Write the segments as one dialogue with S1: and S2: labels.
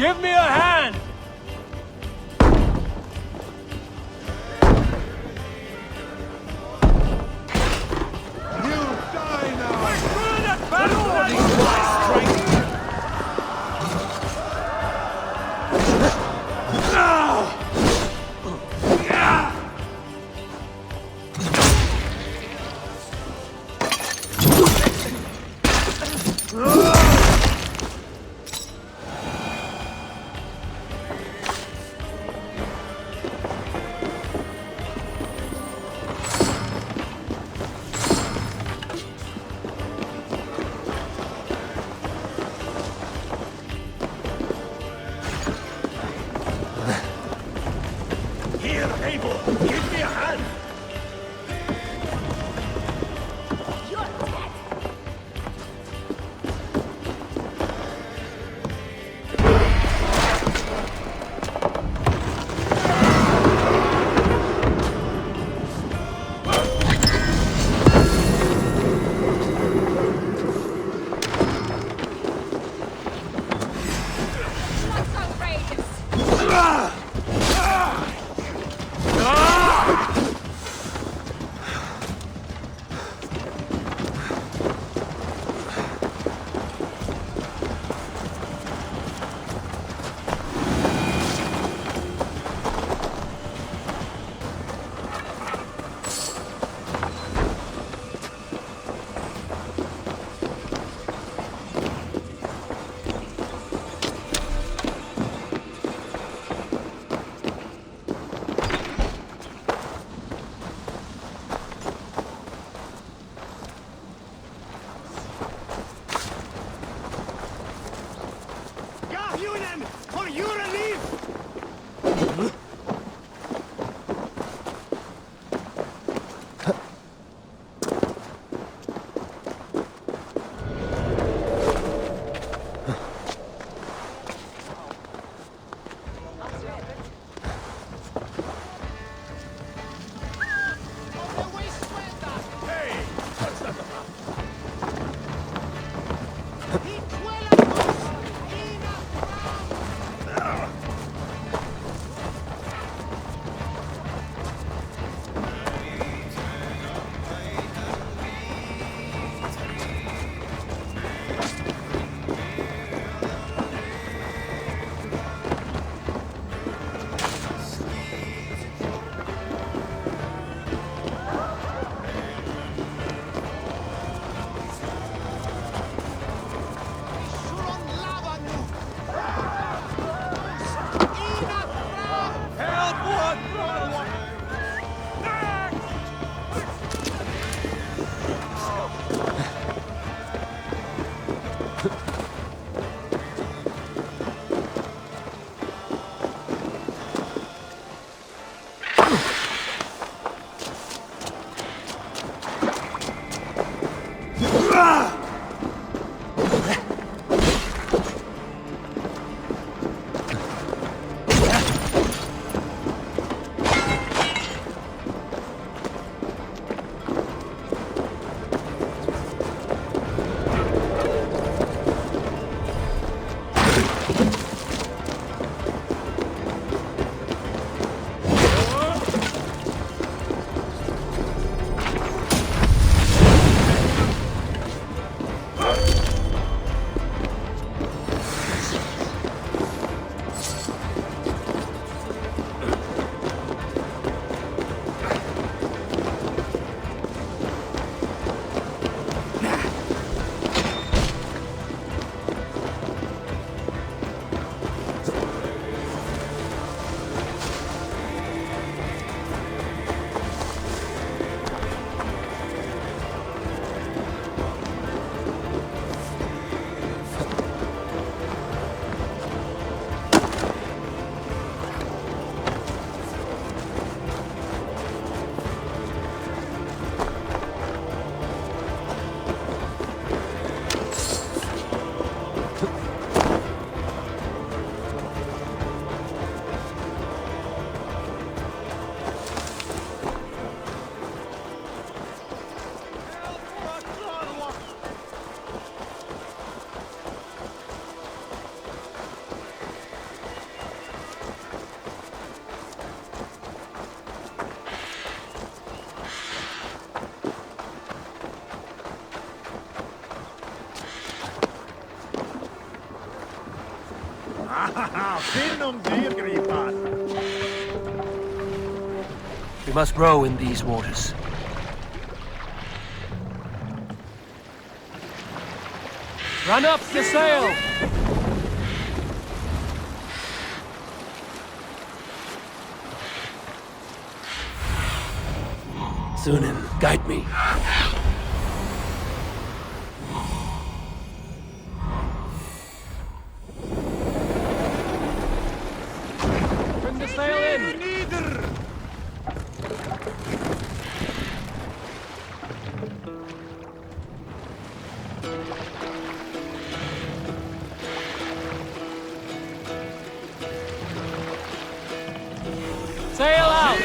S1: Give me a hand!
S2: Here, Eivor, give me a hand! For your relief!
S1: We must row in these waters. Run up the sail! Sunan, guide me. Bring the sail in! Sail out!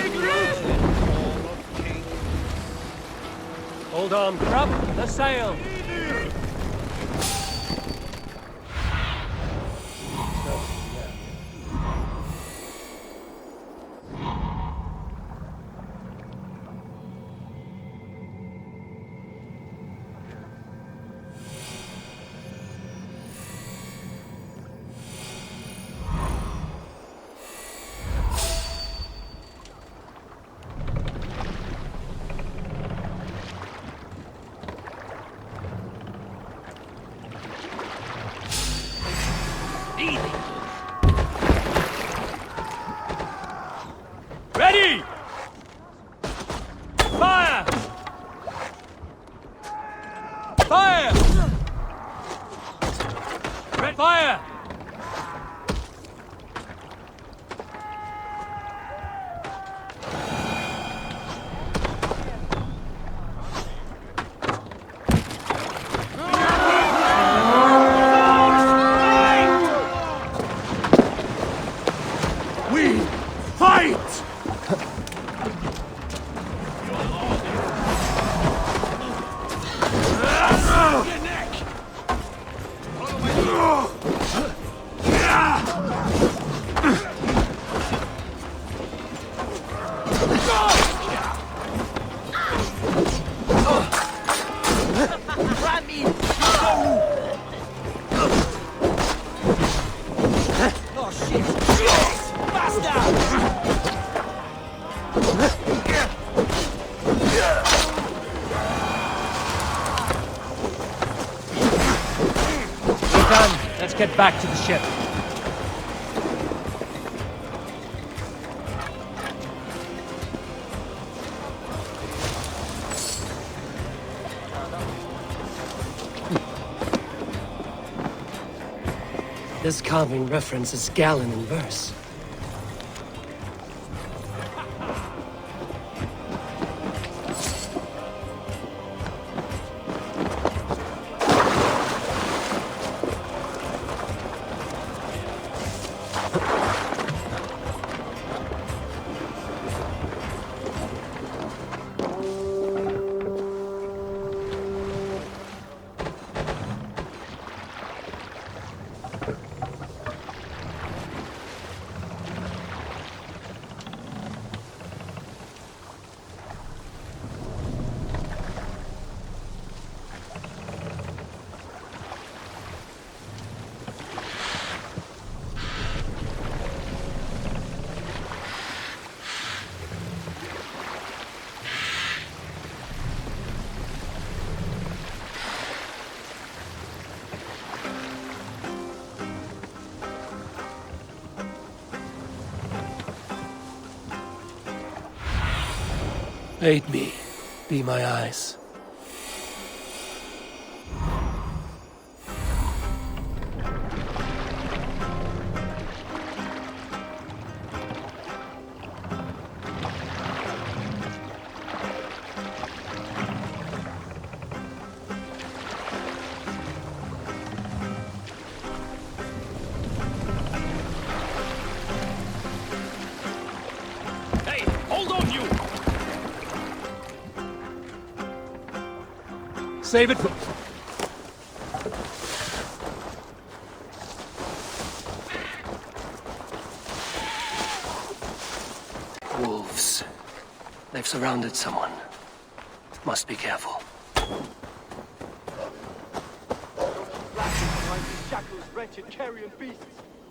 S1: Hold on, drop the sail! Ready! Fire! Fire! Fire!
S2: We fight!
S1: Done. Let's get back to the ship. This carving references Galen in verse. Aid me. Be my eyes.
S2: Hey, hold on, you!
S1: Save it for... Wolves. They've surrounded someone. Must be careful.
S3: Shackles, wretched carrion beasts.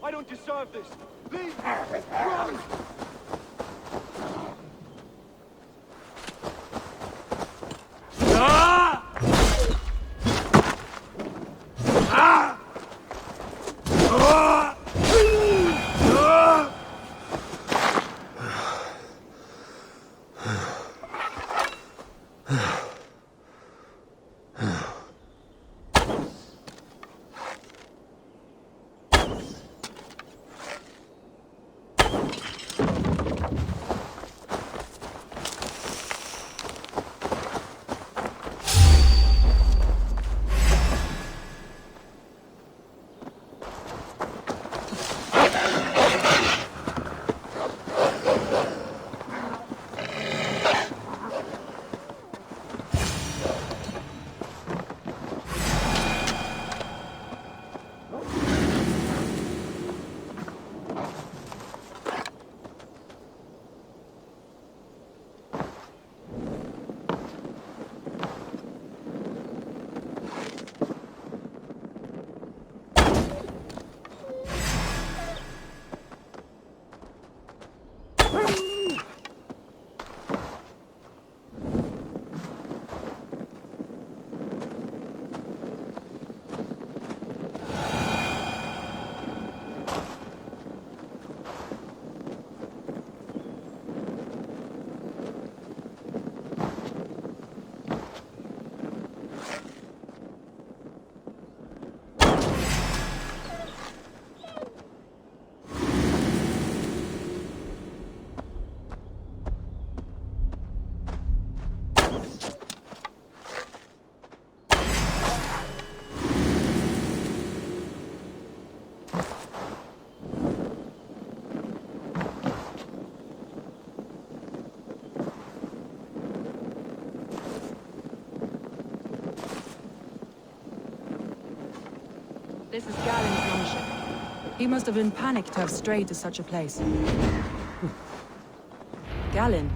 S2: I don't deserve this! Leave me! Run!
S3: This is Galen's longship. He must have been panicked to have strayed to such a place. Galen,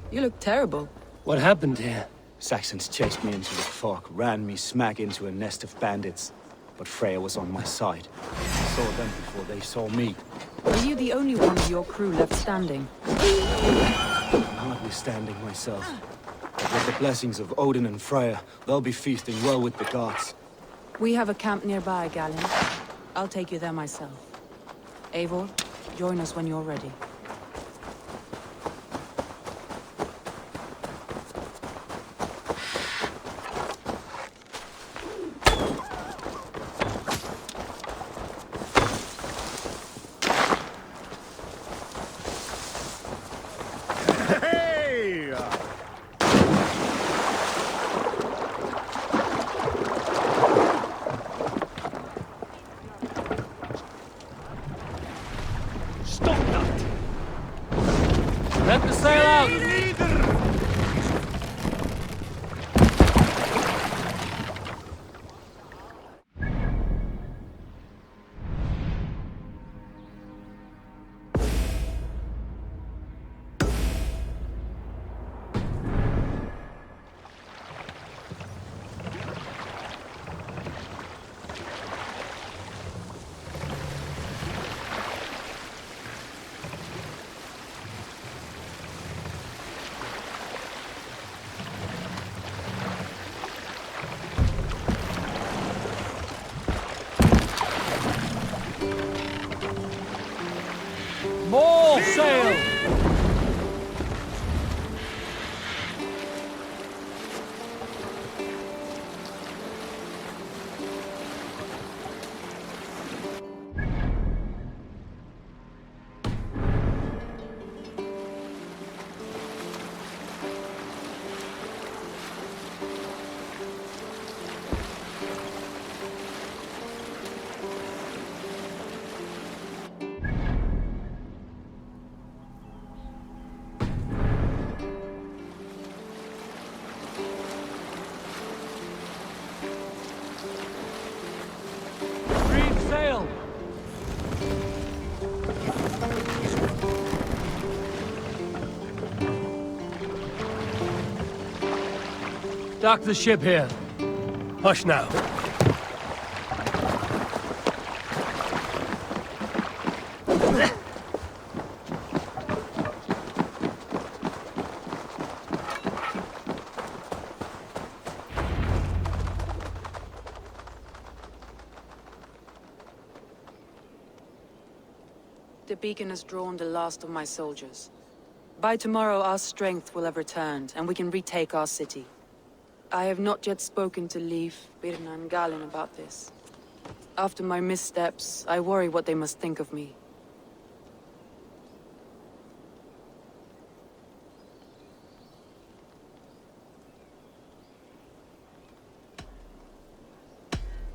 S3: you look terrible.
S1: What happened here?
S4: Saxons chased me into the fog, ran me smack into a nest of bandits. But Freya was on my side. I saw them before they saw me.
S3: Were you the only one of your crew left standing?
S4: Hardly standing myself. But with the blessings of Odin and Freya, they'll be feasting well with the gods.
S3: We have a camp nearby, Galen. I'll take you there myself. Eivor, join us when you're ready.
S1: Let the sail out! More sail! Sail! Dock the ship here. Hush now.
S3: The beacon has drawn the last of my soldiers. By tomorrow our strength will have returned, and we can retake our city. I have not yet spoken to Leif, Birna and Galen about this. After my missteps, I worry what they must think of me.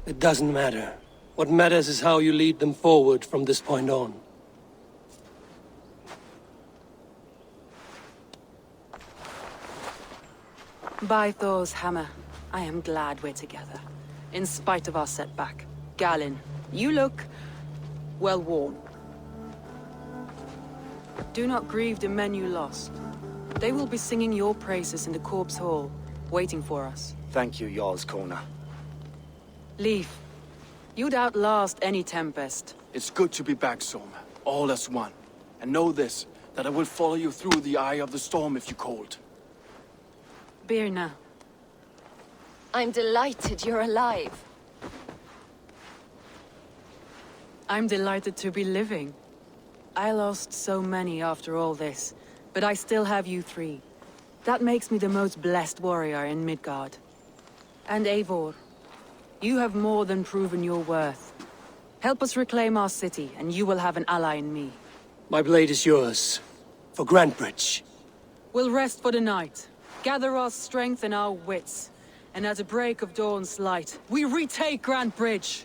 S1: It doesn't matter. What matters is how you lead them forward from this point on.
S3: By Thor's hammer, I am glad we're together. In spite of our setback. Galen, you look well worn. Do not grieve the men you lost. They will be singing your praises in the Corpse Hall, waiting for us.
S4: Thank you, Jarl's Kona.
S3: Leif, you'd outlast any tempest.
S5: It's good to be back, Soma. All as one. And know this, that I will follow you through the eye of the storm if you called.
S3: Birna.
S6: I'm delighted you're alive.
S3: I'm delighted to be living. I lost so many after all this, but I still have you three. That makes me the most blessed warrior in Midgard. And Eivor, you have more than proven your worth. Help us reclaim our city, and you will have an ally in me.
S1: My blade is yours. For Grantebridge.
S3: We'll rest for the night. Gather our strength and our wits. And at the break of dawn's light, we retake Grantebridge!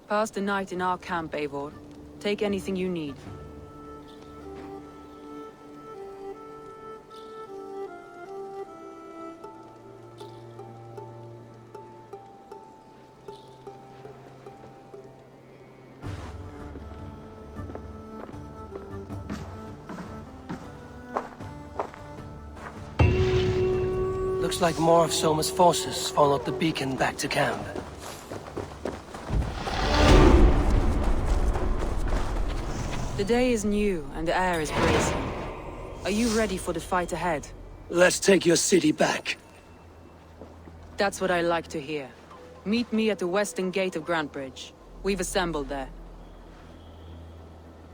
S3: Pass the night in our camp, Eivor. Take anything you need.
S1: Looks like more of Soma's forces followed the beacon back to camp.
S3: The day is new, and the air is bracing. Are you ready for the fight ahead?
S1: Let's take your city back.
S3: That's what I like to hear. Meet me at the western gate of Grantebridge. We've assembled there.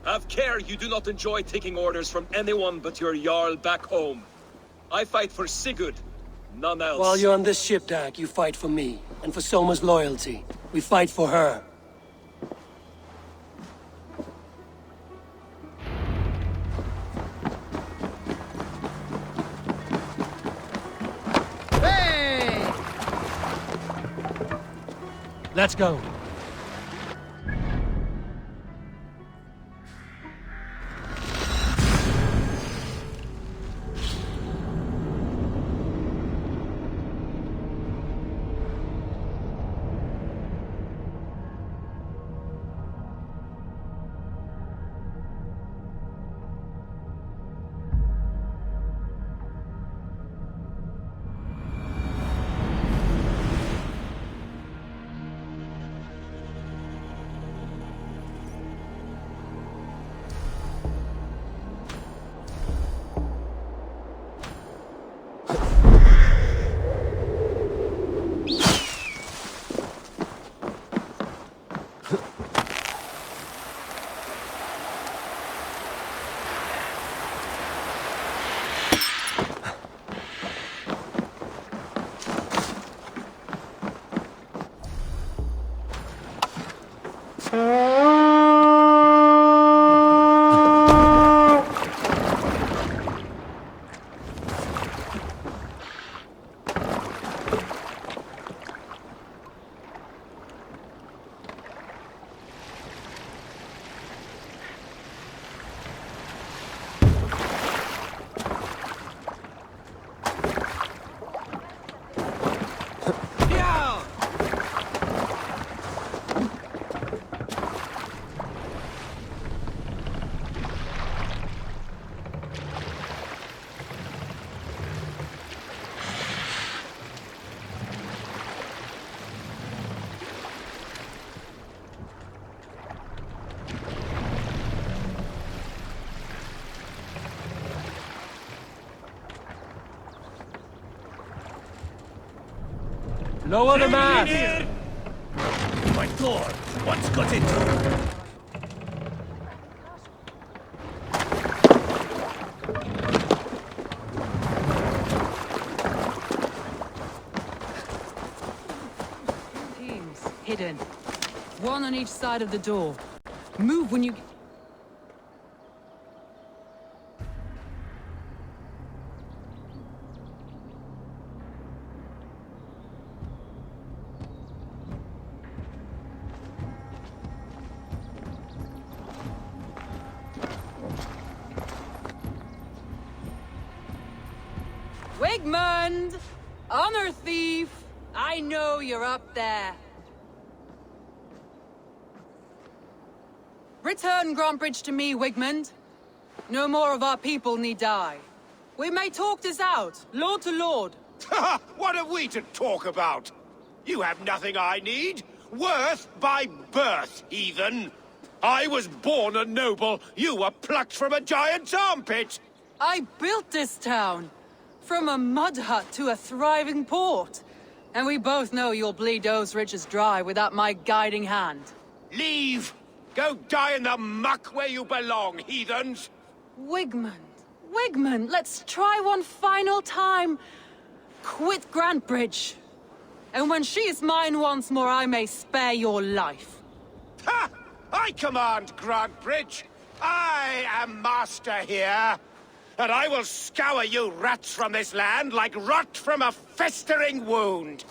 S2: Have care you do not enjoy taking orders from anyone but your Jarl back home. I fight for Sigurd, none else.
S1: While you're on this ship, Dag, you fight for me, and for Soma's loyalty. We fight for her. Let's go. Lower the mast!
S7: My door! What's got into?
S3: Teams, hidden. One on each side of the door. Move when you... Wigmund! Honor thief! I know you're up there. Return Grantbridge to me, Wigmund. No more of our people need die. We may talk this out, lord to lord.
S7: What are we to talk about? You have nothing I need. Worth by birth, heathen. I was born a noble. You were plucked from a giant's armpit.
S3: I built this town. From a mud hut to a thriving port. And we both know you'll bleed those riches dry without my guiding hand.
S7: Leave. Go die in the muck where you belong, heathens.
S3: Wigmund, let's try one final time. Quit Grantbridge. And when she is mine once more, I may spare your life.
S7: Ha! I command Grantbridge. I am master here. And I will scour you rats from this land like rot from a festering wound.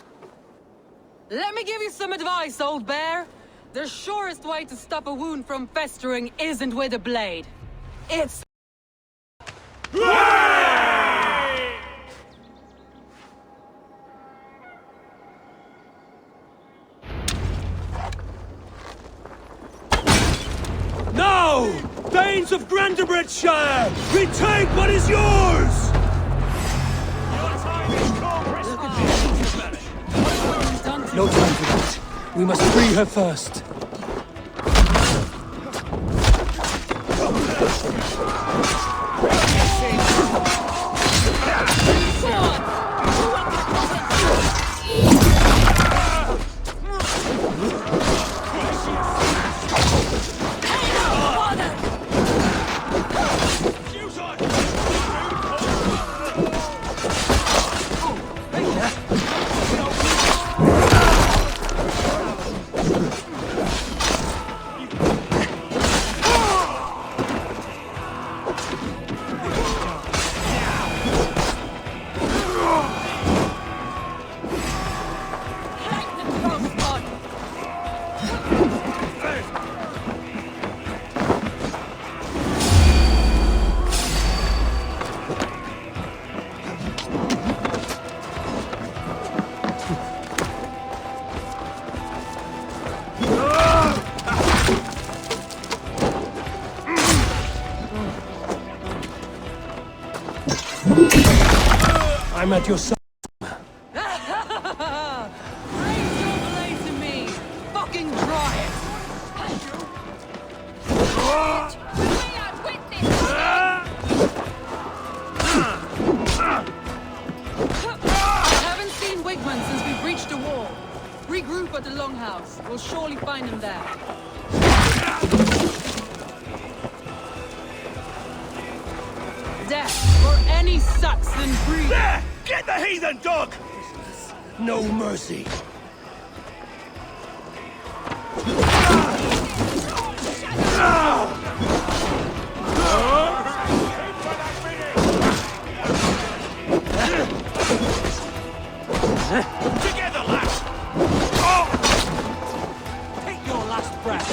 S3: Let me give you some advice, old bear. The surest way to stop a wound from festering isn't with a blade. It's...
S1: No! Thanes of Grantebridgeshire! Retake what is yours! No time for that. We must free her first. I'm at your side.
S3: Raise your blade to me! Fucking try it! I haven't seen Wigmund since we breached the wall. Regroup at the Longhouse. We'll surely find him there. Death for any Saxon breed!
S7: There! Get the heathen dog!
S1: No mercy.
S7: Together, lads!
S1: Take your last breath.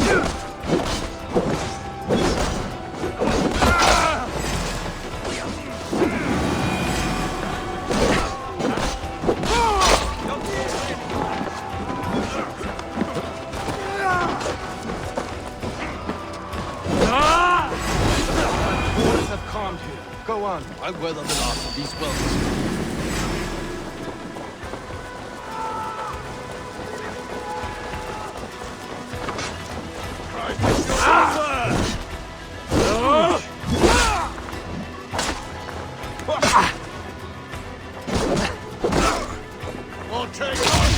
S5: Go on. I weather the last of these wells.
S7: We'll take on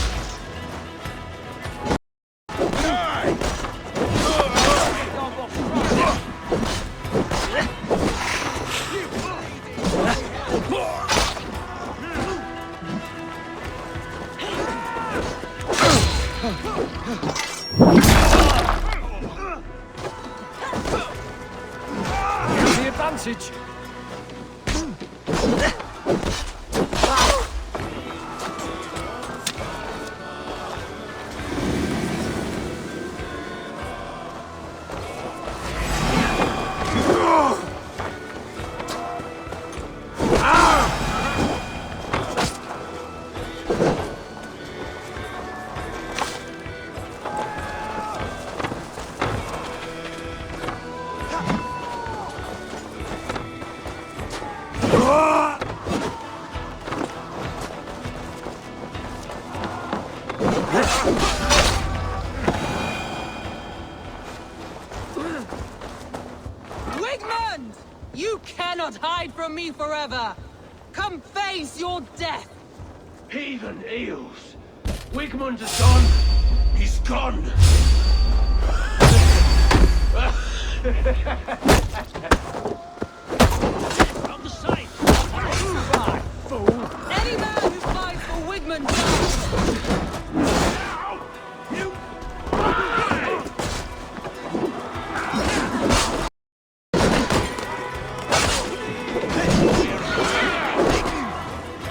S5: The advantage!
S3: Wigmund! You cannot hide from me forever! Come face your death!
S7: Heathen eels. Wigmund is gone. He's gone. On the side.
S3: Any man who fights for Wigmund dies!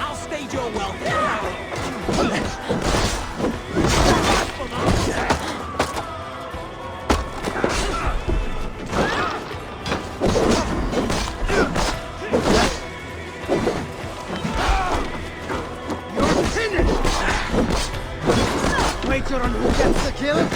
S7: I'll stage your welfare.
S4: Wager on who gets the kill?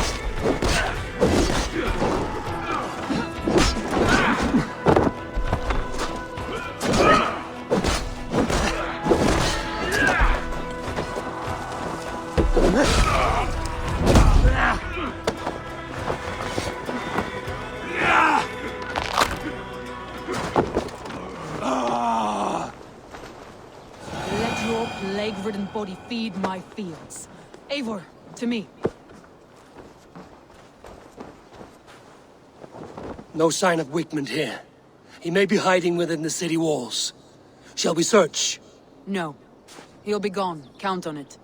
S3: Let your plague-ridden body feed my fields. Eivor, to me.
S1: No sign of Wigmund here. He may be hiding within the city walls. Shall we search?
S3: No. He'll be gone, count on it.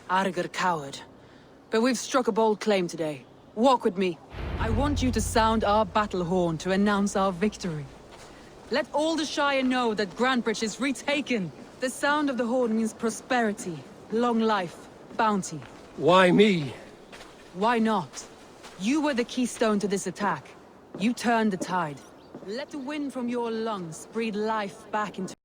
S3: Arger coward. But we've struck a bold claim today. Walk with me. I want you to sound our battle horn to announce our victory. Let all the Shire know that Grantbridge is retaken. The sound of the horn means prosperity, long life, bounty.
S1: Why me?
S3: Why not? You were the keystone to this attack. You turned the tide. Let the wind from your lungs breathe life back into...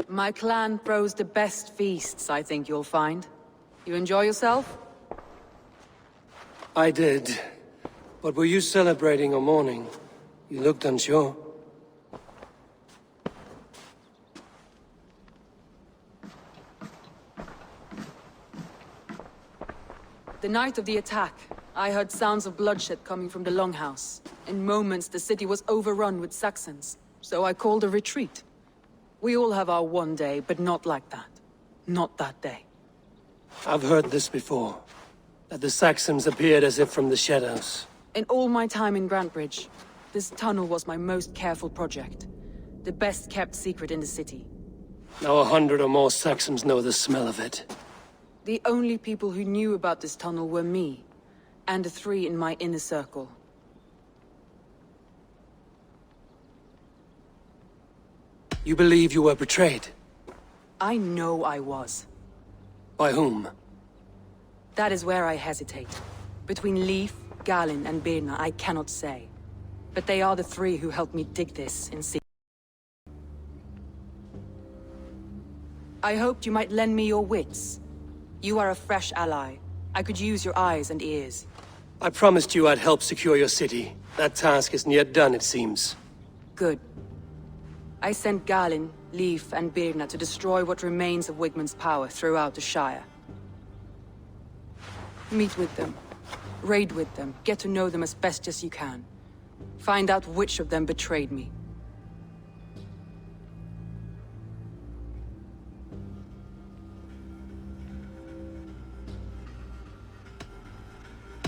S3: My clan throws the best feasts, I think you'll find. You enjoy yourself?
S1: I did. But were you celebrating or mourning? You looked unsure.
S3: The night of the attack, I heard sounds of bloodshed coming from the Longhouse. In moments, the city was overrun with Saxons, so I called a retreat. We all have our one day, but not like that. Not that day.
S1: I've heard this before. That the Saxons appeared as if from the shadows.
S3: In all my time in Grantbridge, this tunnel was my most careful project. The best kept secret in the city.
S1: Now 100 or more Saxons know the smell of it.
S3: The only people who knew about this tunnel were me, and the 3 in my inner circle.
S1: You believe you were betrayed?
S3: I know I was.
S1: By whom?
S3: That is where I hesitate. Between Leif, Galinn, and Birna, I cannot say. But they are the 3 who helped me dig this in secret. I hoped you might lend me your wits. You are a fresh ally. I could use your eyes and ears.
S1: I promised you I'd help secure your city. That task isn't yet done, it seems.
S3: Good. I sent Galinn, Leif, and Birna to destroy what remains of Wigmund's power throughout the Shire. Meet with them. Raid with them. Get to know them as best as you can. Find out which of them betrayed me.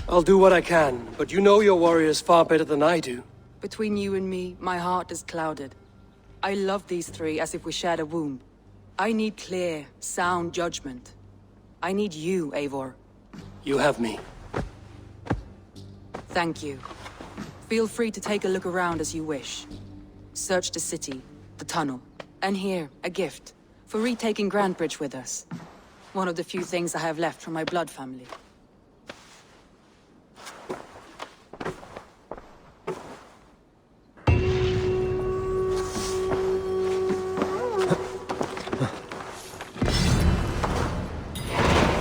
S1: I'll do what I can, but you know your warriors far better than I do.
S3: Between you and me, my heart is clouded. I love these 3 as if we shared a womb. I need clear, sound judgment. I need you, Eivor.
S1: You have me.
S3: Thank you. Feel free to take a look around as you wish. Search the city, the tunnel, and here, a gift, for retaking Grantbridge with us. One of the few things I have left from my blood family.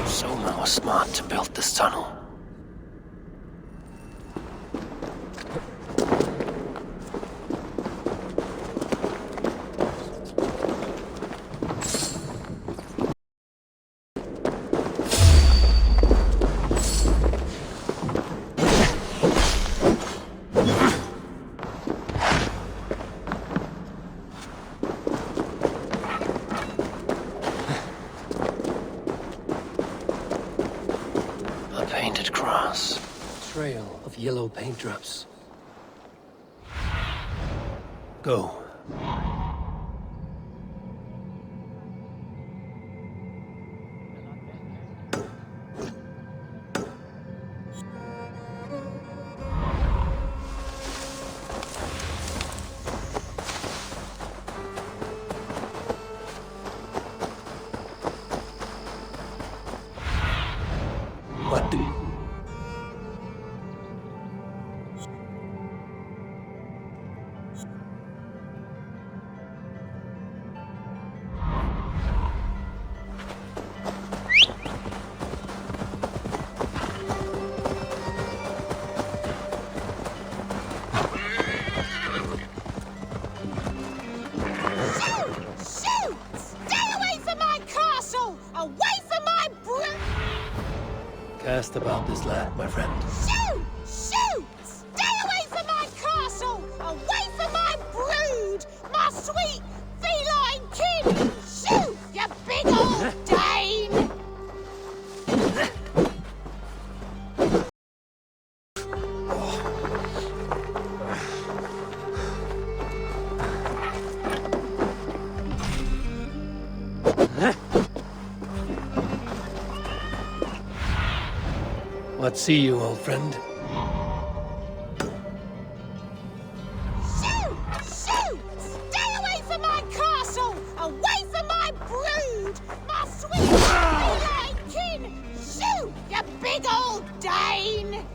S1: Soma was smart to build this tunnel. Painted grass. A trail of yellow paint drops. Go. What do?
S8: Shoot! Stay away from my castle! Away from my brood!
S1: Cast about this land, my friend.
S8: Shoot! Shoot! Stay away from my castle! Away from my brood! My sweet feline kin! Shoot, you big old Dane!
S1: What see you, old friend?
S8: Shoot! Shoot! Stay away from my castle! Away from my brood! My sweet feline kin! Shoot, you big old Dane!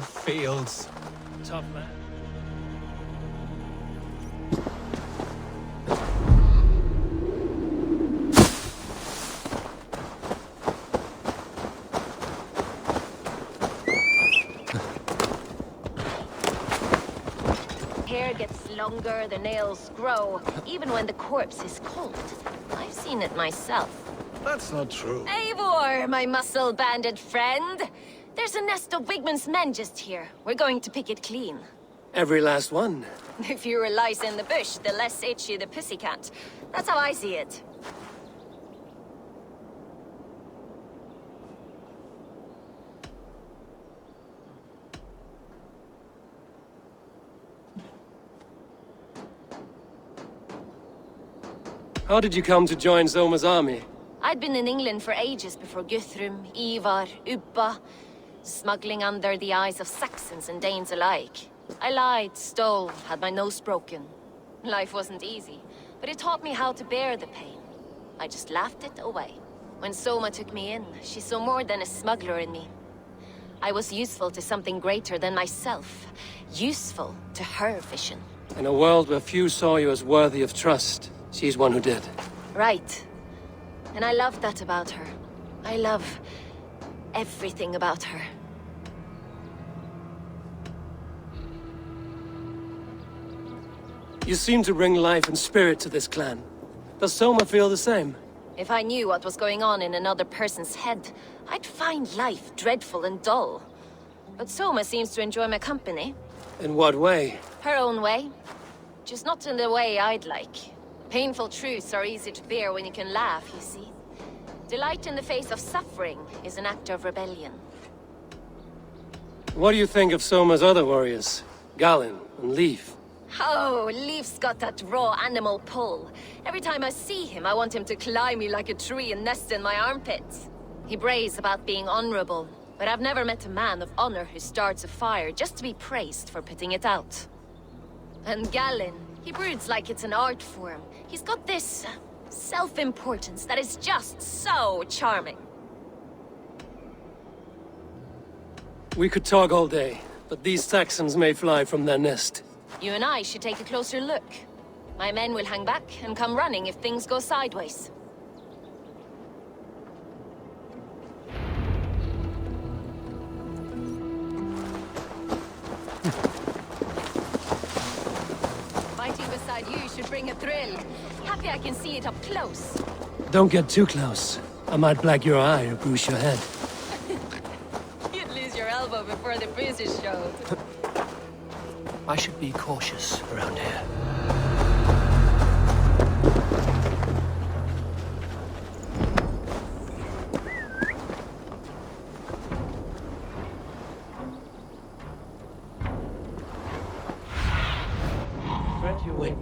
S9: fields.
S1: Tough man.
S6: Hair gets longer, the nails grow, even when the corpse is cold. I've seen it myself.
S9: That's not true.
S6: Eivor, my muscle-banded friend! There's a nest of Wigman's men just here. We're going to pick it clean.
S1: Every last one.
S6: The fewer lice in the bush, the less itchy the pussycat. That's how I see it.
S1: How did you come to join Zoma's army?
S6: I'd been in England for ages before Guthrum, Ivar, Ubba, smuggling under the eyes of Saxons and Danes alike. I lied, stole, had my nose broken. Life wasn't easy, but it taught me how to bear the pain. I just laughed it away. When Soma took me in, she saw more than a smuggler in me. I was useful to something greater than myself. Useful to her vision.
S1: In a world where few saw you as worthy of trust, she's one who did.
S6: Right. And I love that about her. I love everything about her.
S1: You seem to bring life and spirit to this clan. Does Soma feel the same?
S6: If I knew what was going on in another person's head, I'd find life dreadful and dull. But Soma seems to enjoy my company.
S1: In what way?
S6: Her own way. Just not in the way I'd like. Painful truths are easy to bear when you can laugh, you see. Delight in the face of suffering is an act of rebellion.
S1: What do you think of Soma's other warriors? Galin and Leaf?
S6: Oh, Leaf's got that raw animal pull. Every time I see him, I want him to climb me like a tree and nest in my armpits. He brays about being honorable, but I've never met a man of honor who starts a fire just to be praised for putting it out. And Galin, he broods like it's an art form. He's got this self-importance that is just so charming.
S1: We could talk all day, but these Saxons may fly from their nest.
S6: You and I should take a closer look. My men will hang back and come running if things go sideways. Fighting beside you should bring a thrill. Happy I can see it up close.
S1: Don't get too close. I might black your eye or bruise your head.
S6: You'd lose your elbow before the bruises showed.
S1: I should be cautious around here. Wait.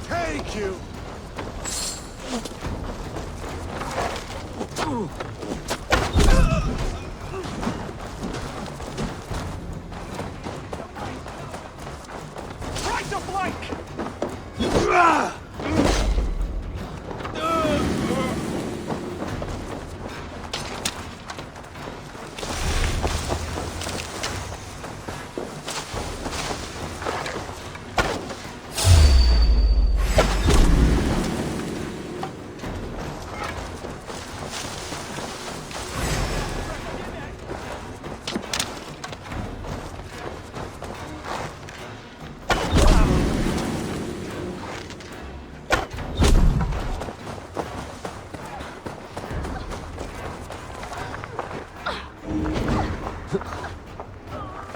S9: Take you!
S7: Try to flank!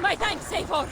S6: My thanks, Eivor!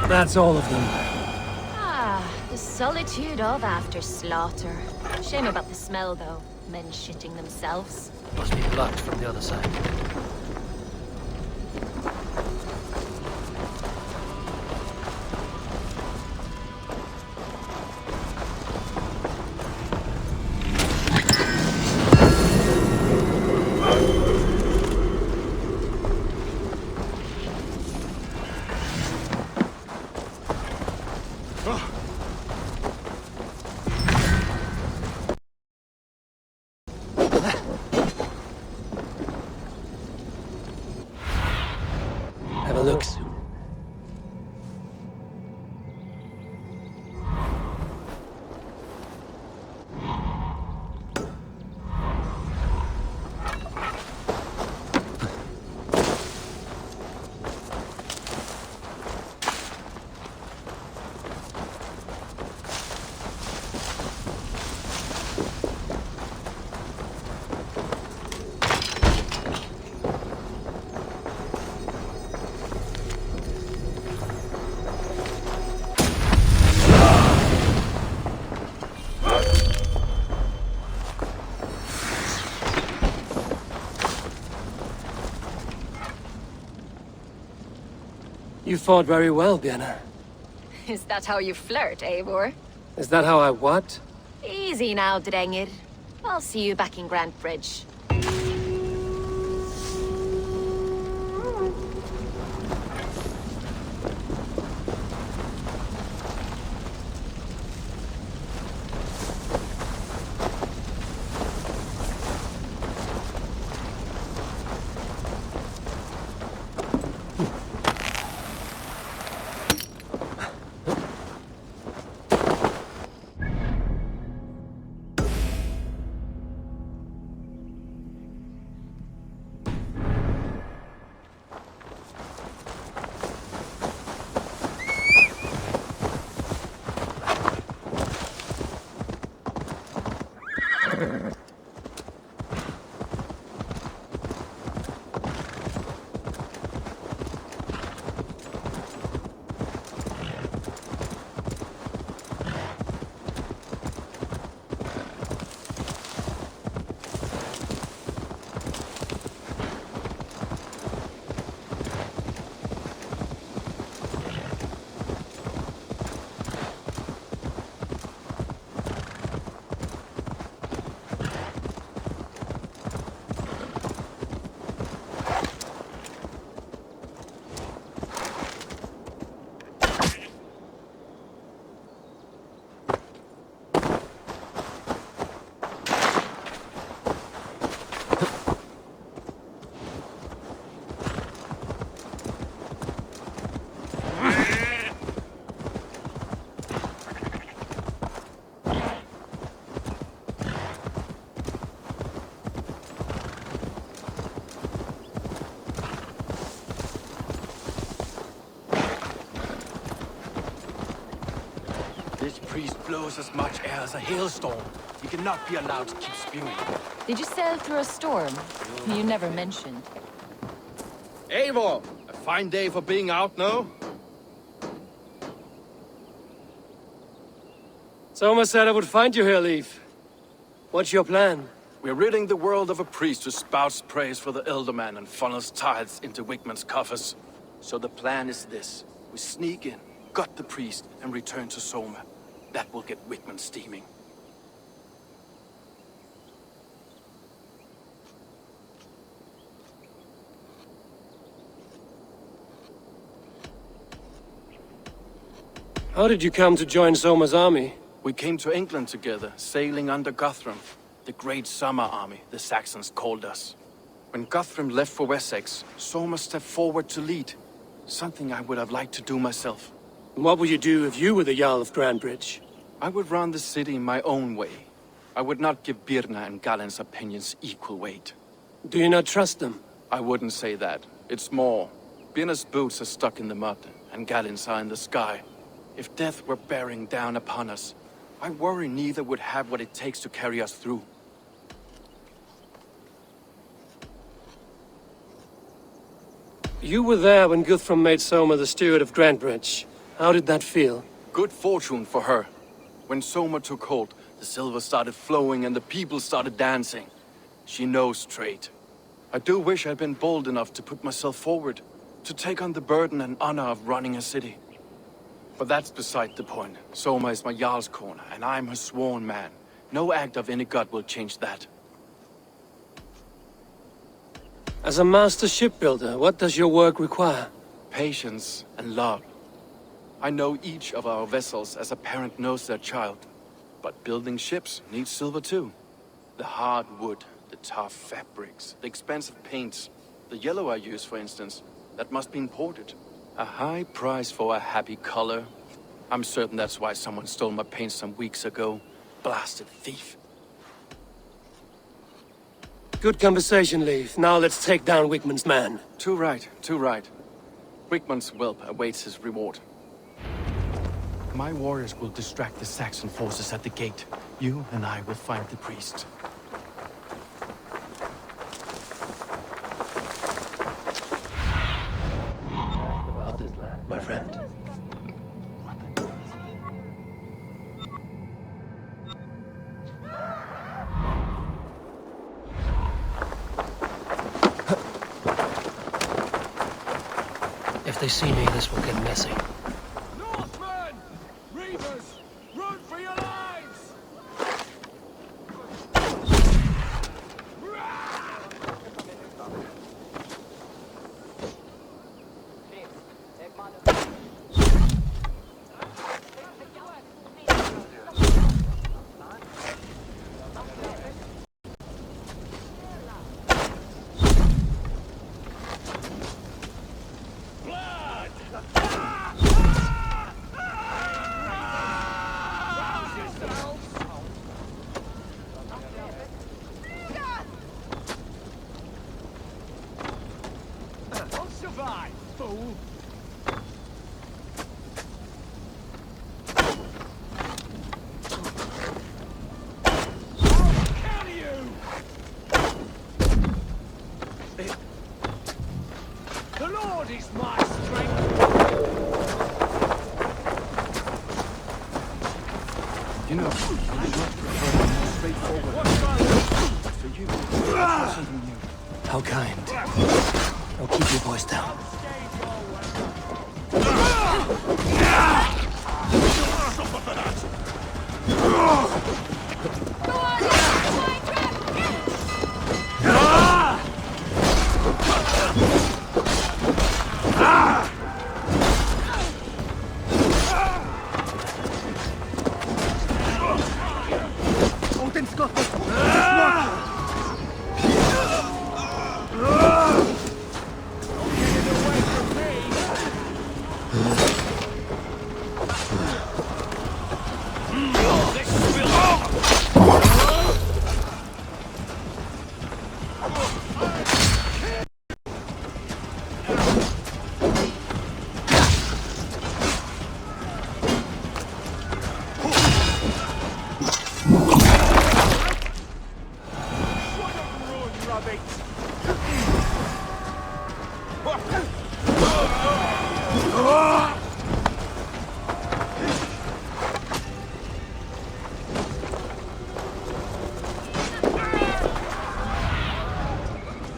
S1: That's all of them.
S6: Ah, the solitude of after slaughter. Shame about the smell, though. Men shitting themselves.
S1: Must be blood from the other side. Have a look soon. You fought very well, Björna.
S6: Is that how you flirt, Eivor?
S1: Is that how I what?
S6: Easy now, Drengir. I'll see you back in Grand Bridge.
S5: This priest blows as much air as a hailstorm. He cannot be allowed to keep spewing.
S6: Did you sail through a storm? You never mentioned.
S5: Eivor! A fine day for being out, no?
S1: Soma said I would find you here, Leif. What's your plan?
S5: We're ridding the world of a priest who spouts praise for the Elderman and funnels tithes into Wigman's coffers. So the plan is this. We sneak in, gut the priest, and return to Soma. That will get Wigman steaming.
S1: How did you come to join Soma's army?
S5: We came to England together, sailing under Guthrum. The Great Summer Army, the Saxons called us. When Guthrum left for Wessex, Soma stepped forward to lead. Something I would have liked to do myself.
S1: And what would you do if you were the Jarl of Grandbridge?
S5: I would run the city my own way. I would not give Birna and Galen's opinions equal weight.
S1: Do you not trust them?
S5: I wouldn't say that. It's more. Birna's boots are stuck in the mud, and Galen's are in the sky. If death were bearing down upon us, I worry neither would have what it takes to carry us through.
S1: You were there when Guthrum made Soma the steward of Grandbridge. How did that feel?
S5: Good fortune for her. When Soma took hold, the silver started flowing and the people started dancing. She knows trade. I do wish I'd been bold enough to put myself forward, to take on the burden and honor of running a city. But that's beside the point. Soma is my Jarl's corner, and I'm her sworn man. No act of any god will change that.
S1: As a master shipbuilder, what does your work require?
S5: Patience and love. I know each of our vessels as a parent knows their child. But building ships needs silver too. The hard wood, the tough fabrics, the expensive paints. The yellow I use, for instance, that must be imported. A high price for a happy color. I'm certain that's why someone stole my paint some weeks ago. Blasted thief.
S1: Good conversation, Leif. Now let's take down Wigman's man.
S5: Too right, too right. Wigman's whelp awaits his reward. My warriors will distract the Saxon forces at the gate. You and I will find the priest.
S1: About this land, my friend. If If they see me, this will get messy.
S2: Northmen! Reavers! Run for your lives! Survive, fool! I'll kill you! The Lord is my strength!
S4: You know, I would much prefer a more straightforward approach. For you, try something new.
S1: How kind. Now keep your voice down.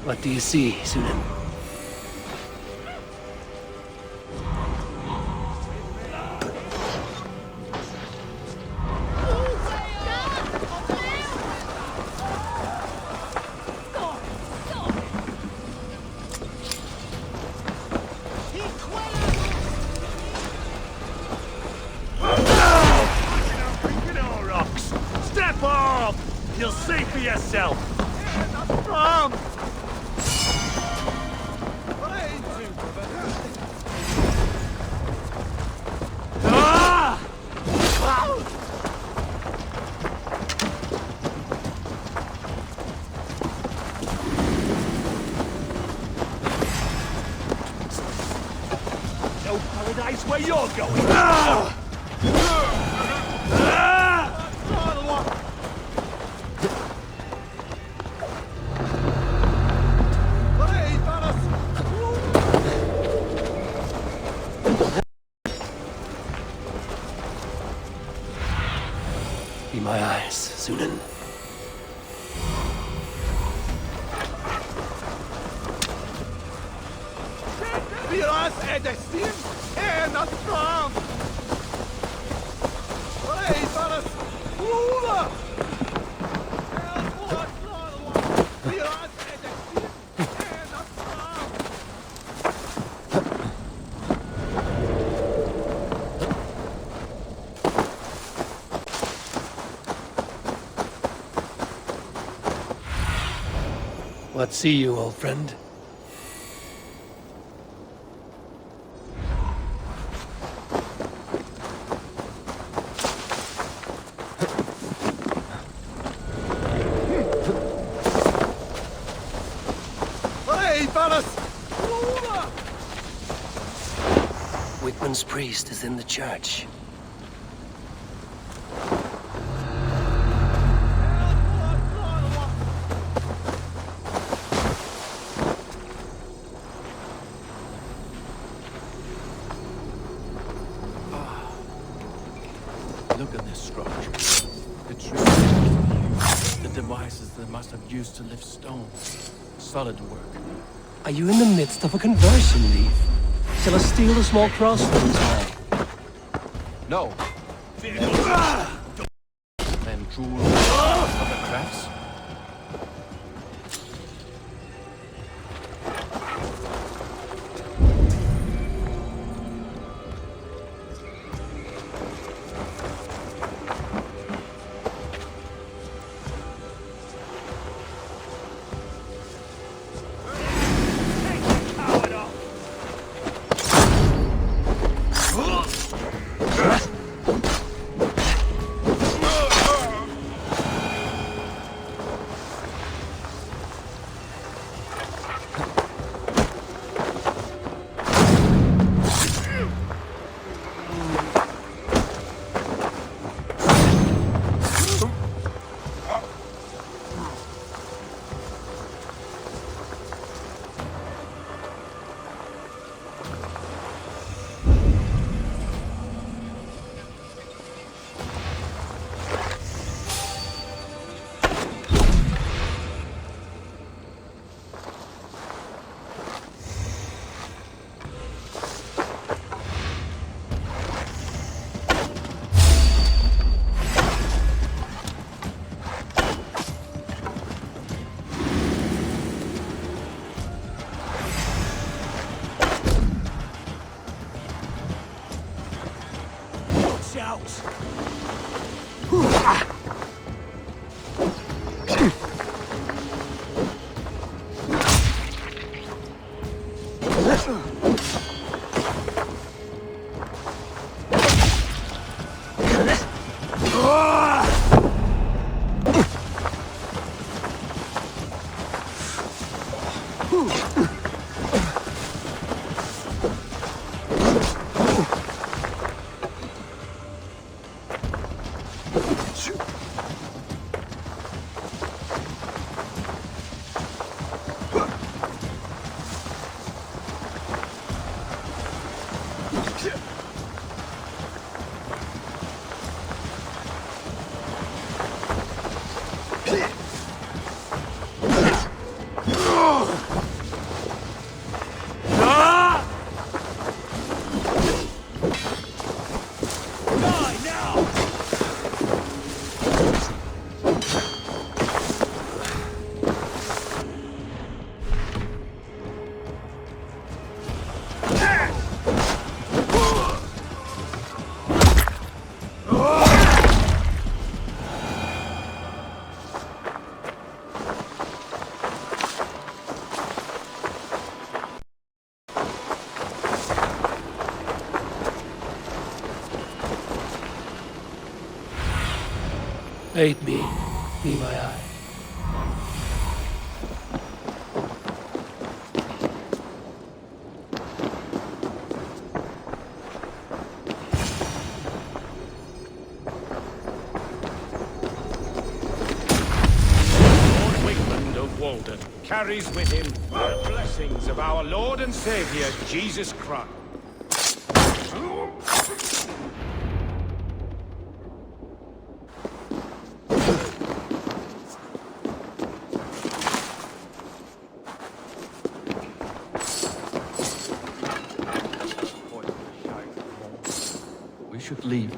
S1: What do you see, Sunan?
S2: Step off! You'll see for yourself! No paradise where you're going!
S1: Be my eyes, Sunan. What see you, old friend? Wickman's priest is in the church.
S5: Look at this structure. The trees, the devices they must have used to lift stone. Solid work.
S1: Are you in the midst of a conversion, Leaf? Shall I steal the small cross from his way?
S5: No. Then jewel of the crafts.
S1: Aid me, be my eye.
S7: Lord Wigmund of Walden carries with him the blessings of our Lord and Savior, Jesus Christ.
S5: We should leave.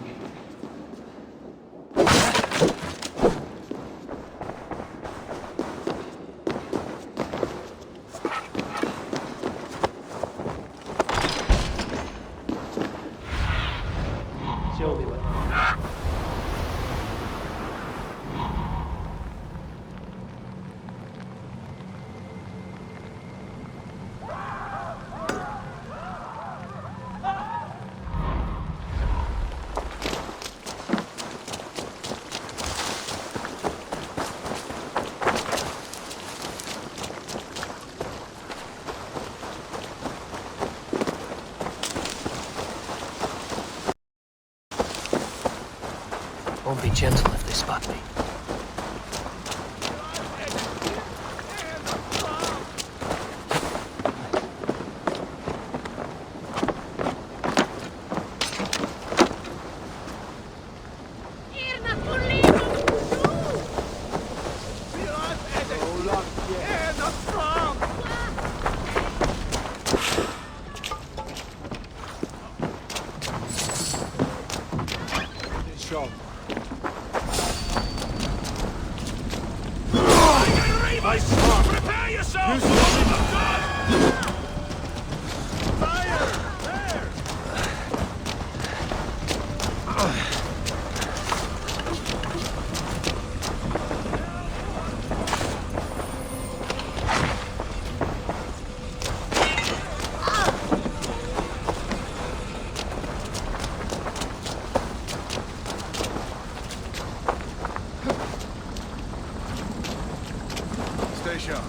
S1: Show me what. Won't be gentle if they spot me.
S9: shot.
S7: My sword! Prepare yourself!
S9: Fire! There! Stay sharp.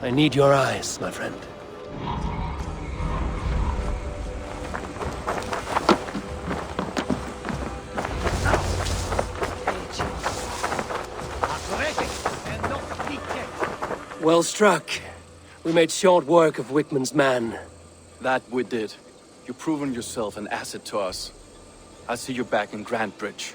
S1: I need your eyes, my friend. Well struck. We made short work of Wickman's man.
S5: That we did. You've proven yourself an asset to us. I'll see you back in Grantbridge.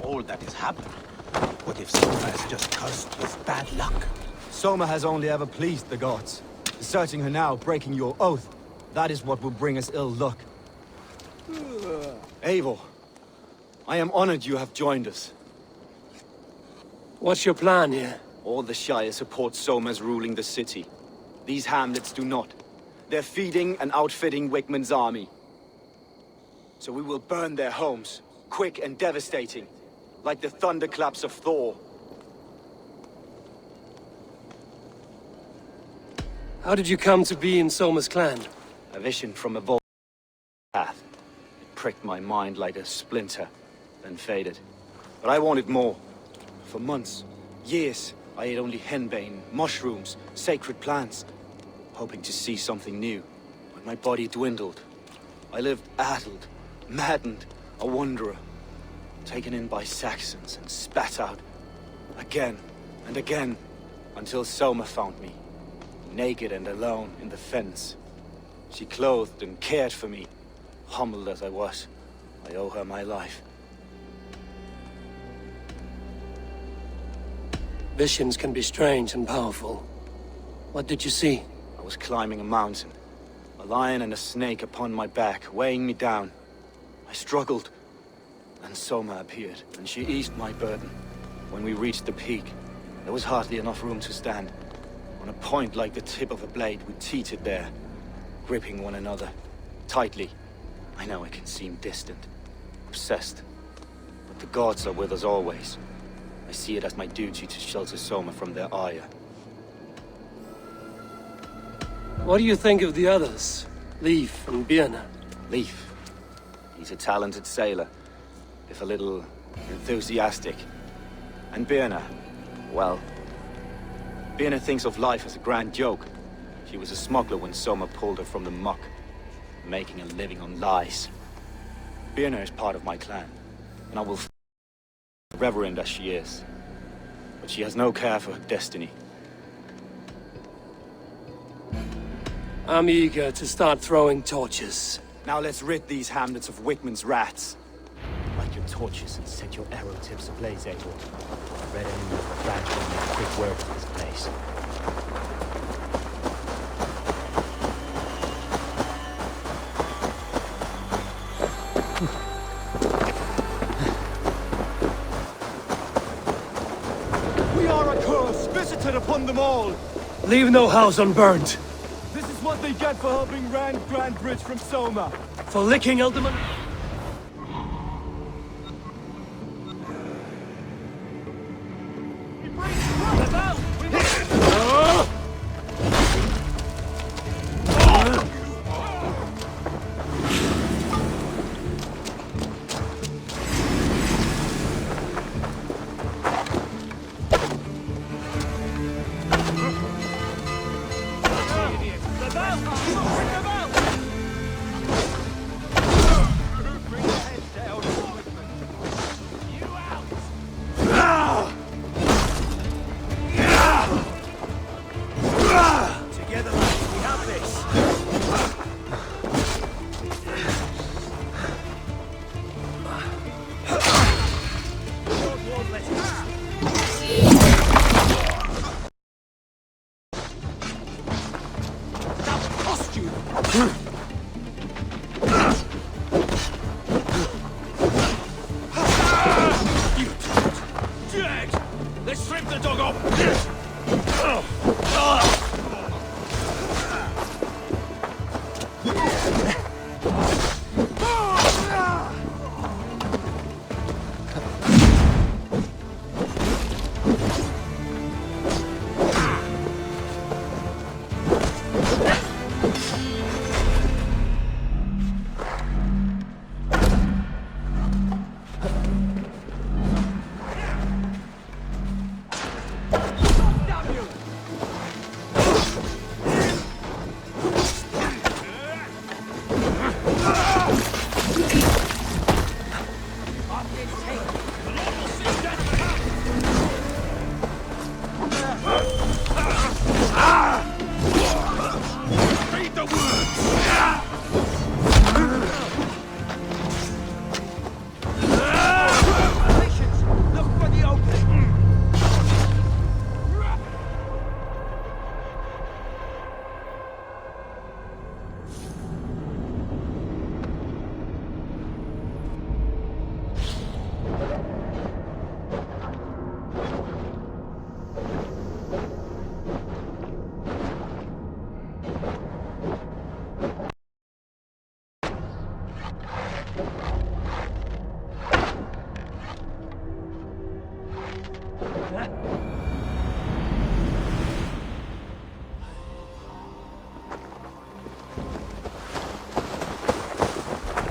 S10: All that has happened. What if Soma has just cursed with bad luck?
S4: Soma has only ever pleased the gods. Deserting her now, breaking your oath, that is what will bring us ill luck. Eivor, I am honored you have joined us.
S1: What's your plan here?
S4: All the Shire support Soma's ruling the city. These hamlets do not. They're feeding and outfitting Wickman's army. So we will burn their homes, quick and devastating, like the thunderclaps of Thor.
S1: How did you come to be in Soma's clan?
S4: A vision from a vault path. It pricked my mind like a splinter, then faded. But I wanted more. For months, years, I ate only henbane, mushrooms, sacred plants, hoping to see something new. But my body dwindled. I lived addled, maddened, a wanderer, taken in by Saxons and spat out again and again, until Soma found me, naked and alone in the fens. She clothed and cared for me, humbled as I was. I owe her my life.
S1: Visions can be strange and powerful. What did you see?
S4: I was climbing a mountain, a lion and a snake upon my back, weighing me down. I struggled. Then Soma appeared, and she eased my burden. When we reached the peak, there was hardly enough room to stand. On a point like the tip of a blade, we teetered there, gripping one another, tightly. I know it can seem distant, obsessed, but the gods are with us always. I see it as my duty to shelter Soma from their ire.
S1: What do you think of the others? Leif and Birna?
S4: Leif. He's a talented sailor, if a little enthusiastic. And Birna, well, Birna thinks of life as a grand joke. She was a smuggler when Soma pulled her from the muck, making a living on lies. Birna is part of my clan, and I will reverend as she is. But she has no care for her destiny.
S1: I'm eager to start throwing torches.
S4: Now let's rid these hamlets of Wickman's rats. Light your torches and set your arrow tips ablaze, Eivor. Red enemy of the branch will make quick work of this place.
S5: We are a curse visited upon them all!
S1: Leave no house unburned.
S5: This is what they get for helping Rand Grand Bridge from Soma.
S1: For licking Elderman?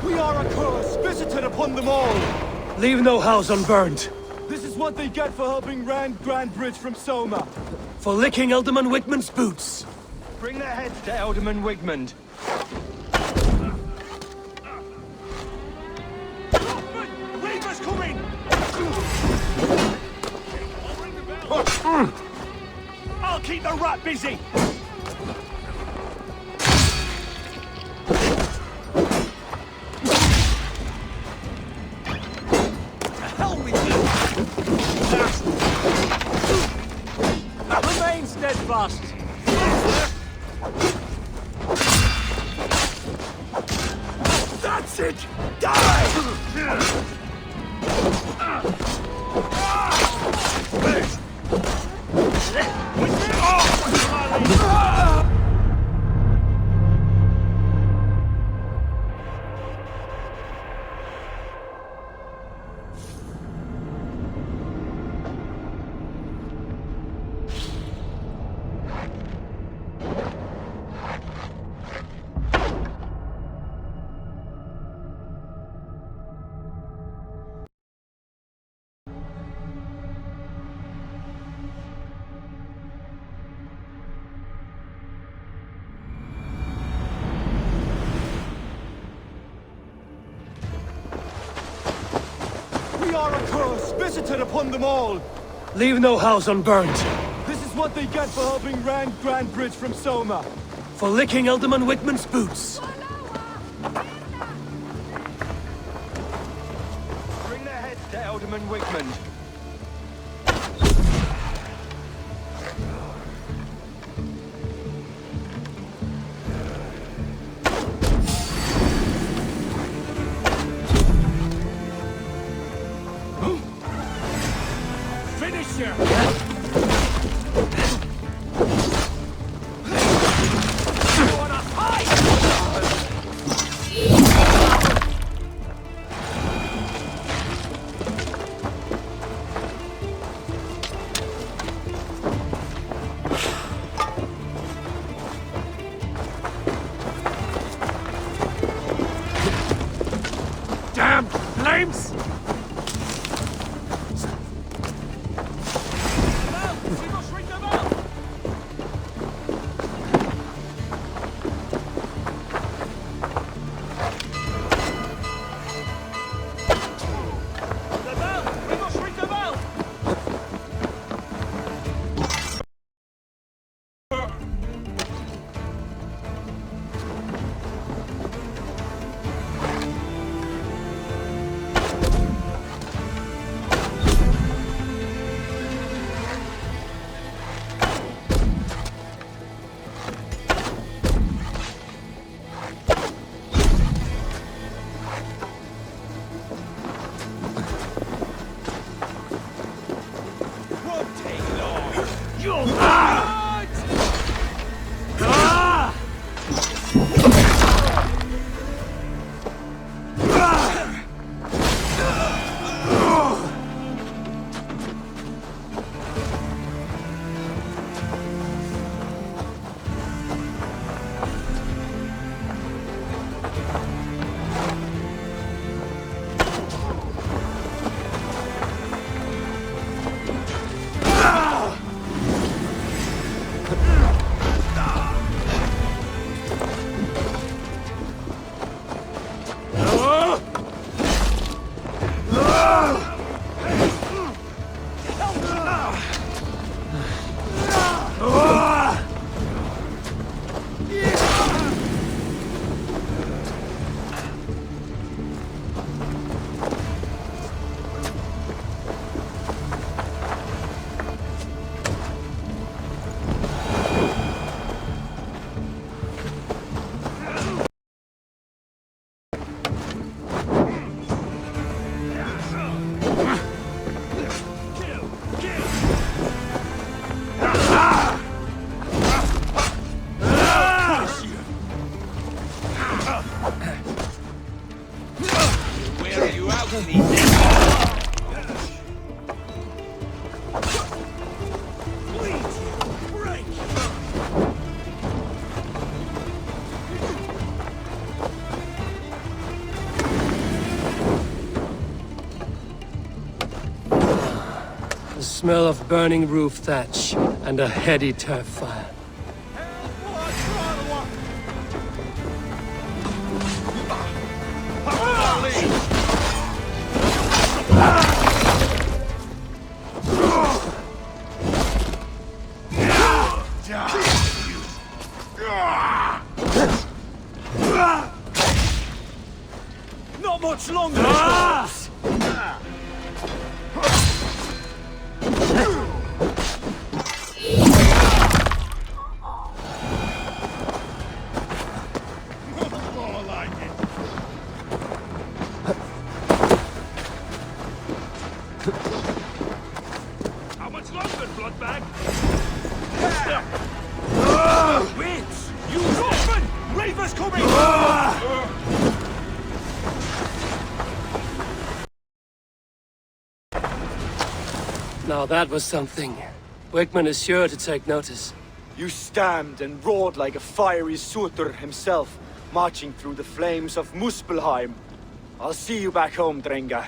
S5: We are a curse visited upon them all!
S1: Leave no house unburned.
S5: This is what they get for helping Rand Grand Bridge from Soma.
S1: For licking Elderman Wickman's boots.
S5: Bring their heads to Elderman Wigmund.
S7: Reaper's coming! I'll keep the rat busy!
S5: Remain steadfast!
S7: That's it! Die!
S11: We are a curse visited upon them all!
S1: Leave no house unburnt.
S11: This is what they get for helping Rand Grandbridge from Soma!
S1: For licking Alderman Wickman's boots.
S11: Bring their heads to Alderman Wickman.
S1: Damn flames! The smell of burning roof thatch and a heady turf fire.
S11: Not much longer!
S9: How much longer, bloodbag?
S11: Wait! You Northman! Raver's coming!
S1: Now that was something. Wickman is sure to take notice.
S4: You stamped and roared like a fiery Surtur himself, marching through the flames of Muspelheim. I'll see you back home, Drengar.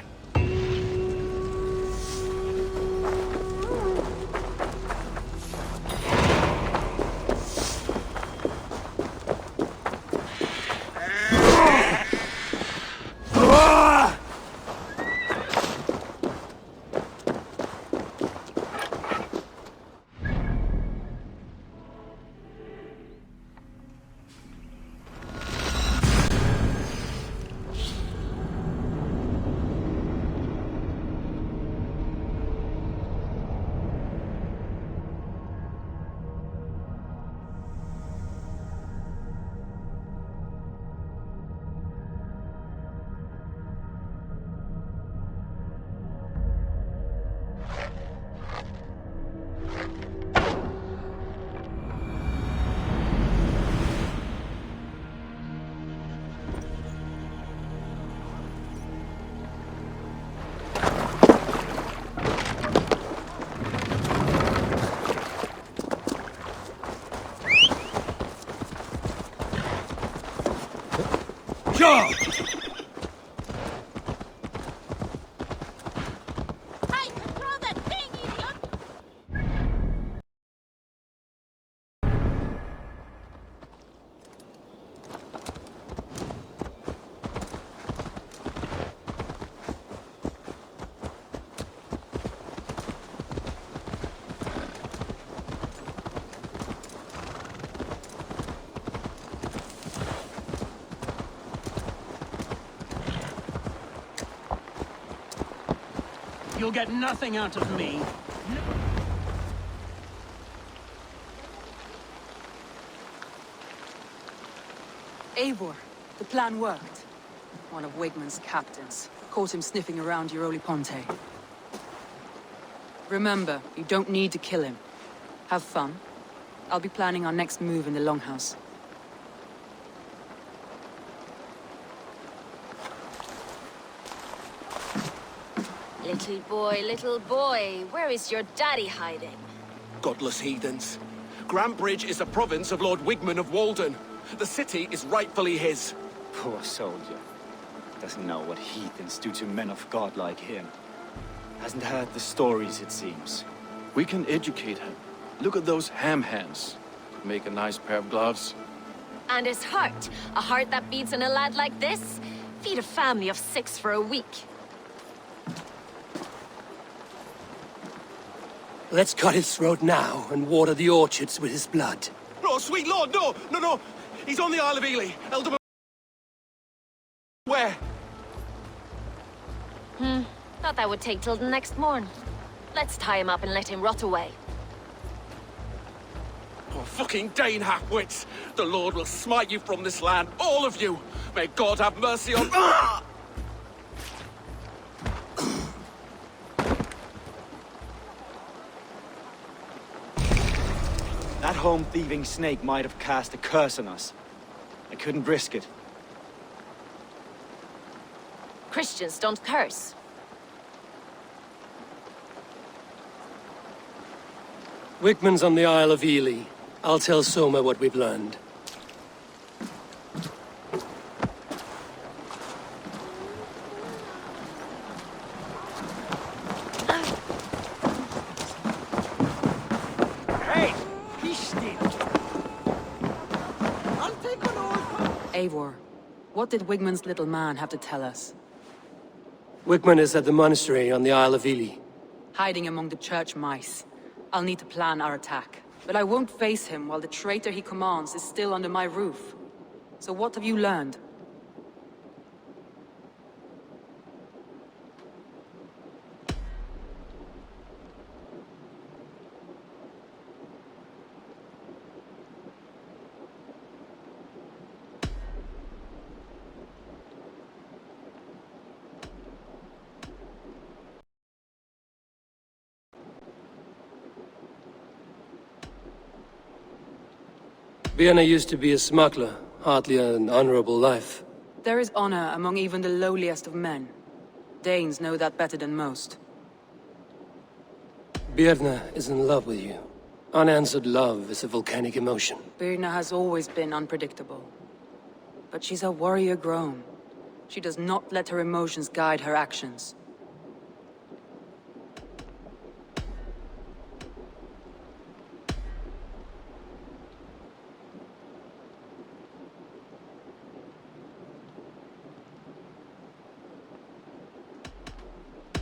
S1: Go!
S8: Hey, control that thing, idiot!
S10: You'll get nothing out of me.
S3: Eivor, the plan worked. One of Wigmund's captains caught him sniffing around Euroli Ponte. Remember, you don't need to kill him. Have fun. I'll be planning our next move in the Longhouse.
S6: Little boy, where is your daddy hiding?
S5: Godless heathens. Grantbridge is a province of Lord Wigmund of Walden. The city is rightfully his.
S4: Poor soldier. Doesn't know what heathens do to men of God like him. Hasn't heard the stories, it seems.
S5: We can educate him. Look at those ham hands. Could make a nice pair of gloves.
S6: And his heart. A heart that beats in a lad like this? Feed a family of 6 for a week.
S1: Let's cut his throat now and water the orchards with his blood.
S5: No, sweet lord, no! No, no! He's on the Isle of Ely. Elder... Where?
S6: Thought that would take till the next morn. Let's tie him up and let him rot away.
S5: Oh, fucking Dane halfwits! The Lord will smite you from this land, all of you! May God have mercy on... Ah!
S4: That home-thieving snake might have cast a curse on us. I couldn't risk it.
S6: Christians don't curse.
S1: Wigmund's on the Isle of Ely. I'll tell Soma what we've learned.
S3: Eivor, what did Wigmund's little man have to tell us?
S1: Wigmund is at the monastery on the Isle of Ely.
S3: Hiding among the church mice. I'll need to plan our attack. But I won't face him while the traitor he commands is still under my roof. So what have you learned?
S1: Vienna used to be a smuggler, hardly an honorable life.
S3: There is honor among even the lowliest of men. Danes know that better than most.
S1: Birna is in love with you. Unanswered love is a volcanic emotion.
S3: Birna has always been unpredictable. But she's a warrior grown. She does not let her emotions guide her actions.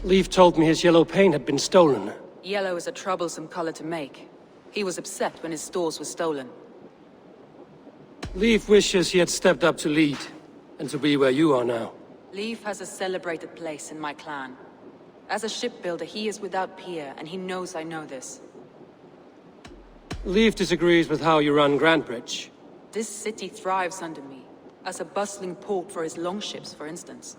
S1: Leif told me his yellow paint had been stolen.
S3: Yellow is a troublesome color to make. He was upset when his stores were stolen.
S1: Leif wishes he had stepped up to lead, and to be where you are now.
S3: Leif has a celebrated place in my clan. As a shipbuilder, he is without peer, and he knows I know this.
S1: Leif disagrees with how you run Grantbridge.
S3: This city thrives under me, as a bustling port for his longships, for instance.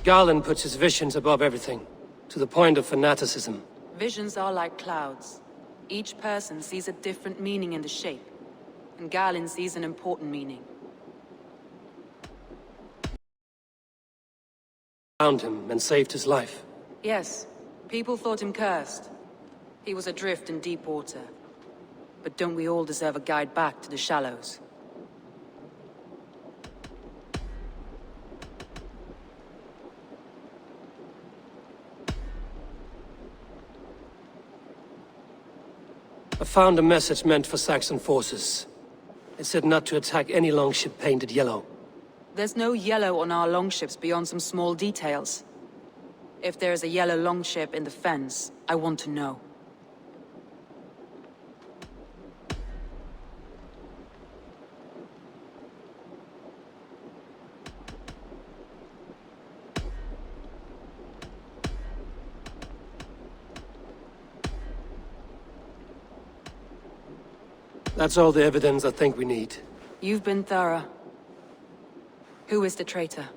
S1: Garland puts his visions above everything, to the point of fanaticism.
S3: Visions are like clouds. Each person sees a different meaning in the shape, and Garland sees an important meaning.
S1: Found him and saved his life.
S3: Yes, People thought him cursed. He was adrift in deep water. But don't we all deserve a guide back to the shallows?
S1: I found a message meant for Saxon forces. It said not to attack any longship painted yellow.
S3: There's no yellow on our longships beyond some small details. If there's a yellow longship in the fens, I want to know.
S1: That's all the evidence I think we need.
S3: You've been thorough. Who is the traitor?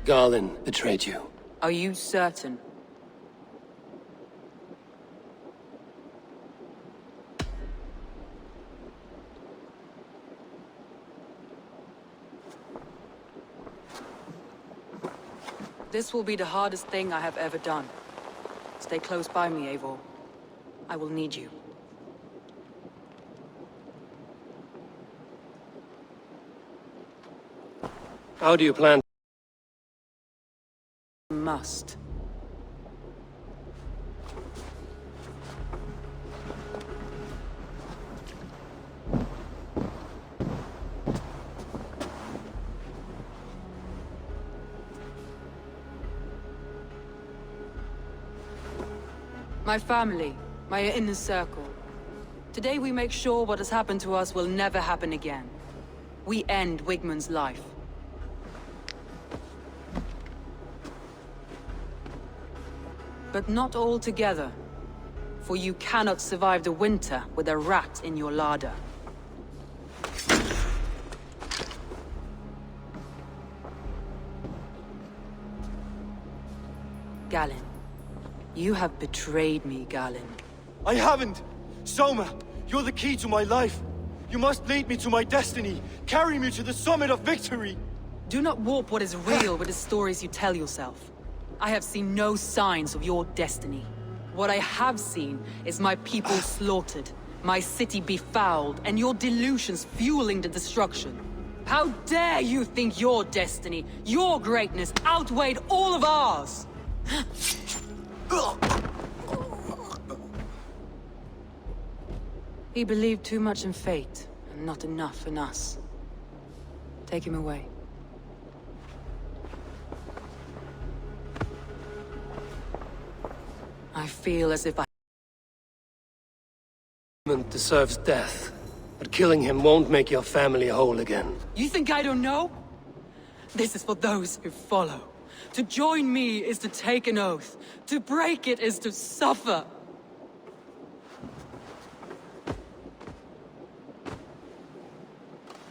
S1: Garlin betrayed you.
S3: Are you certain? This will be the hardest thing I have ever done. Stay close by me, Eivor. I will need you.
S1: How do you plan?
S3: Must. My family, my inner circle. Today we make sure what has happened to us will never happen again. We end Wigmund's life. But not all together. For you cannot survive the winter with a rat in your larder. Galen. You have betrayed me, Galen.
S11: I haven't! Soma, you're the key to my life. You must lead me to my destiny. Carry me to the summit of victory.
S3: Do not warp what is real with the stories you tell yourself. I have seen no signs of your destiny. What I have seen is my people slaughtered, my city befouled, and your delusions fueling the destruction. How dare you think your destiny, your greatness, outweighed all of ours? He believed too much in fate, and not enough in us. Take him away. I feel as if I...
S1: deserves death, but killing him won't make your family whole again.
S3: You think I don't know? This is for those who follow. To join me is to take an oath. To break it is to suffer.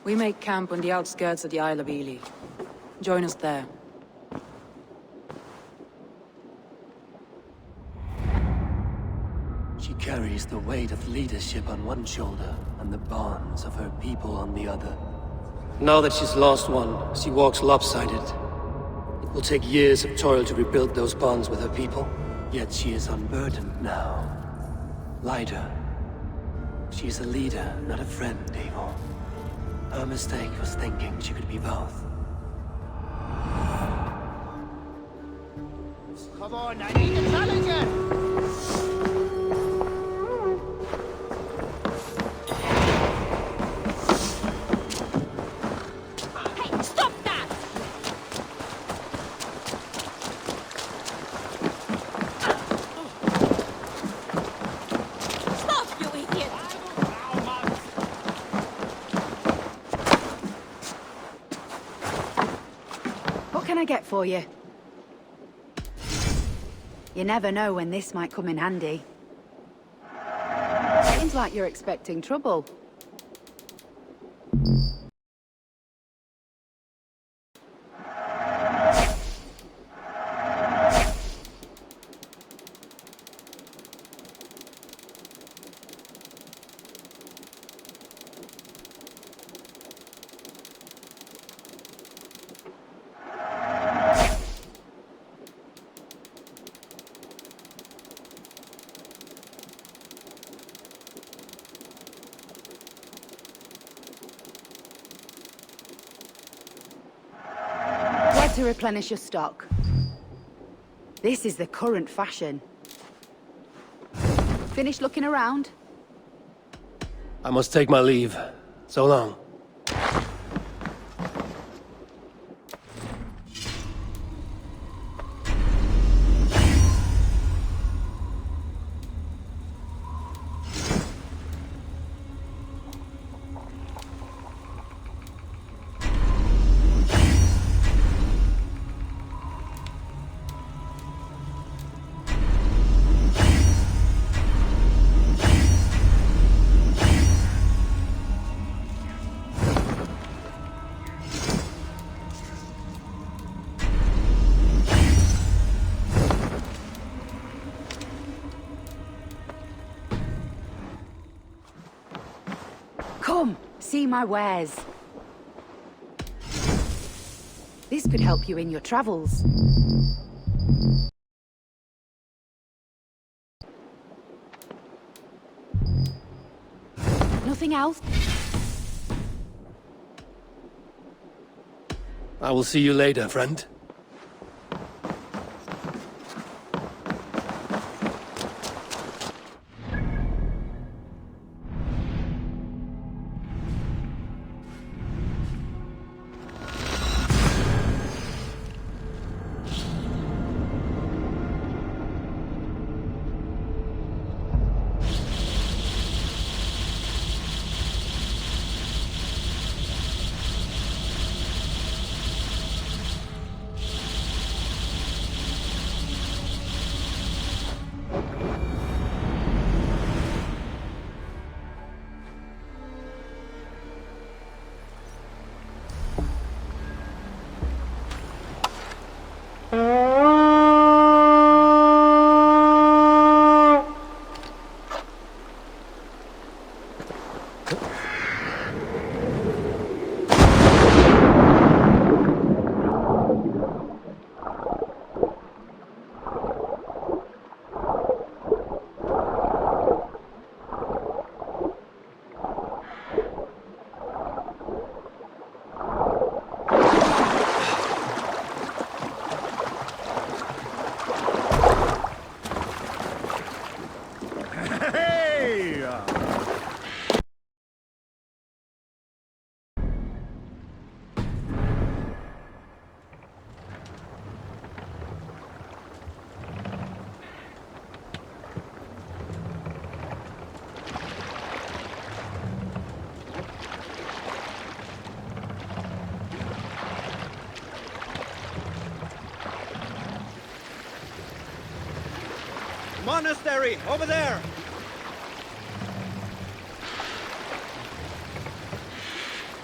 S3: We make camp on the outskirts of the Isle of Ely. Join us there.
S1: She carries the weight of leadership on one shoulder and the bonds of her people on the other. Now that she's lost one, she walks lopsided. It will take years of toil to rebuild those bonds with her people. Yet she is unburdened now. Lighter. She is a leader, not a friend, Eivor. Her mistake was thinking she could be both.
S10: Come on, I need a challenger!
S8: Hey, stop that! Stop, you idiot!
S12: What can I get for you? You never know when this might come in handy. Seems like you're expecting trouble. To replenish your stock. This is the current fashion. Finished looking around?
S1: I must take my leave. So long.
S12: Come, see my wares. This could help you in your travels. Nothing else?
S1: I will see you later, friend.
S11: Monastery, over there!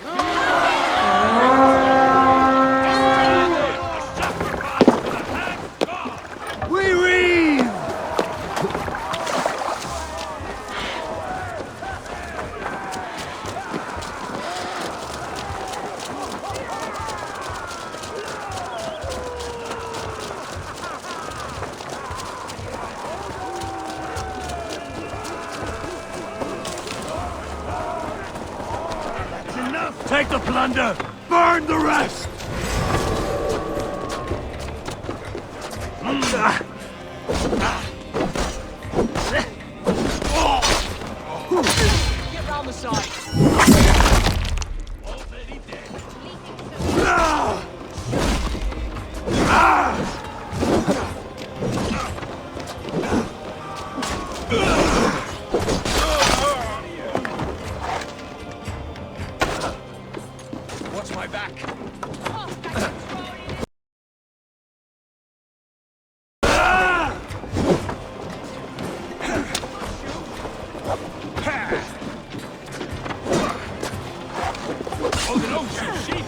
S8: Ah!
S9: Take the plunder! Burn the rest!
S2: Get round the side!
S9: Already dead.
S2: Watch my back!
S9: Oh, no, sheep!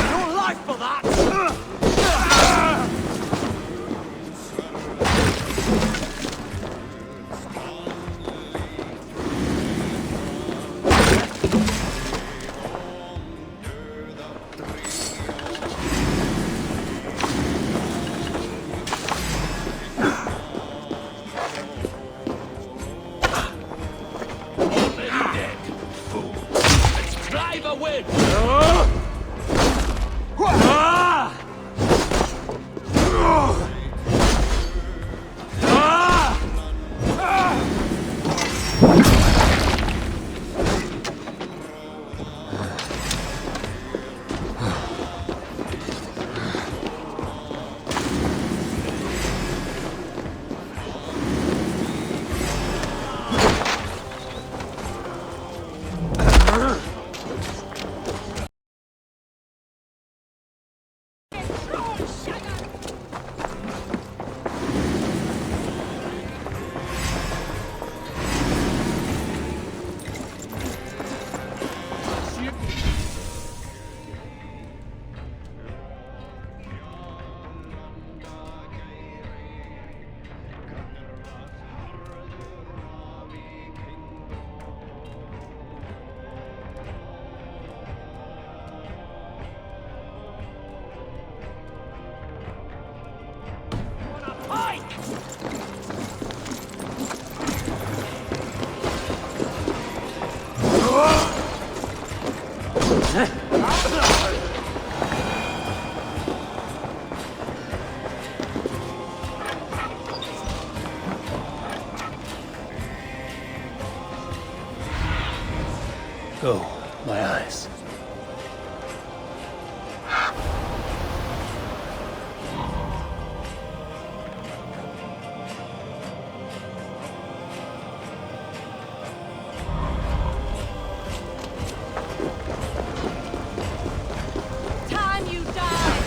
S2: Your life for that! Drive a wedge!
S1: Go, my eyes.
S8: Time you die!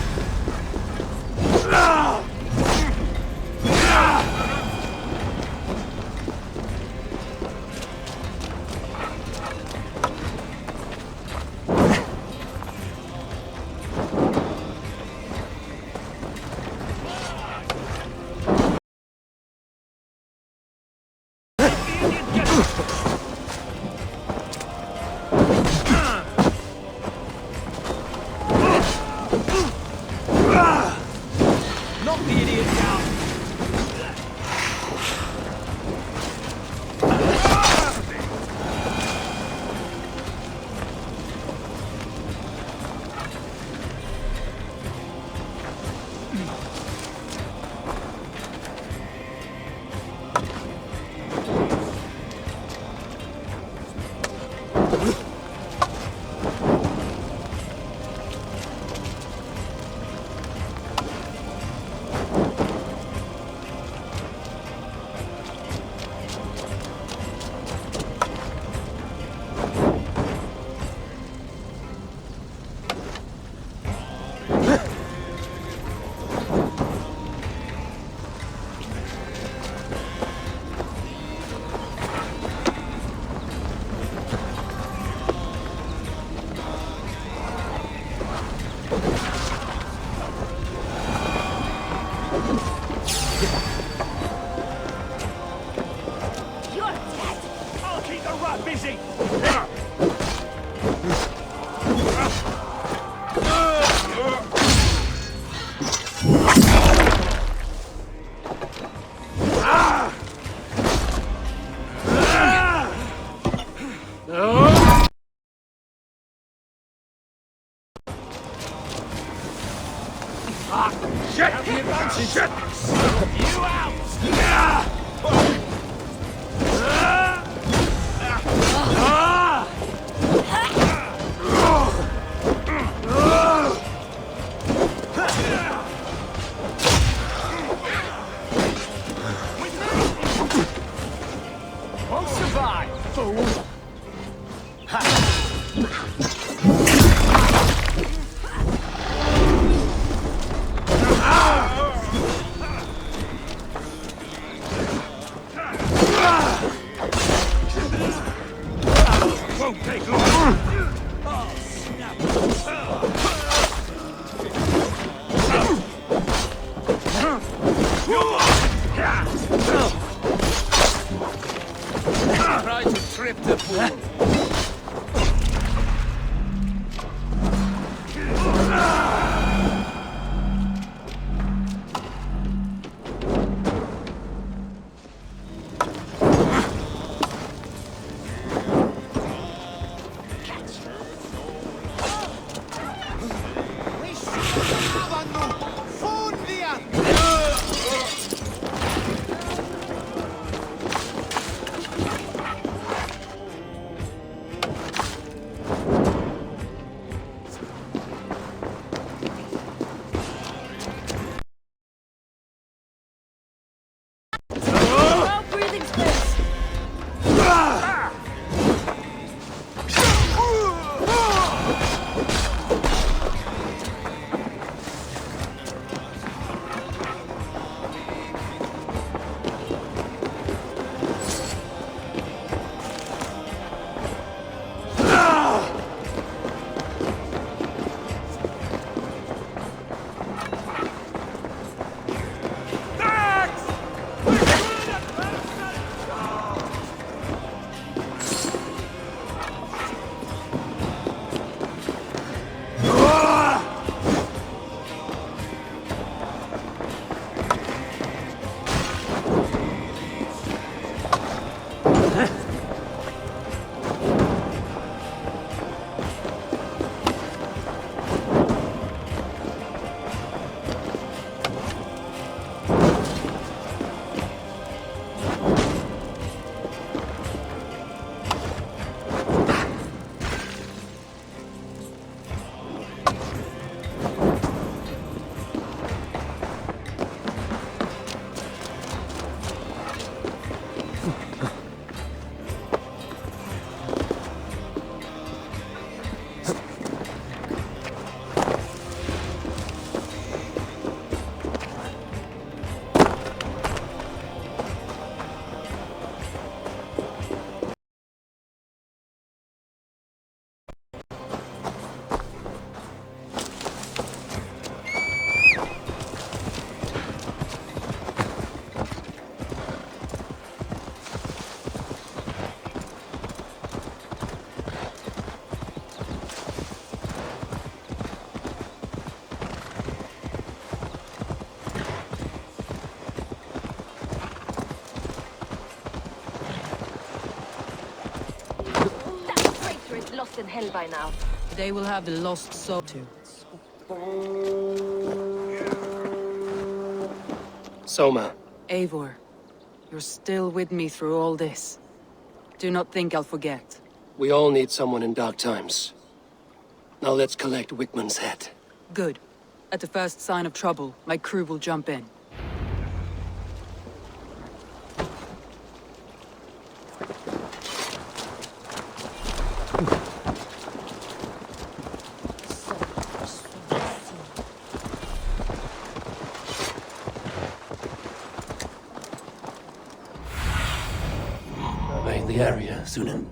S9: Won't take long.
S2: Try to trip the fool.
S6: Lost in hell by now.
S3: They will have the lost soul too.
S1: Soma.
S3: Eivor, you're still with me through all this. Do not think I'll forget.
S1: We all need someone in dark times. Now let's collect Wickman's head.
S3: Good. At the first sign of trouble, my crew will jump in.
S1: Survey the area, Sunan.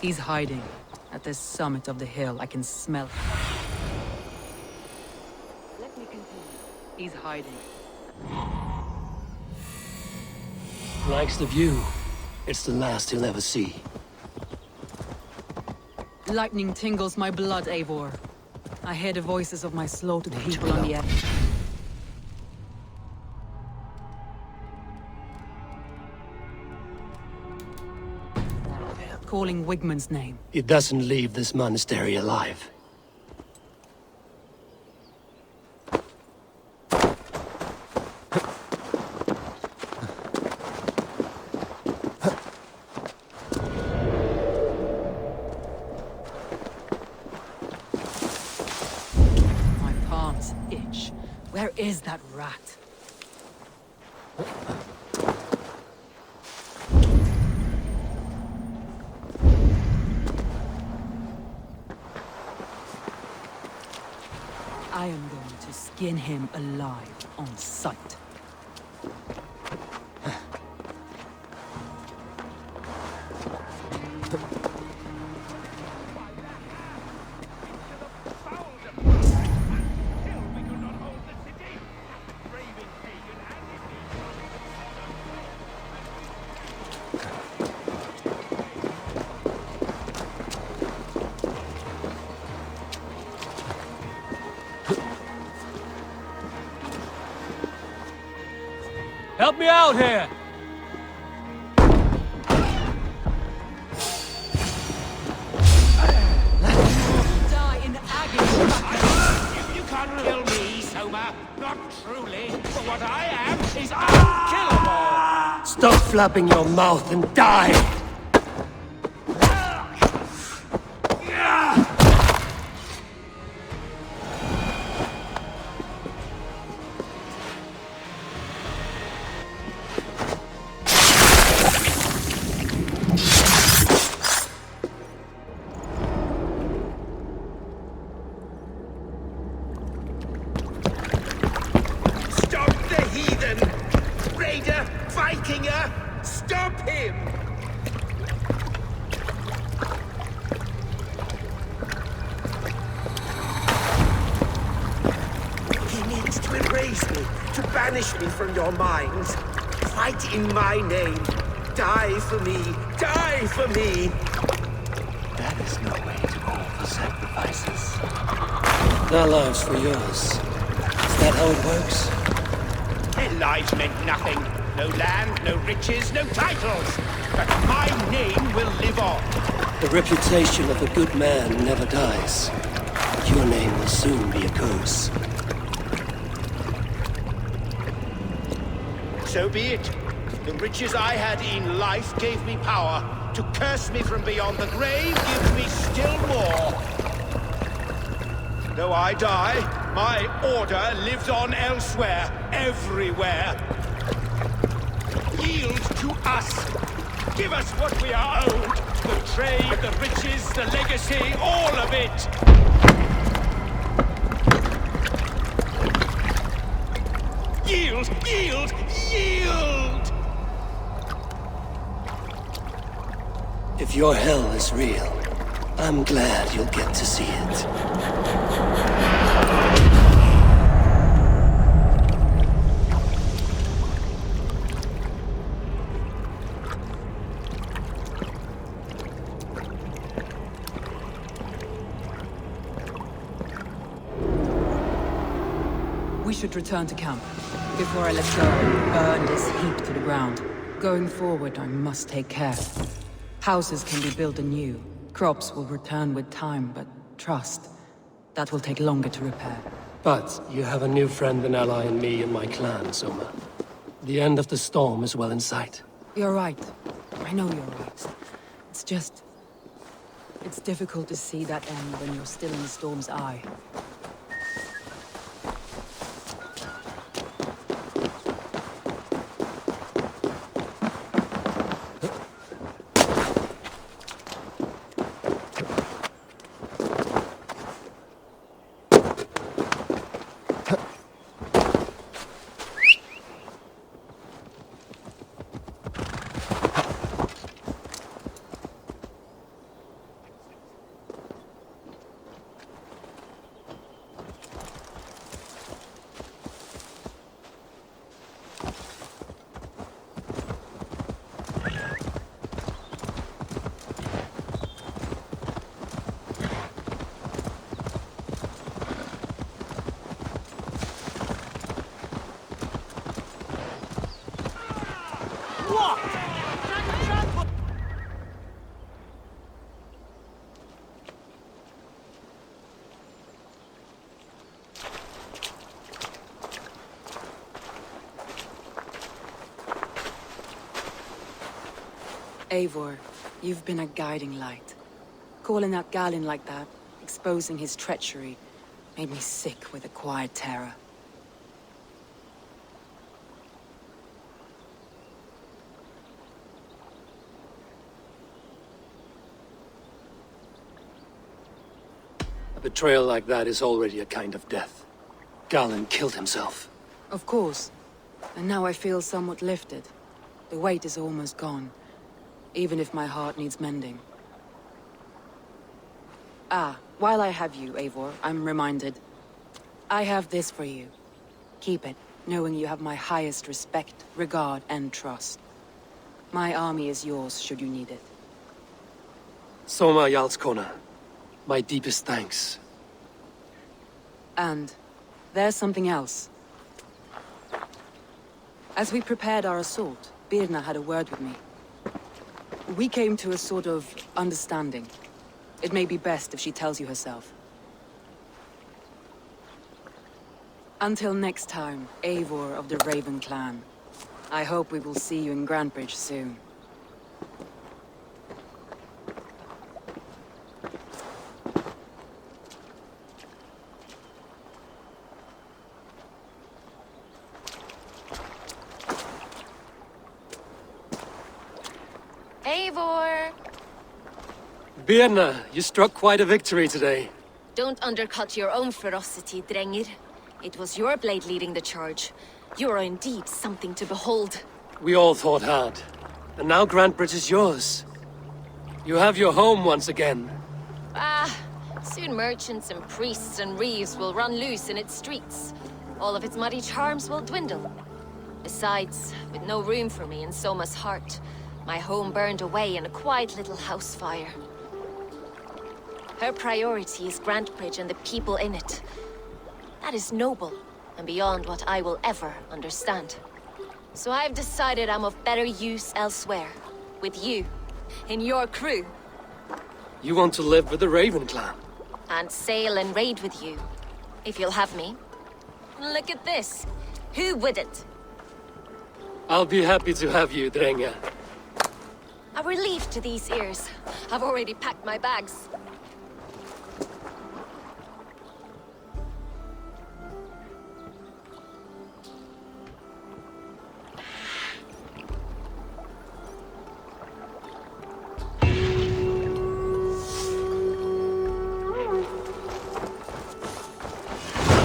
S3: He's hiding. At the summit of the hill, I can smell him. Let me continue. He's hiding.
S1: Likes the view. It's the last he'll ever see.
S3: Lightning tingles my blood, Eivor. I hear the voices of my slaughtered people on the edge. Calling Wigman's name.
S1: He doesn't leave this monastery alive.
S3: is that rat? I am going to skin him alive on sight.
S1: Help me out here!
S3: Die in agony!
S7: You can't kill me, Soma. Not truly. For what I am is unkillable.
S1: Stop flapping your mouth and die!
S7: Stop the heathen! Raider! Vikinger! Stop him! He needs to erase me, to banish me from your minds. Fight in my name. Die for me. Die for me!
S1: That is no way to call for sacrifices. Their lives for yours. Is that how it works?
S7: Their lives meant nothing. No land, no riches, no titles. But my name will live on.
S1: The reputation of a good man never dies. But your name will soon be a curse.
S7: So be it. The riches I had in life gave me power. To curse me from beyond the grave gives me still more. Though I die, my order lives on elsewhere, everywhere. Yield to us. Give us what we are owed. The trade, the riches, the legacy, all of it. Yield, yield, yield!
S1: If your hell is real, I'm glad you'll get to see it.
S3: We should return to camp. Before I let go and burn this heap to the ground. Going forward, I must take care. Houses can be built anew. Crops will return with time, but trust, that will take longer to repair.
S1: But you have a new friend and ally in me and my clan, Soma. The end of the storm is well in sight.
S3: You're right. I know you're right. It's just... it's difficult to see that end when you're still in the storm's eye. Eivor, you've been a guiding light. Calling out Galinn like that, exposing his treachery, made me sick with a quiet terror.
S1: betrayal like that is already a kind of death. Galen killed himself.
S3: Of course. And now I feel somewhat lifted. The weight is almost gone, even if my heart needs mending. Ah, while I have you, Eivor, I'm reminded. I have this for you. Keep it, knowing you have my highest respect, regard, and trust. My army is yours, should you need it.
S1: Soma Jarlskona, my deepest thanks.
S3: And there's something else. As we prepared our assault, Birna had a word with me. We came to a sort of understanding. It may be best if she tells you herself. Until next time, Eivor of the Raven clan. I hope we will see you in Grantebridge soon.
S6: Eivor!
S1: Birna, you struck quite a victory today.
S6: Don't undercut your own ferocity, Drengir. It was your blade leading the charge. You are indeed something to behold.
S1: We all thought hard. And now Grantebridge is yours. You have your home once again.
S6: Ah, soon merchants and priests and reeves will run loose in its streets. All of its muddy charms will dwindle. Besides, with no room for me in Soma's heart, my home burned away in a quiet little house fire. Her priority is Grantebridge and the people in it. That is noble, and beyond what I will ever understand. So I've decided I'm of better use elsewhere. With you, in your crew.
S1: You want to live with the Raven clan?
S6: And sail and raid with you, if you'll have me. Look at this. Who wouldn't?
S1: I'll be happy to have you, Drenga.
S6: A relief to these ears. I've already packed my bags.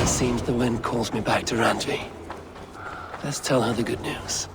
S1: Seems the wind calls me back to Randvi. Let's tell her the good news.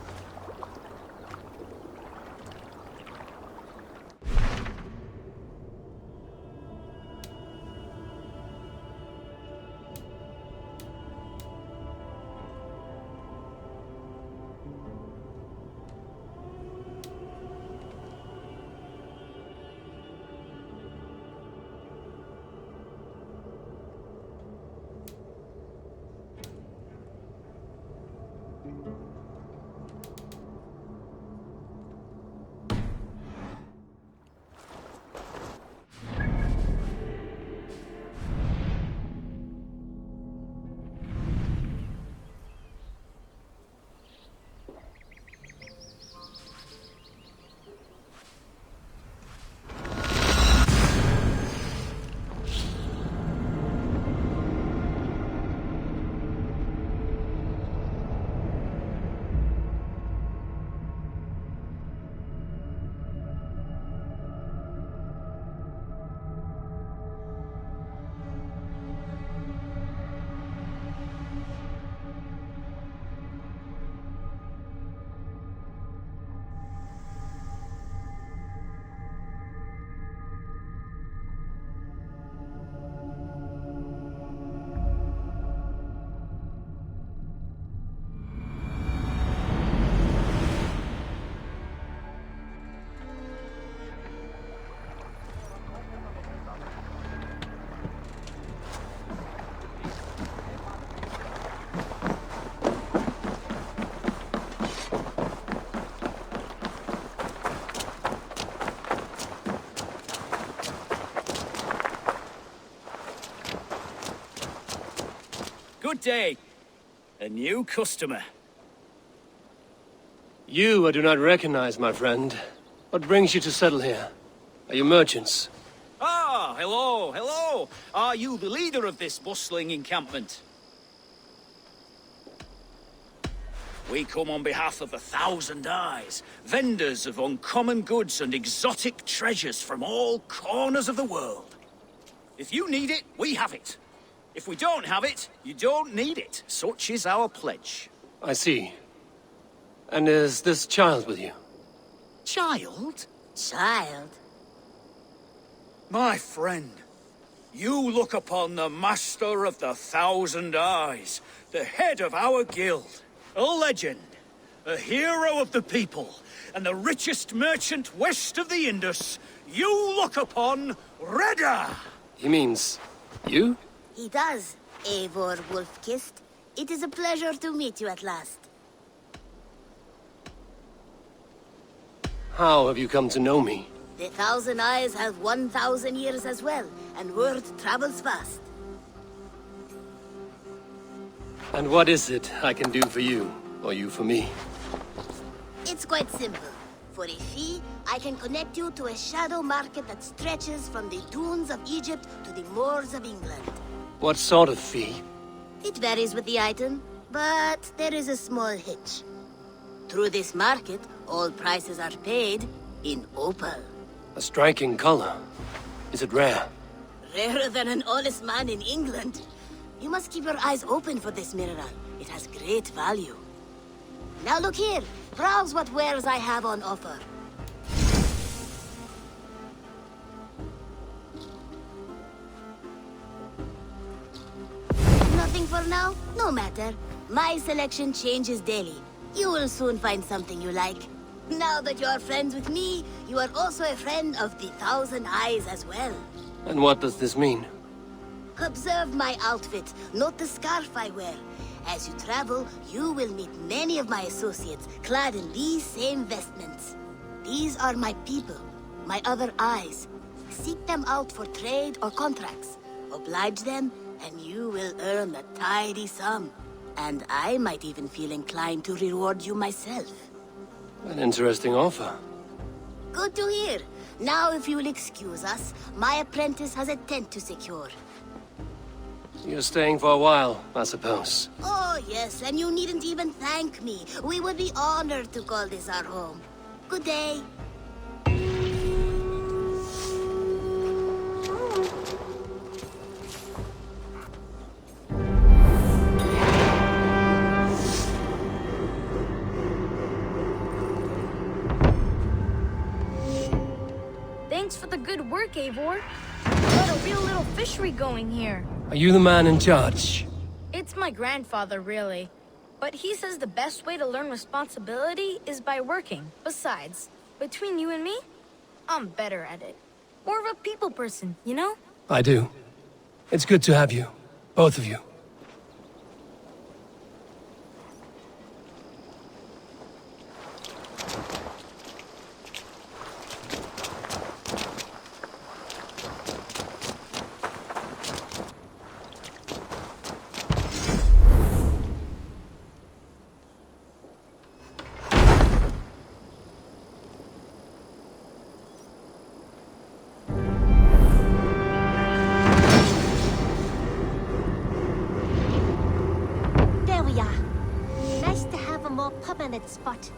S13: Good day. A new customer.
S1: You I do not recognize, my friend. What brings you to settle here? Are you merchants?
S13: Ah, hello, hello. Are you the leader of this bustling encampment? We come on behalf of 1,000 Eyes, vendors of uncommon goods and exotic treasures from all corners of the world. If you need it, we have it. If we don't have it, you don't need it. Such is our pledge.
S1: I see. And is this child with you?
S13: Child?
S8: Child?
S13: My friend, you look upon the Master of the 1,000 Eyes, the head of our guild, a legend, a hero of the people, and the richest merchant west of the Indus. You look upon Redda!
S1: He means... you?
S8: He does, Eivor Wolf-Kissed. It is a pleasure to meet you at last.
S1: How have you come to know me?
S8: The 1,000 Eyes have 1,000 years as well, and word travels fast.
S1: And what is it I can do for you, or you for me?
S8: It's quite simple. For a fee, I can connect you to a shadow market that stretches from the dunes of Egypt to the moors of England.
S1: What sort of fee?
S8: It varies with the item, but there is a small hitch. Through this market, all prices are paid in opal.
S1: A striking color. Is it rare?
S8: Rarer than an honest man in England. You must keep your eyes open for this mineral. It has great value. Now look here. Browse what wares I have on offer. Nothing for now? No matter. My selection changes daily. You will soon find something you like. Now that you are friends with me, you are also a friend of the 1,000 Eyes as well.
S1: And what does this mean?
S8: Observe my outfit, note the scarf I wear. As you travel, you will meet many of my associates, clad in these same vestments. These are my people, my other eyes. Seek them out for trade or contracts. Oblige them, and you will earn a tidy sum. And I might even feel inclined to reward you myself.
S1: An interesting offer.
S8: Good to hear. Now, if you will excuse us, my apprentice has a tent to secure.
S1: You're staying for a while, I suppose.
S8: Oh, yes, and you needn't even thank me. We would be honored to call this our home. Good day.
S14: Thanks for the good work, Eivor. Got a real little fishery going here.
S1: Are you the man in charge?
S14: It's my grandfather, really. But he says the best way to learn responsibility is by working. Besides, between you and me, I'm better at it. More of a people person, you know?
S1: I do. It's good to have you. Both of you.
S8: permanent spot.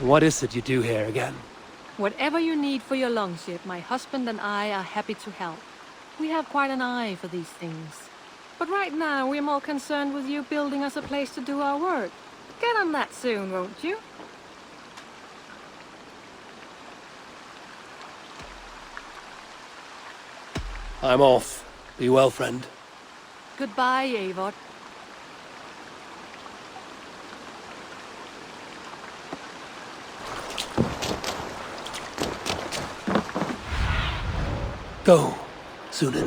S1: What is it you do here again?
S15: Whatever you need for your longship, my husband and I are happy to help. We have quite an eye for these things. But right now, we're more concerned with you building us a place to do our work. Get on that soon, won't you?
S1: I'm off. Be well, friend.
S15: Goodbye, Eivor.
S1: Go. Sunan.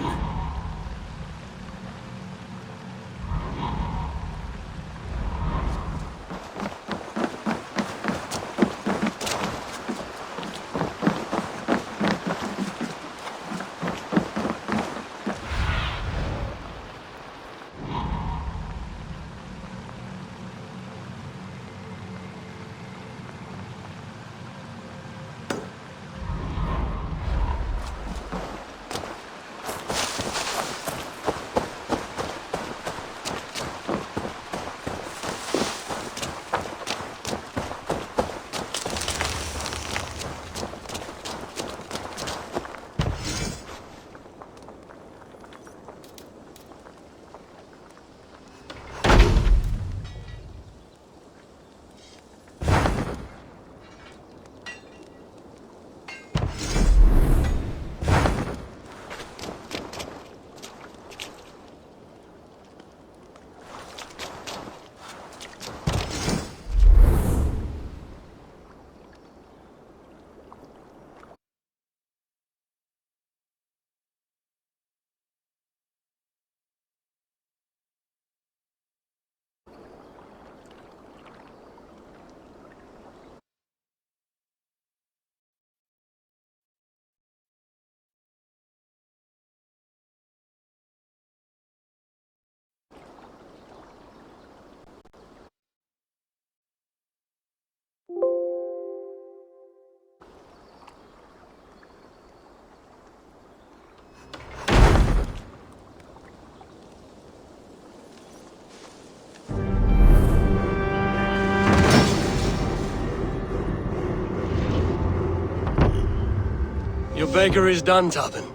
S1: Your baker is done, Tobin.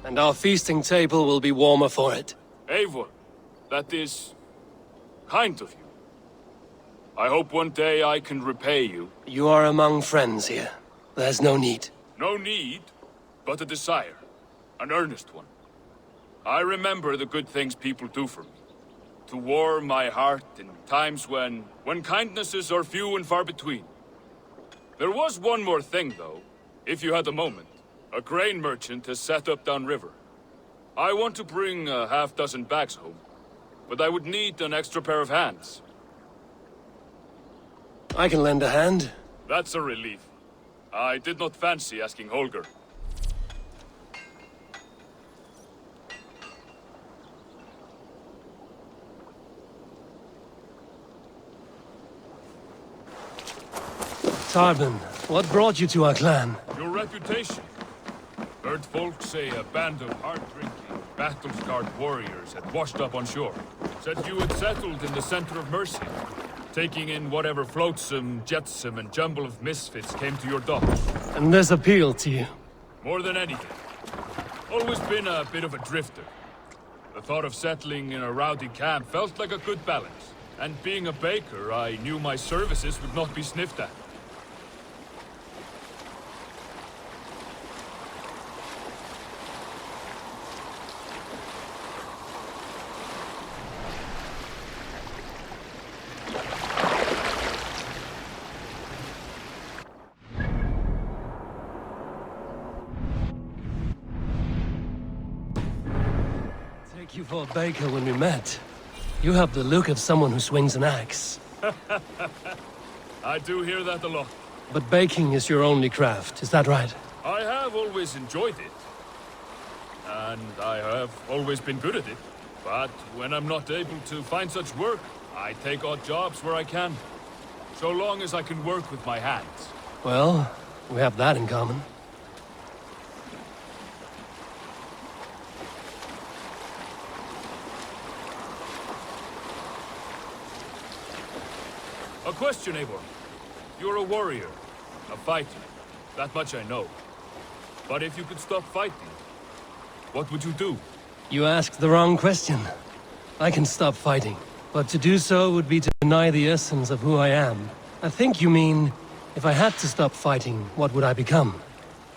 S1: And our feasting table will be warmer for it.
S16: Eivor, that is kind of you. I hope one day I can repay you.
S1: You are among friends here. There's no need.
S16: No need, but a desire. An earnest one. I remember the good things people do for me. To warm my heart in times when kindnesses are few and far between. There was one more thing, though, if you had a moment. A grain merchant has set up downriver. I want to bring a half-dozen bags home, but I would need an extra pair of hands.
S1: I can lend a hand.
S16: That's a relief. I did not fancy asking Holger.
S1: Tarbin, what brought you to our clan?
S16: Your reputation. Heard folk say a band of hard-drinking, battle-scarred warriors had washed up on shore. Said you had settled in the center of Mercy, taking in whatever flotsam, jetsam, and jumble of misfits came to your docks.
S1: And this appealed to you?
S16: More than anything. Always been a bit of a drifter. The thought of settling in a rowdy camp felt like a good balance. And being a baker, I knew my services would not be sniffed at.
S1: You for a baker when we met. You have the look of someone who swings an axe.
S16: I do hear that a lot.
S1: But baking is your only craft, is that right?
S16: I have always enjoyed it. And I have always been good at it. But when I'm not able to find such work, I take odd jobs where I can. So long as I can work with my hands.
S1: Well, we have that in common.
S16: A question, Eivor. You're a warrior, a fighter. That much I know. But if you could stop fighting, what would you do?
S1: You asked the wrong question. I can stop fighting, but to do so would be to deny the essence of who I am. I think you mean, if I had to stop fighting, what would I become?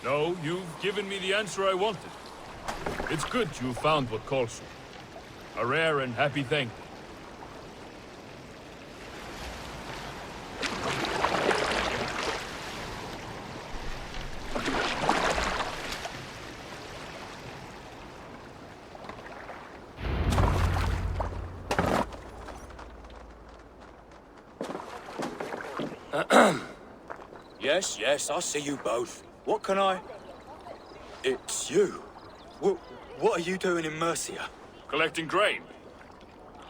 S16: No, you've given me the answer I wanted. It's good you found what calls you. A rare and happy thing.
S13: Yes, yes, I see you both. What can I... It's you. What are you doing in Mercia?
S16: Collecting grain.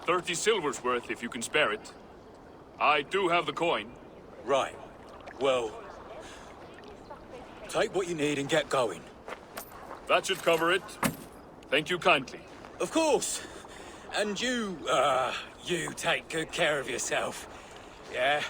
S16: 30 silver's worth if you can spare it. I do have the coin.
S13: Right. Well... take what you need and get going.
S16: That should cover it. Thank you kindly.
S13: Of course. And you take good care of yourself. Yeah?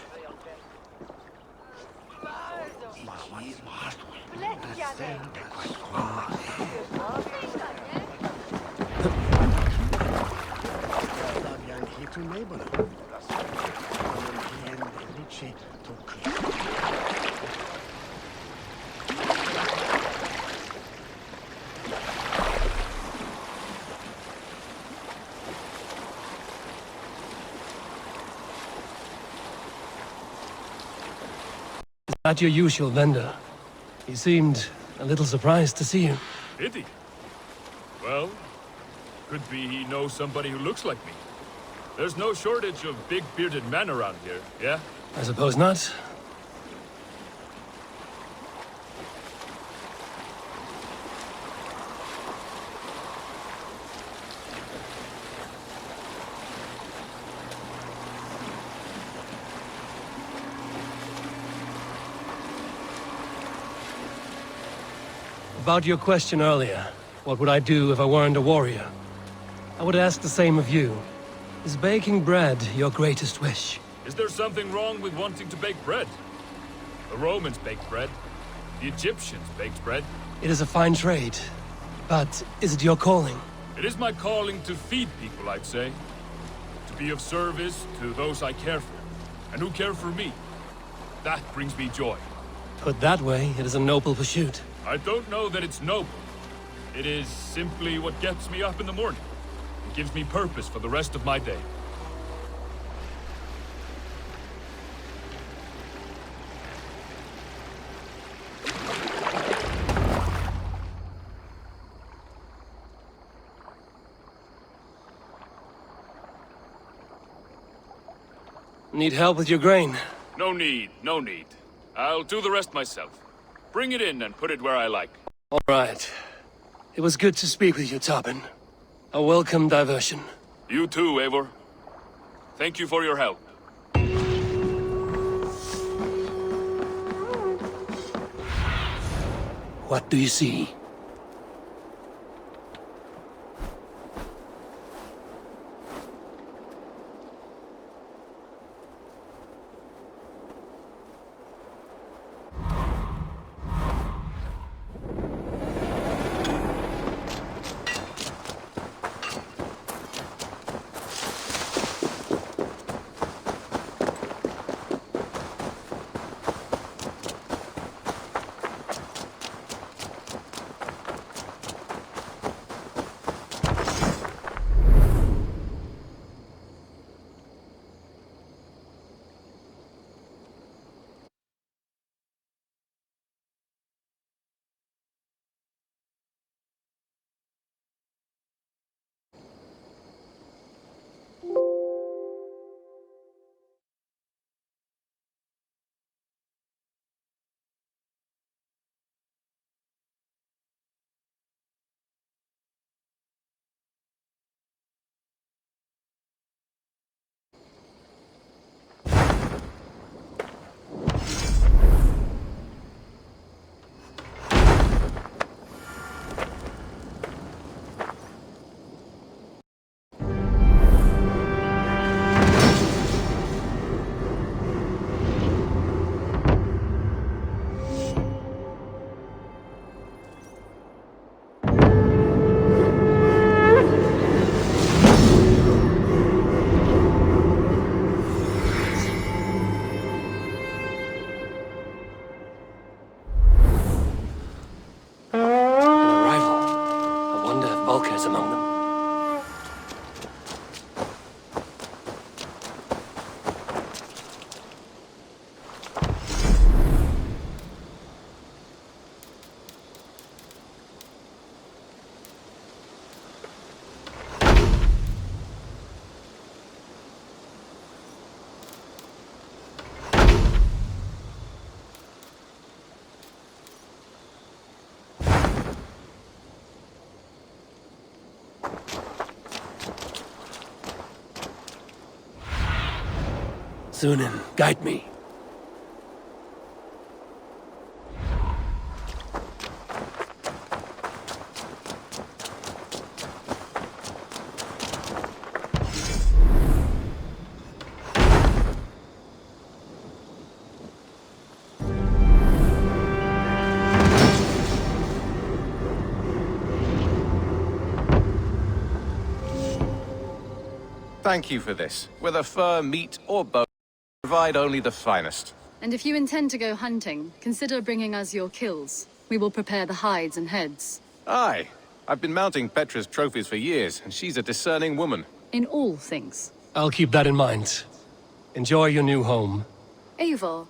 S1: Not your usual vendor. He seemed a little surprised to see you.
S16: Did he? Well, could be he knows somebody who looks like me. There's no shortage of big bearded men around here, yeah?
S1: I suppose not. About your question earlier, what would I do if I weren't a warrior? I would ask the same of you. Is baking bread your greatest wish?
S16: Is there something wrong with wanting to bake bread? The Romans baked bread. The Egyptians baked bread.
S1: It is a fine trade, but is it your calling?
S16: It is my calling to feed people, I'd say. To be of service to those I care for, and who care for me. That brings me joy.
S1: Put that way, it is a noble pursuit.
S16: I don't know that it's noble. It is simply what gets me up in the morning. It gives me purpose for the rest of my day.
S1: Need help with your grain?
S16: No need, no need. I'll do the rest myself. Bring it in and put it where I like.
S1: All right. It was good to speak with you, Tobin. A welcome diversion.
S16: You too, Eivor. Thank you for your help.
S1: What do you see? Among them. Sunan, guide me.
S17: Thank you for this. Whether fur, meat, or bone, provide only the finest.
S18: And if you intend to go hunting, consider bringing us your kills. We will prepare the hides and heads.
S17: Aye. I've been mounting Petra's trophies for years, and she's a discerning woman.
S18: In all things.
S1: I'll keep that in mind. Enjoy your new home.
S18: Eivor,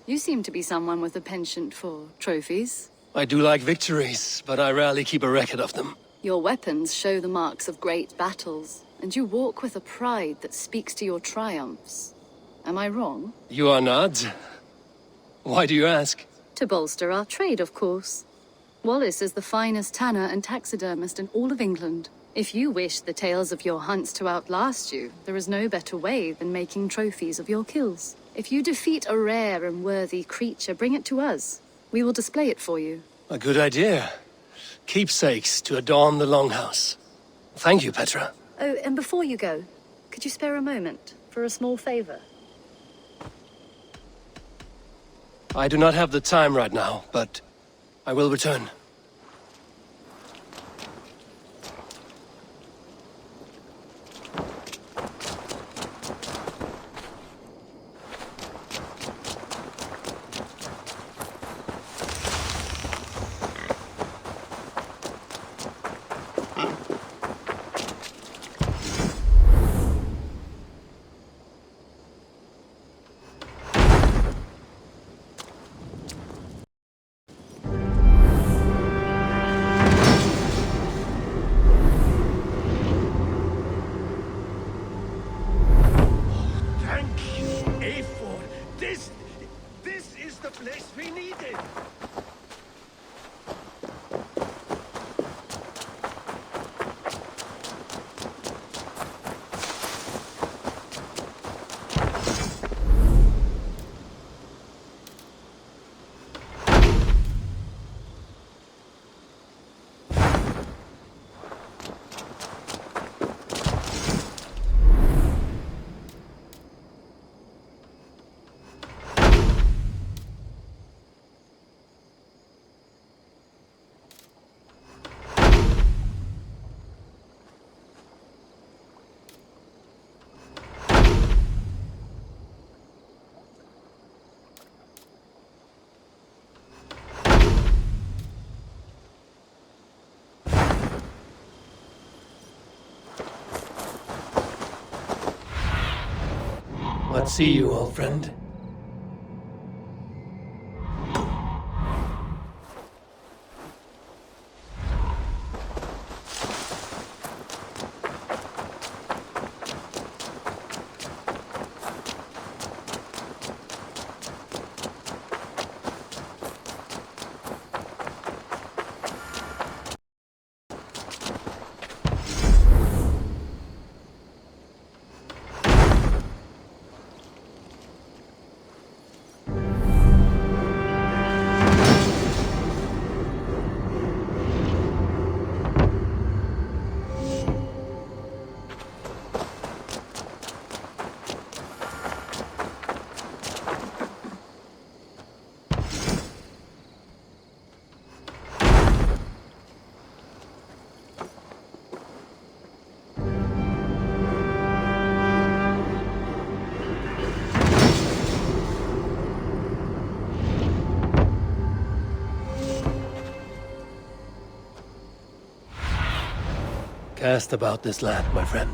S18: you seem to be someone with a penchant for trophies.
S1: I do like victories, but I rarely keep a record of them.
S18: Your weapons show the marks of great battles, and you walk with a pride that speaks to your triumphs. Am I wrong?
S1: You are not. Why do you ask?
S18: To bolster our trade, of course. Wallace is the finest tanner and taxidermist in all of England. If you wish the tales of your hunts to outlast you, there is no better way than making trophies of your kills. If you defeat a rare and worthy creature, bring it to us. We will display it for you.
S1: A good idea. Keepsakes to adorn the longhouse. Thank you, Petra.
S18: Oh, and before you go, could you spare a moment for a small favor?
S1: I do not have the time right now, but I will return.
S7: This is the place we needed!
S1: Let's see you, old friend. Cast about this land, my friend.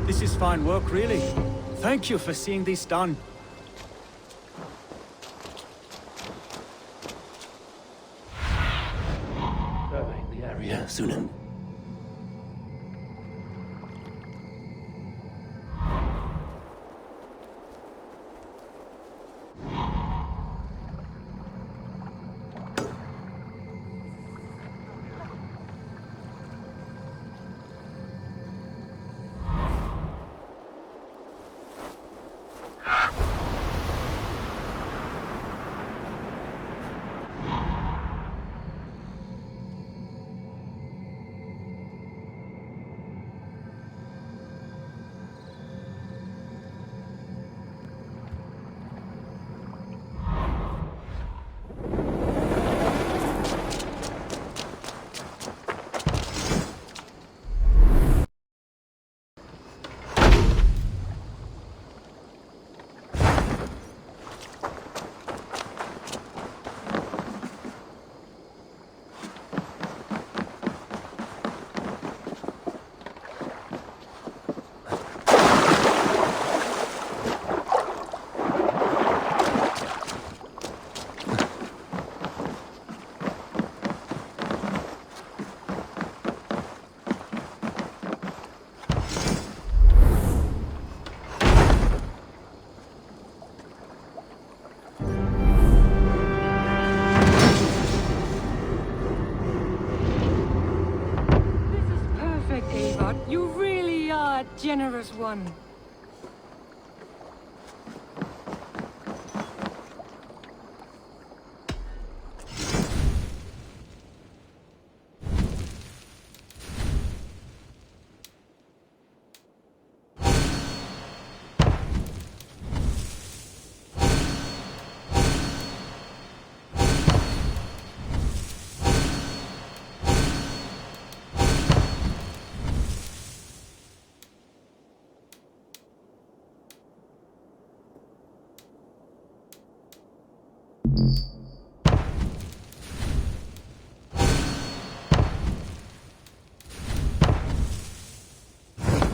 S19: This is fine work, really. Thank you for seeing this done.
S1: Survey the area, Sunan.
S15: Generous one.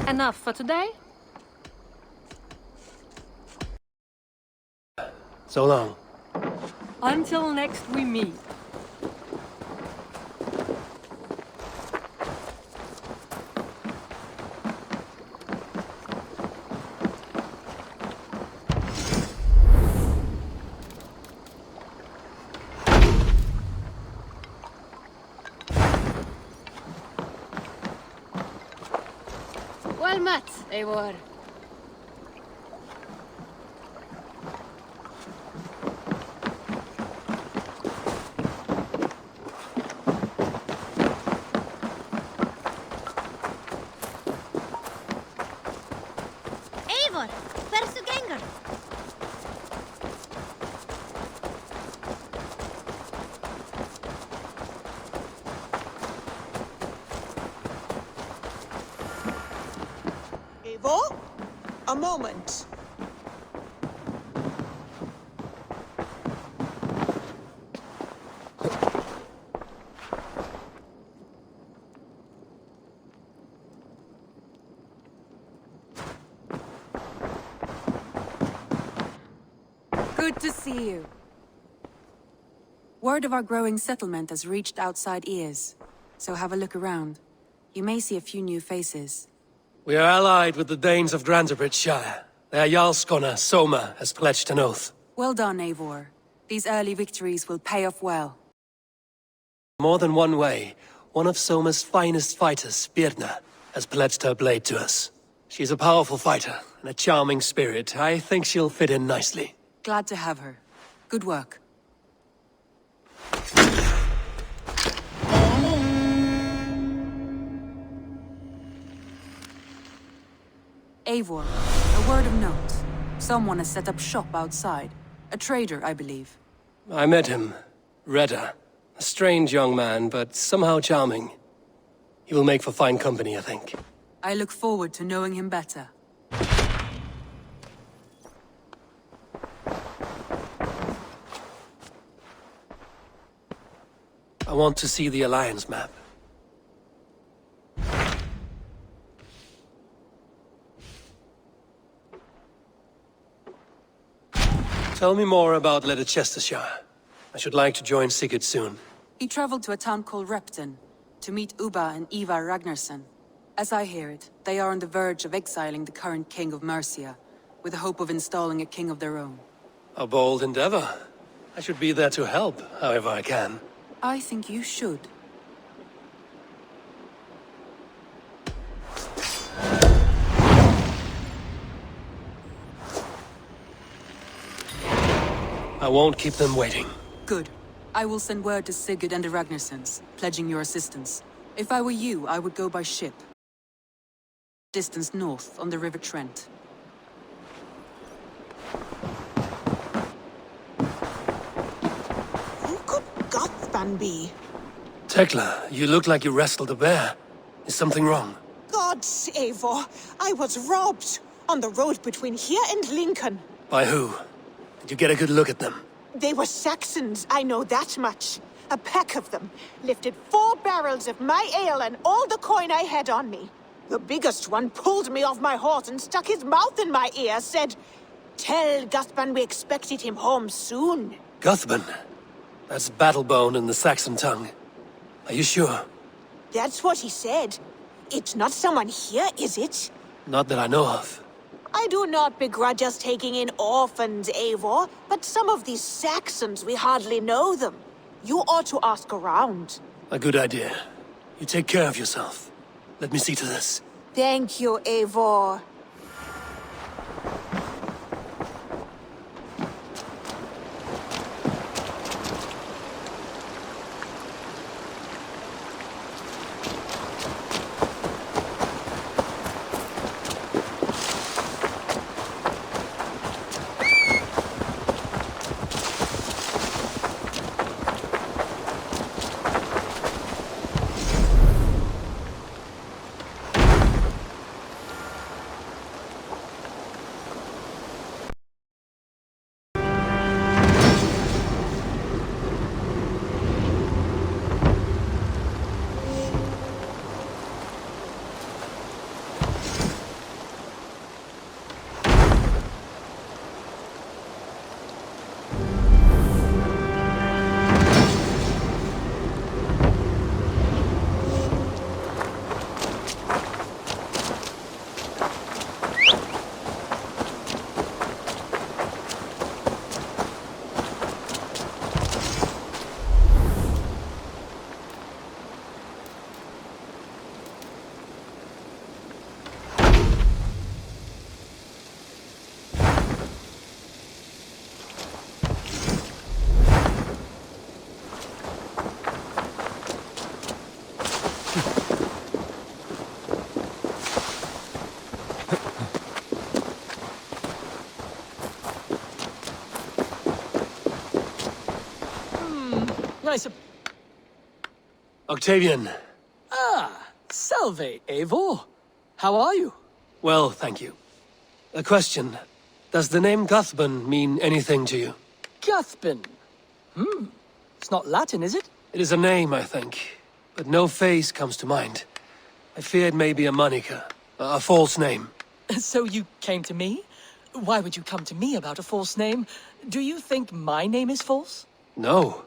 S15: Enough for today?
S1: So long.
S15: Until next we meet.
S12: Well met, Eivor.
S8: Eivor, hversu gengur?
S20: Eivor? A moment.
S3: Good to see you. Word of our growing settlement has reached outside ears, so have a look around. You may see a few new faces.
S1: We are allied with the Danes of Shire. Their Jarlskona, Soma, has pledged an oath.
S3: Well done, Eivor. These early victories will pay off well.
S1: More than one way, one of Soma's finest fighters, Birna, has pledged her blade to us. She's a powerful fighter and a charming spirit. I think she'll fit in nicely.
S3: Glad to have her. Good work. Eivor, a word of note. Someone has set up shop outside. A trader, I believe.
S1: I met him. Redda. A strange young man, but somehow charming. He will make for fine company, I think.
S3: I look forward to knowing him better.
S1: I want to see the Alliance map. Tell me more about Leicestershire. I should like to join Sigurd soon.
S3: He traveled to a town called Repton to meet Ubba and Ivar Ragnarsson. As I hear it, they are on the verge of exiling the current king of Mercia, with the hope of installing a king of their own.
S1: A bold endeavor. I should be there to help, however I can.
S3: I think you should.
S1: I won't keep them waiting.
S3: Good. I will send word to Sigurd and the Ragnarssons, pledging your assistance. If I were you, I would go by ship. Distance north, on the River Trent.
S20: Who could Gothban be?
S1: Tekla, you look like you wrestled a bear. Is something wrong?
S20: Gods, Eivor, I was robbed on the road between here and Lincoln.
S1: By who? Did you get a good look at them?
S20: They were Saxons, I know that much. A pack of them lifted 4 barrels of my ale and all the coin I had on me. The biggest one pulled me off my horse and stuck his mouth in my ear, said, "Tell Guthban we expected him home soon."
S1: Guthban? That's Battlebone in the Saxon tongue. Are you sure?
S20: That's what he said. It's not someone here, is it?
S1: Not that I know of.
S20: I do not begrudge us taking in orphans, Eivor, but some of these Saxons, we hardly know them. You ought to ask around.
S1: A good idea. You take care of yourself. Let me see to this.
S20: Thank you, Eivor.
S21: Nice.
S1: Octavian.
S21: Ah, salve, Eivor. How are you?
S1: Well, thank you. A question. Does the name Guthban mean anything to you?
S21: Guthban. It's not Latin, is it?
S1: It is a name, I think. But no face comes to mind. I fear it may be a moniker. A false name.
S21: So you came to me? Why would you come to me about a false name? Do you think my name is false?
S1: No.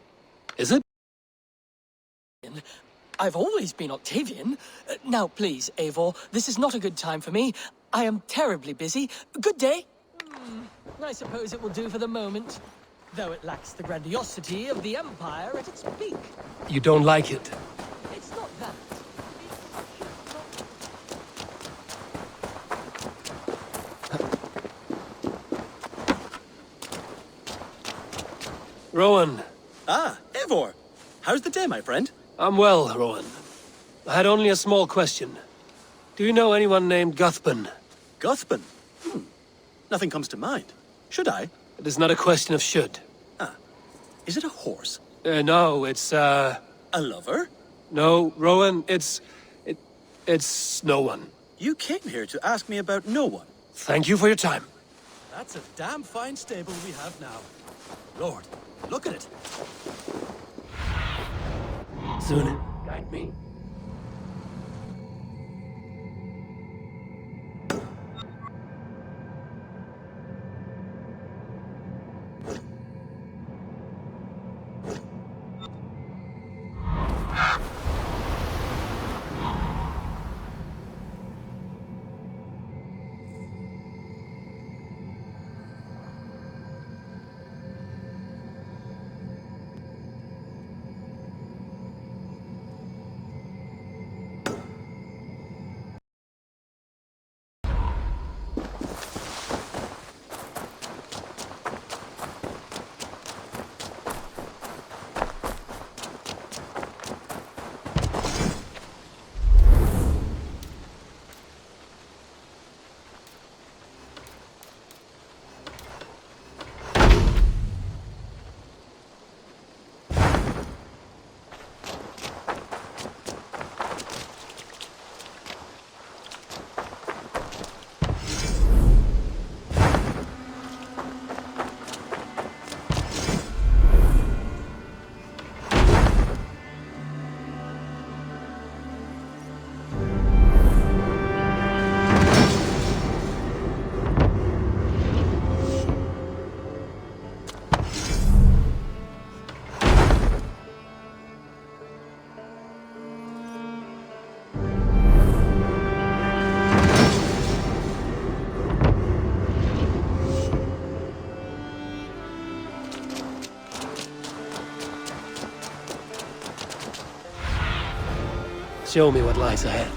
S1: Is it?
S21: I've always been Octavian. Now, please, Eivor, this is not a good time for me. I am terribly busy. Good day. I suppose it will do for the moment, though it lacks the grandiosity of the Empire at its peak.
S1: You don't like it?
S21: It's not that.
S1: Rowan.
S5: Ah, Eivor. How's the day, my friend?
S1: I'm well, Rowan. I had only a small question. Do you know anyone named Guthban?
S5: Guthban? Nothing comes to mind. Should I?
S1: It is not a question of should.
S5: Is it a horse?
S1: No, it's,
S5: A lover?
S1: No, Rowan, it's no one.
S5: You came here to ask me about no one.
S1: Thank you for your time.
S5: That's a damn fine stable we have now. Lord, look at it.
S1: Soon, guide me. Show me what lies ahead.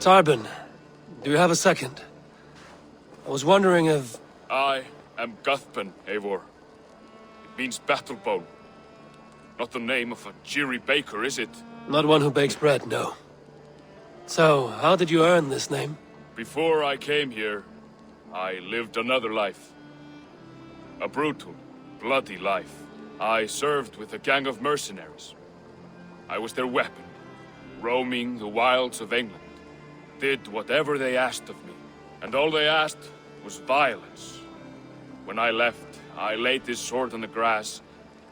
S1: Tarbin, do you have a second? I was wondering if...
S16: I am Guthban, Eivor. It means battlebone. Not the name of a cheery baker, is it?
S1: Not one who bakes bread, no. So, how did you earn this name?
S16: Before I came here, I lived another life. A brutal, bloody life. I served with a gang of mercenaries. I was their weapon, roaming the wilds of England. Did whatever they asked of me, and all they asked was violence. When I left, I laid this sword on the grass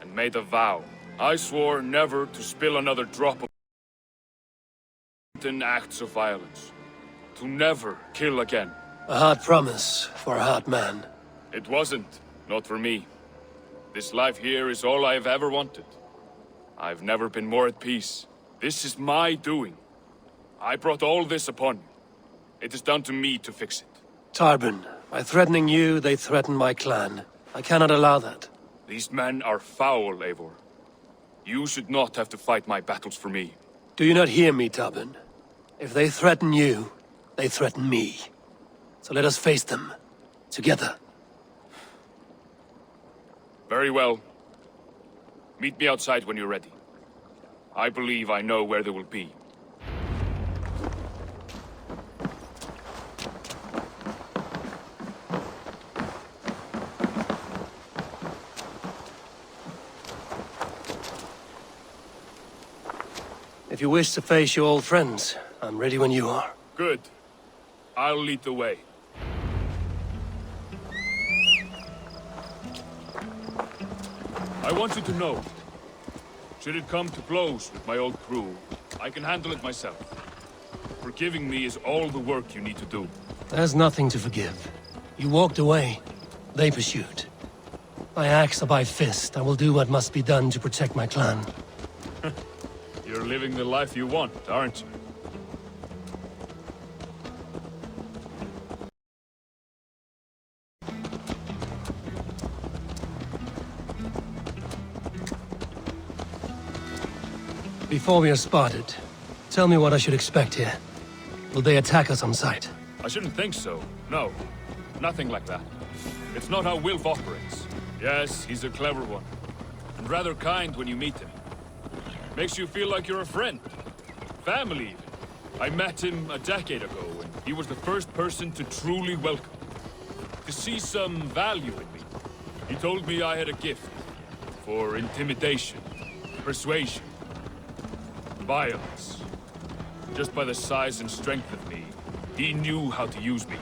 S16: and made a vow. I swore never to spill another drop of acts of violence. To never kill again.
S1: A hard promise for a hard man.
S16: It wasn't, not for me. This life here is all I've ever wanted. I've never been more at peace. This is my doing. I brought all this upon you. It is down to me to fix it.
S1: Tarbin, by threatening you, they threaten my clan. I cannot allow that.
S16: These men are foul, Eivor. You should not have to fight my battles for me.
S1: Do you not hear me, Tarbin? If they threaten you, they threaten me. So let us face them. Together.
S16: Very well. Meet me outside when you're ready. I believe I know where they will be.
S1: If you wish to face your old friends, I'm ready when you are.
S16: Good. I'll lead the way. I want you to know, should it come to blows with my old crew, I can handle it myself. Forgiving me is all the work you need to do.
S1: There's nothing to forgive. You walked away. They pursued. By axe or by fist, I will do what must be done to protect my clan.
S16: You're living the life you want, aren't you?
S1: Before we are spotted, tell me what I should expect here. Will they attack us on sight?
S16: I shouldn't think so. No. Nothing like that. It's not how Wilf operates. Yes, he's a clever one. And rather kind when you meet him. Makes you feel like you're a friend. Family, even. I met him a decade ago, and he was the first person to truly welcome me. To see some value in me. He told me I had a gift. For intimidation. Persuasion. Violence. Just by the size and strength of me, he knew how to use me.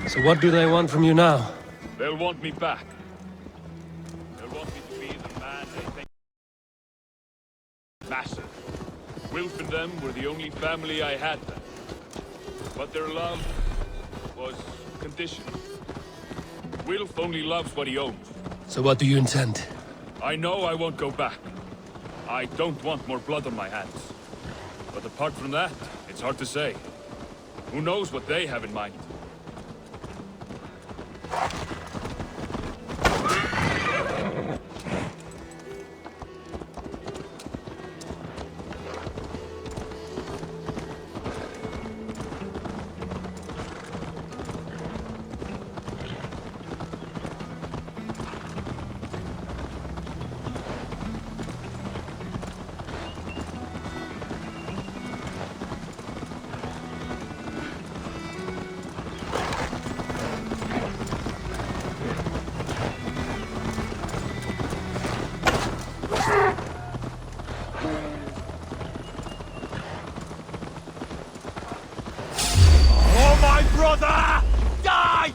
S1: So what do they want from you now?
S16: They'll want me back. They'll want me to be the man they think massive. Wilf and them were the only family I had then. But their love was conditional. Wilf only loves what he owns.
S1: So what do you intend?
S16: I know I won't go back. I don't want more blood on my hands. But apart from that, it's hard to say. Who knows what they have in mind?
S7: Brother! Die!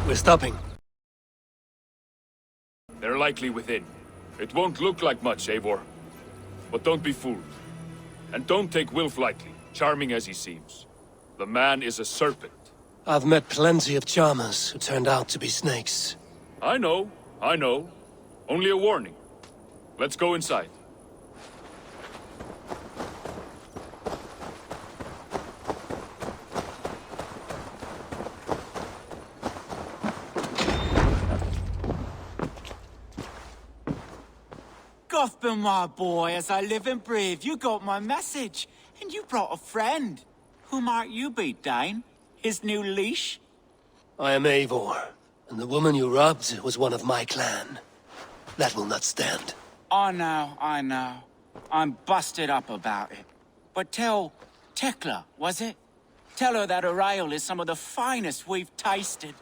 S1: We're stopping.
S16: They're likely within. It won't look like much, Eivor. But don't be fooled. And don't take Wilf lightly, charming as he seems. The man is a serpent.
S1: I've met plenty of charmers who turned out to be snakes.
S16: I know. Only a warning. Let's go inside.
S4: Gothman, my boy, as I live and breathe, you got my message. And you brought a friend. Who might you be, Dane? His new leash?
S1: I am Eivor, and the woman you robbed was one of my clan. That will not stand.
S4: I know. I'm busted up about it. But tell Tekla, was it? Tell her that her ale is some of the finest we've tasted.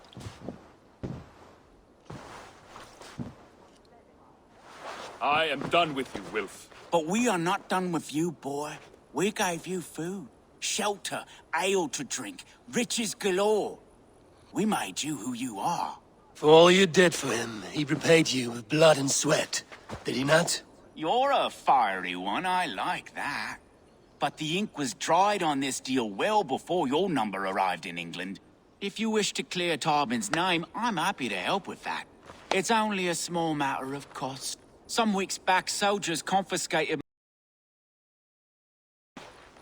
S16: I am done with you, Wilf.
S4: But we are not done with you, boy. We gave you food, shelter, ale to drink, riches galore. We made you who you are.
S1: For all you did for him, he repaid you with blood and sweat. Did he not?
S4: You're a fiery one, I like that. But the ink was dried on this deal well before your number arrived in England. If you wish to clear Tarbin's name, I'm happy to help with that. It's only a small matter of cost. Some weeks back, soldiers confiscated...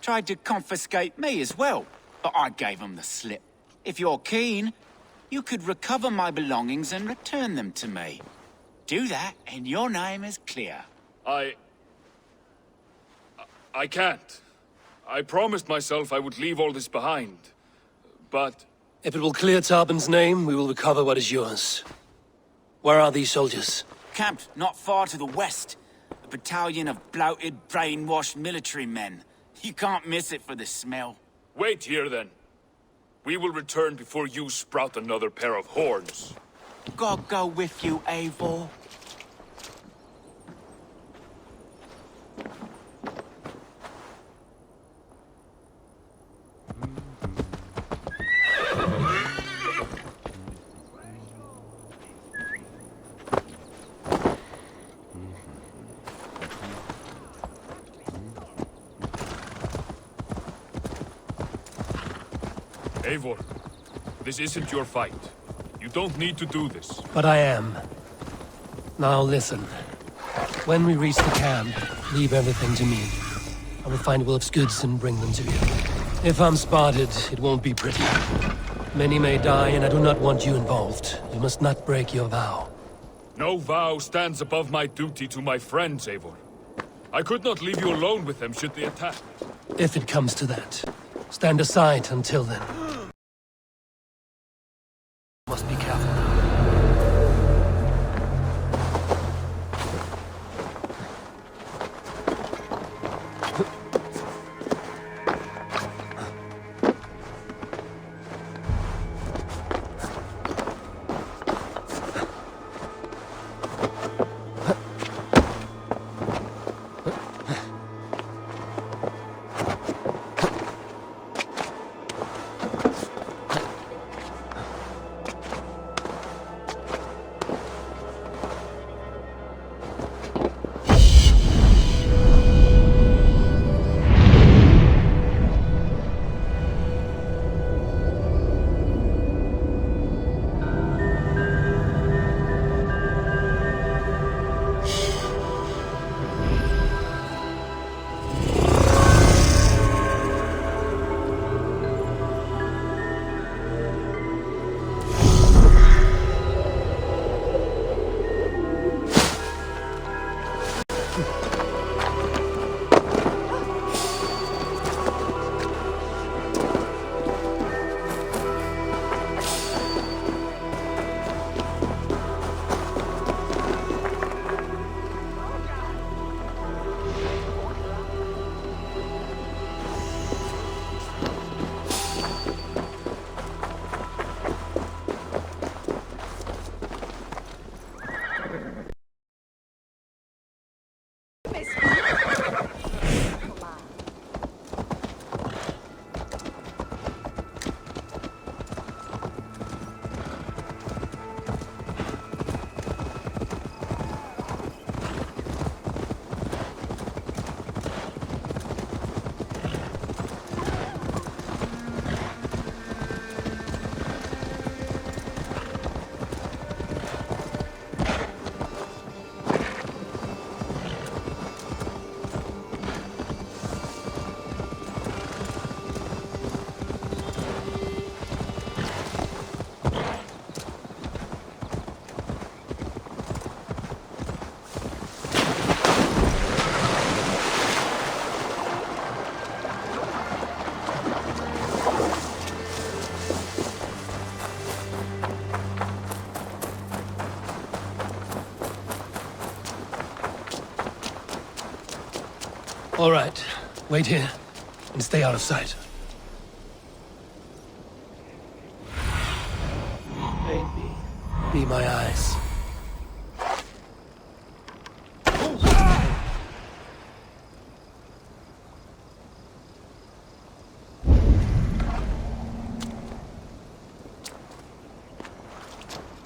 S4: tried to confiscate me as well, but I gave them the slip. If you're keen, you could recover my belongings and return them to me. Do that, and your name is clear.
S16: I can't. I promised myself I would leave all this behind. But...
S1: If it will clear Tarbin's name, we will recover what is yours. Where are these soldiers?
S4: Camped not far to the west. A battalion of bloated, brainwashed military men. You can't miss it for the smell.
S16: Wait here, then. We will return before you sprout another pair of horns.
S4: God go with you, Eivor.
S16: Eivor, this isn't your fight. You don't need to do this.
S1: But I am. Now listen. When we reach the camp, leave everything to me. I will find Wilf's goods and bring them to you. If I'm spotted, it won't be pretty. Many may die, and I do not want you involved. You must not break your vow.
S16: No vow stands above my duty to my friends, Eivor. I could not leave you alone with them should they attack.
S1: If it comes to that. Stand aside until then. Must be careful. All right. Wait here, and stay out of sight. be, my eyes.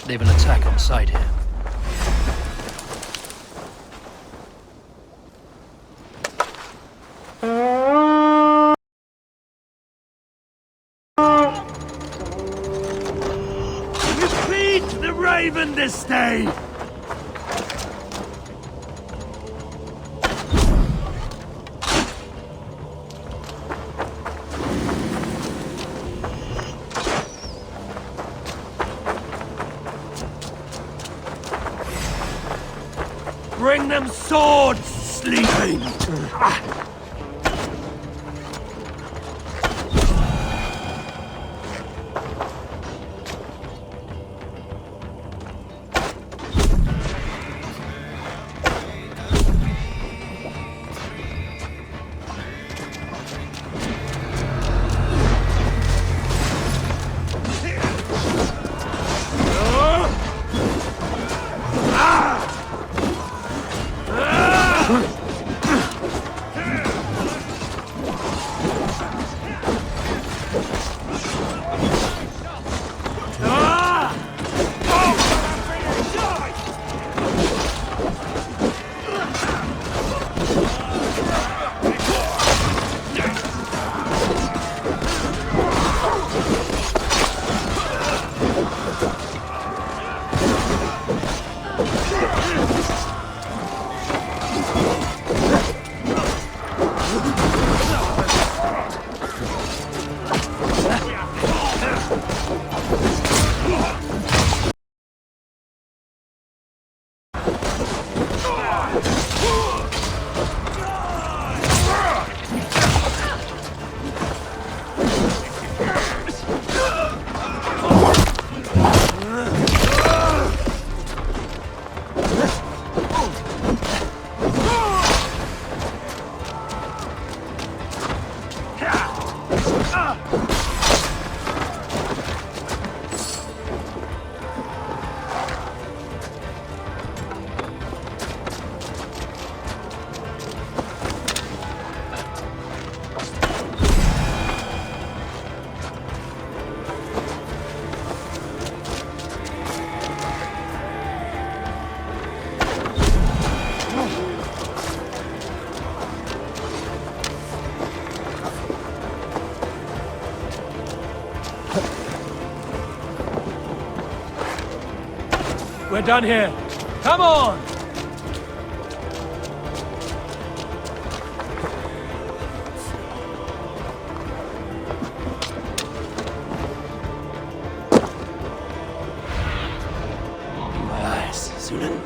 S1: They've an attack on sight here.
S9: Repeat the raven this day! Bring them swords, sleeping! We're done here. Come on!
S1: My eyes, Sunan.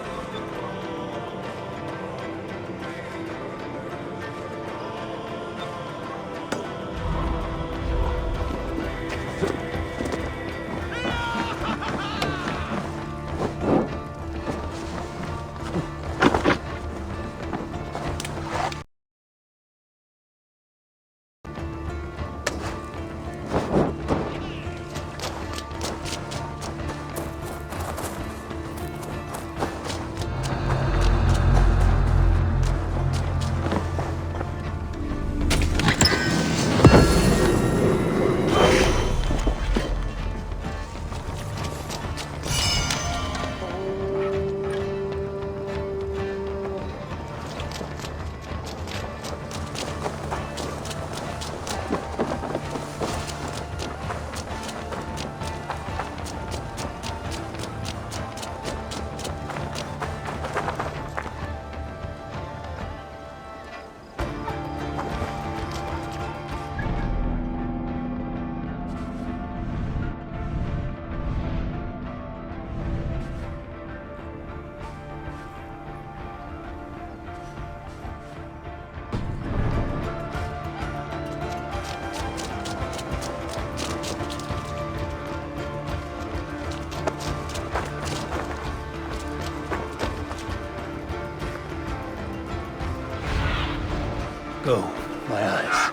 S1: Go, my eyes.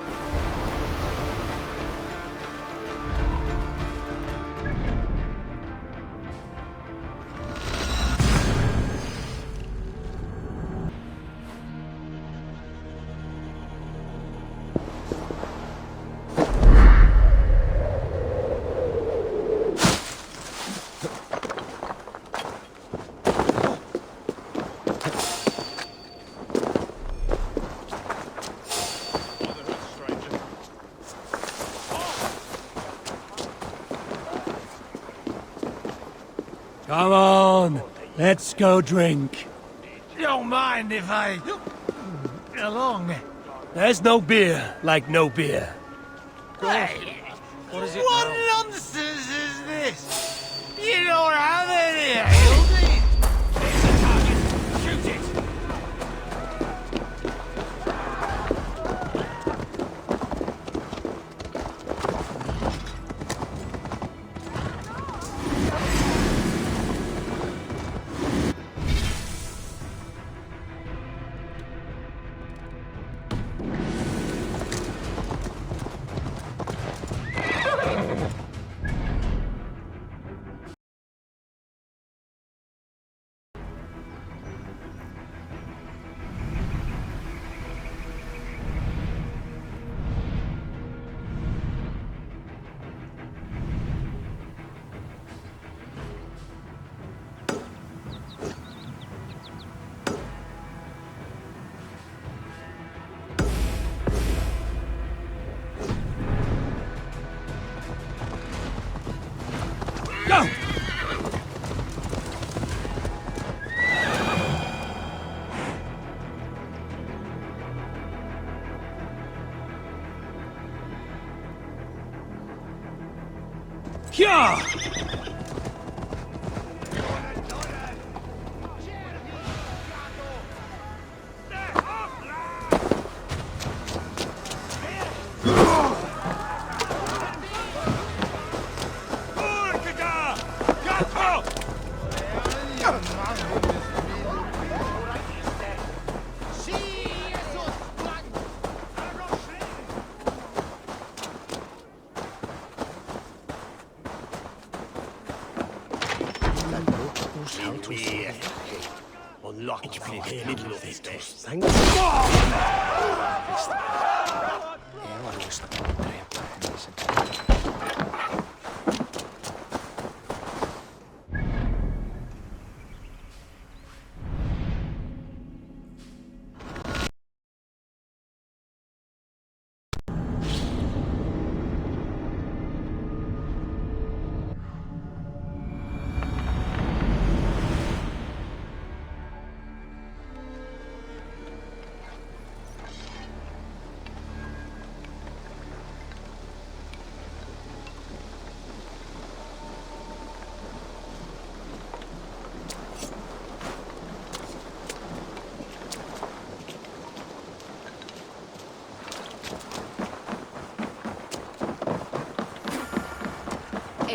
S9: Come on, let's go drink. Don't mind if I... along. There's no beer like no beer.
S5: Hey,
S9: What is it
S5: what
S9: now?
S5: nonsense is this? You don't have any ale, do you?
S7: Shoot it!
S9: Go! Yeah!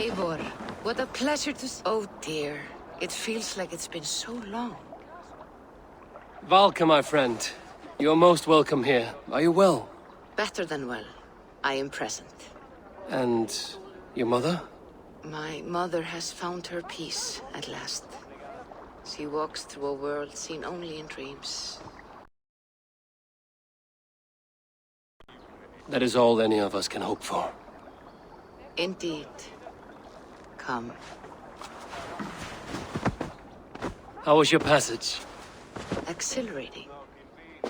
S12: Eivor, what a pleasure to Oh dear, it feels like it's been so long.
S1: Valka, my friend. You're most welcome here. Are you well?
S12: Better than well. I am present.
S1: And your mother?
S12: My mother has found her peace at last. She walks through a world seen only in dreams.
S1: That is all any of us can hope for.
S12: Indeed. Come.
S1: How was your passage?
S12: Exhilarating.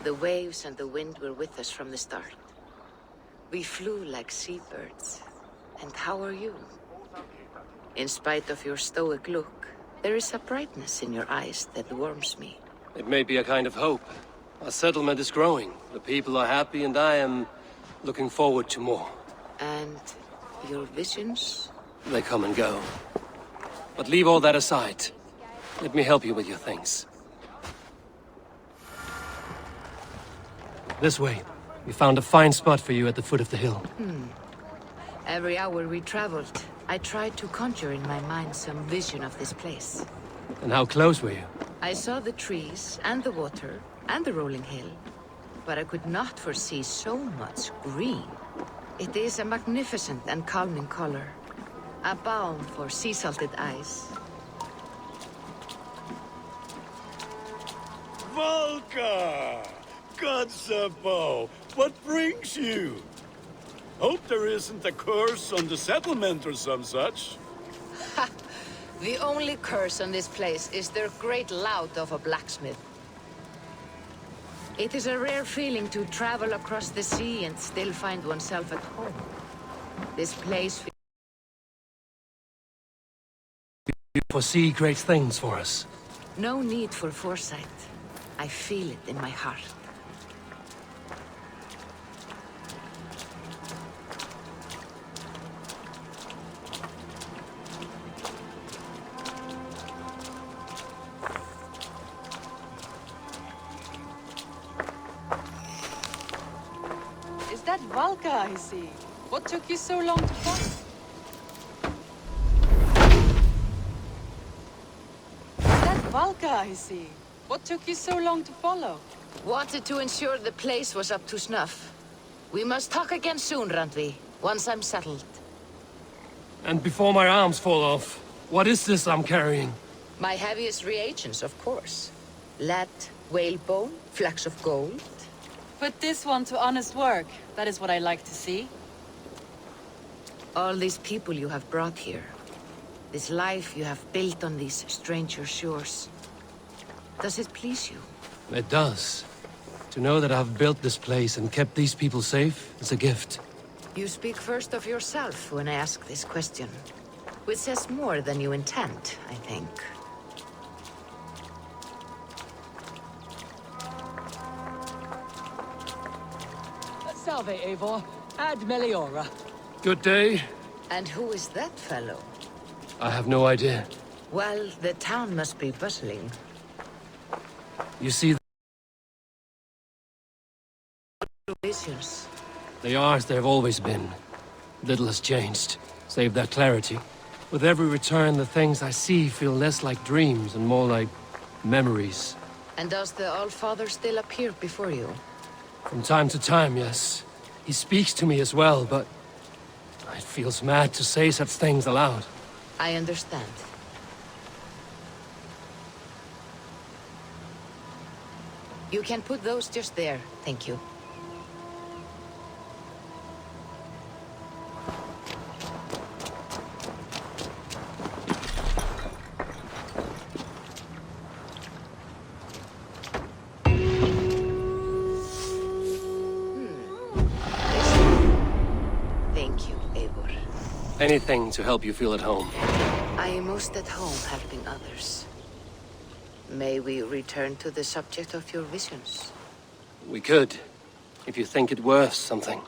S12: The waves and the wind were with us from the start. We flew like seabirds. And how are you? In spite of your stoic look, there is a brightness in your eyes that warms me.
S1: It may be a kind of hope. Our settlement is growing. The people are happy and I am looking forward to more.
S12: And your visions?
S1: They come and go. But leave all that aside. Let me help you with your things. This way. We found a fine spot for you at the foot of the hill.
S12: Every hour we traveled, I tried to conjure in my mind some vision of this place.
S1: And how close were you?
S12: I saw the trees, and the water, and the rolling hill. But I could not foresee so much green. It is a magnificent and calming color. A balm for sea-salted eyes.
S13: Valka! Godsabo! What brings you? Hope there isn't a curse on the settlement or some such.
S12: Ha! The only curse on this place is their great lout of a blacksmith. It is a rare feeling to travel across the sea and still find oneself at home. This place
S9: You foresee great things for us.
S12: No need for foresight. I feel it in my heart.
S3: Is that Valka I see? What took you so long to find? Valka, I see. What took you so long to follow?
S12: Wanted to ensure the place was up to snuff. We must talk again soon, Randvi, once I'm settled.
S9: And before my arms fall off, what is this I'm carrying?
S12: My heaviest reagents, of course. Lead, whalebone, flecks of gold.
S3: Put this one to honest work. That is what I like to see.
S12: All these people you have brought here. This life you have built on these stranger shores. Does it please you?
S9: It does. To know that I've built this place and kept these people safe is a gift.
S12: You speak first of yourself when I ask this question. Which says more than you intend, I think.
S21: Salve, Eivor. Ad Meliora.
S9: Good day.
S12: And who is that fellow?
S9: I have no idea.
S12: Well, the town must be bustling.
S9: You see,
S12: visions.
S9: they are as they've always been. Little has changed, save that clarity. With every return, the things I see feel less like dreams and more like memories.
S12: And does the Allfather still appear before you?
S9: From time to time, yes. He speaks to me as well, but it feels mad to say such things aloud.
S12: I understand. You can put those just there, thank you. Thank you, Eivor.
S9: Anything to help you feel at home.
S12: I am most at home helping others. May we return to the subject of your visions?
S9: We could, if you think it worth something.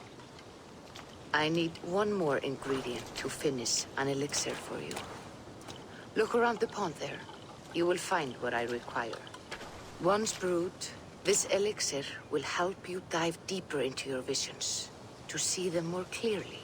S12: I need one more ingredient to finish an elixir for you. Look around the pond there. You will find what I require. Once brewed, this elixir will help you dive deeper into your visions, to see them more clearly.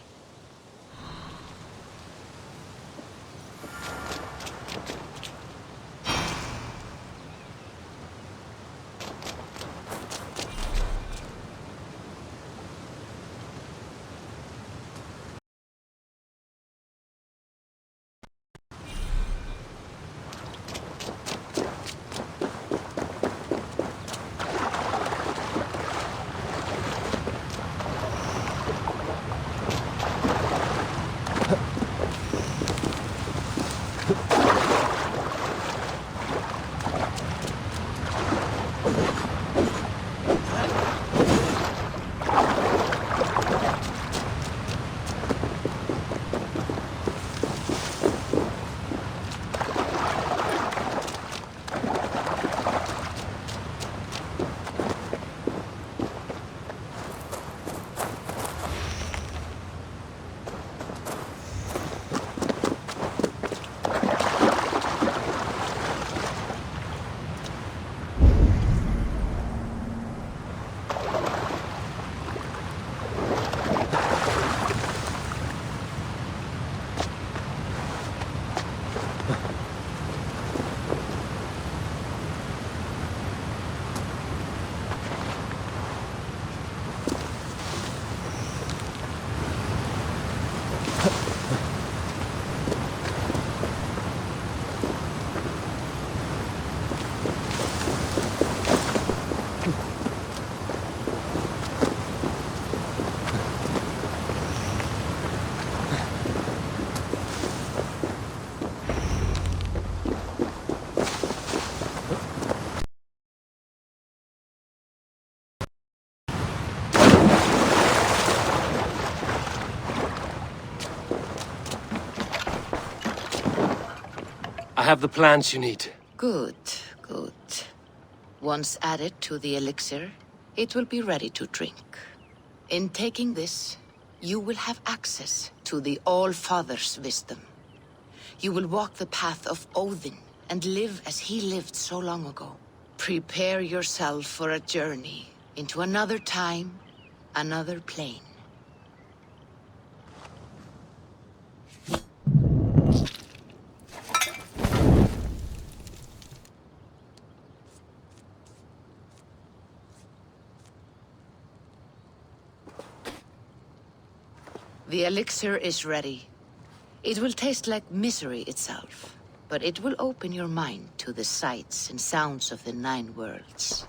S9: have the plants you need.
S12: Good, good. Once added to the elixir, it will be ready to drink. In taking this, you will have access to the All-Father's wisdom. You will walk the path of Odin and live as he lived so long ago. Prepare yourself for a journey into another time, another plane. The elixir is ready. It will taste like misery itself, but it will open your mind to the sights and sounds of the 9 worlds.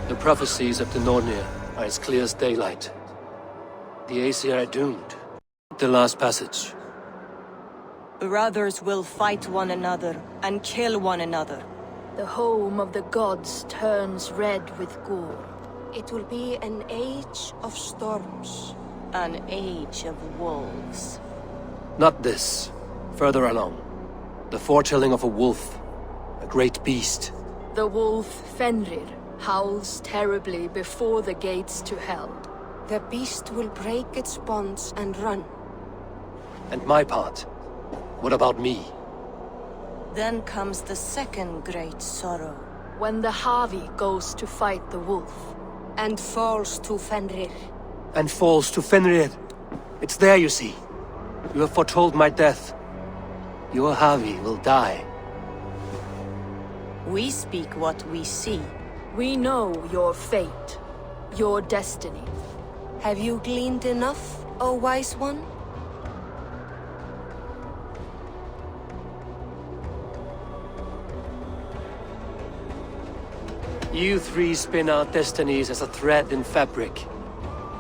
S1: The prophecies of the Nornir are as clear as daylight. The Aesir are doomed. The last passage.
S10: Brothers will fight one another and kill one another.
S14: The home of the gods turns red with gore.
S10: It will be an age of storms. An age of wolves.
S1: Not this. Further along. The foretelling of a wolf. A great beast.
S14: The wolf Fenrir howls terribly before the gates to hell.
S10: The beast will break its bonds and run.
S1: And my part? What about me?
S10: Then comes the second great sorrow.
S14: When the Havi goes to fight the wolf.
S10: And falls to Fenrir.
S1: And falls to Fenrir. It's there, you see. You have foretold my death. Your Havi will die.
S10: We speak what we see.
S14: We know your fate. Your destiny.
S10: Have you gleaned enough, O wise one?
S1: You three spin out destinies as a thread in fabric.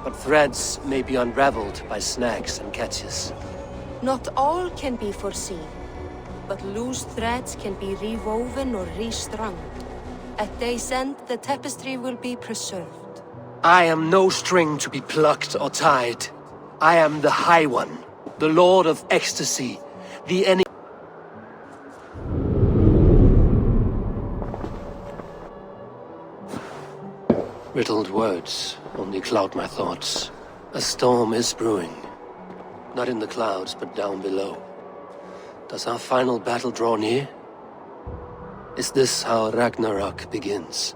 S1: But threads may be unraveled by snags and catches.
S10: Not all can be foreseen, but loose threads can be rewoven or restrung. At day's end, the tapestry will be preserved.
S1: I am no string to be plucked or tied. I am the High One, the Lord of Ecstasy, the enemy. Riddled words only cloud my thoughts. A storm is brewing. Not in the clouds, but down below. Does our final battle draw near? Is this how Ragnarok begins?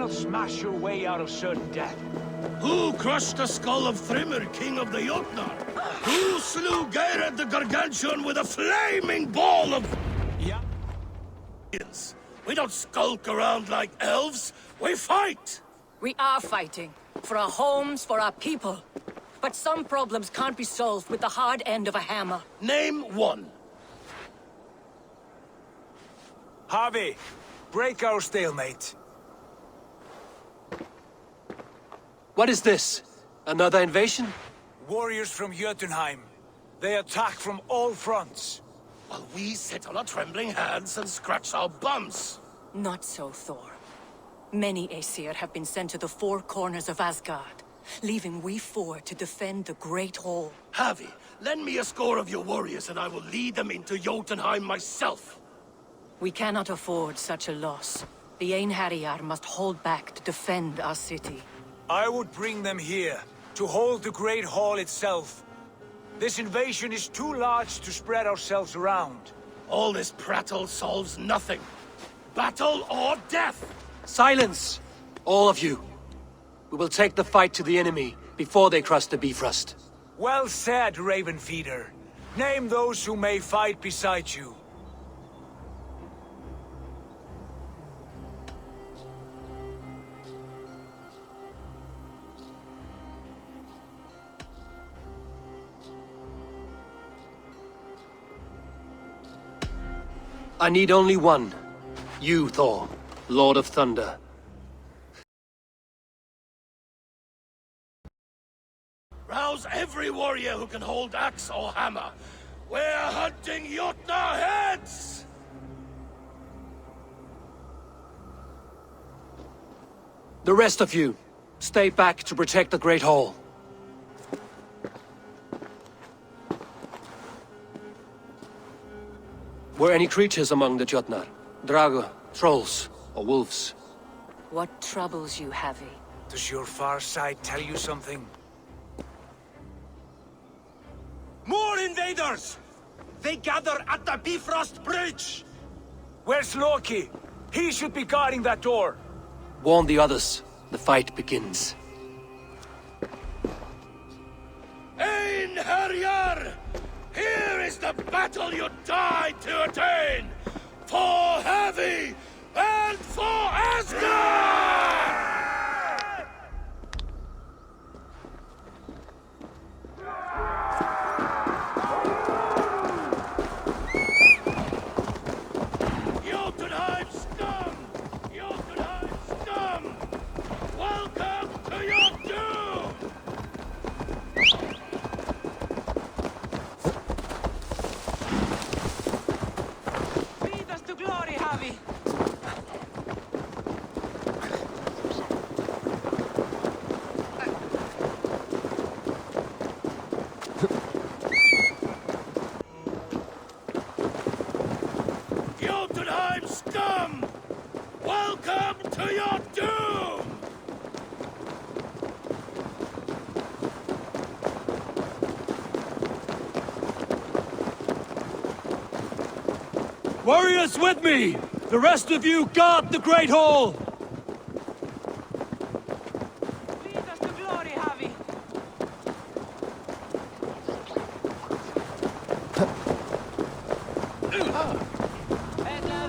S11: cannot smash your way out of certain death.
S7: Who crushed the skull of Thrimr, king of the Jotnar? Who slew Geirad the Gargantuan with a flaming ball of...
S11: Yeah.
S7: We don't skulk around like elves, we fight!
S22: We are fighting. For our homes, for our people. But some problems can't be solved with the hard end of a hammer.
S7: Name one.
S11: Harvey, break our stalemate.
S9: What is this? Another invasion?
S11: Warriors from Jotunheim. They attack from all fronts.
S7: While we sit on our trembling hands and scratch our bums.
S22: Not so, Thor. Many Aesir have been sent to the four corners of Asgard, leaving we four to defend the Great Hall.
S7: Harvey, lend me a score of your warriors and I will lead them into Jotunheim myself.
S22: We cannot afford such a loss. The Einherjar must hold back to defend our city.
S11: I would bring them here, to hold the Great Hall itself. This invasion is too large to spread ourselves around.
S7: All this prattle solves nothing. Battle or death!
S9: Silence! All of you. We will take the fight to the enemy before they cross the Bifrost.
S11: Well said, Ravenfeeder. Name those who may fight beside you.
S9: I need only one. You, Thor, Lord of Thunder.
S7: Rouse every warrior who can hold axe or hammer. We're hunting Jotnar heads!
S9: The rest of you, stay back to protect the Great Hall. Were any creatures among the Jotnar? Drago, trolls, or wolves?
S22: What troubles you, Havi?
S11: Does your far side tell you something?
S7: More invaders! They gather at the Bifrost Bridge!
S11: Where's Loki? He should be guarding that door.
S9: Warn the others. The fight begins.
S7: Einherjar! Here is the battle you died to attain! For Havi and for Asgard! Jotunheim scum! Jotunheim scum! Welcome to your doom!
S8: Lead us to glory, Havi!
S7: Jotunheim scum! Welcome to your doom!
S9: Warriors with me! The rest of you guard the Great Hall!
S8: Lead us to glory, Havi!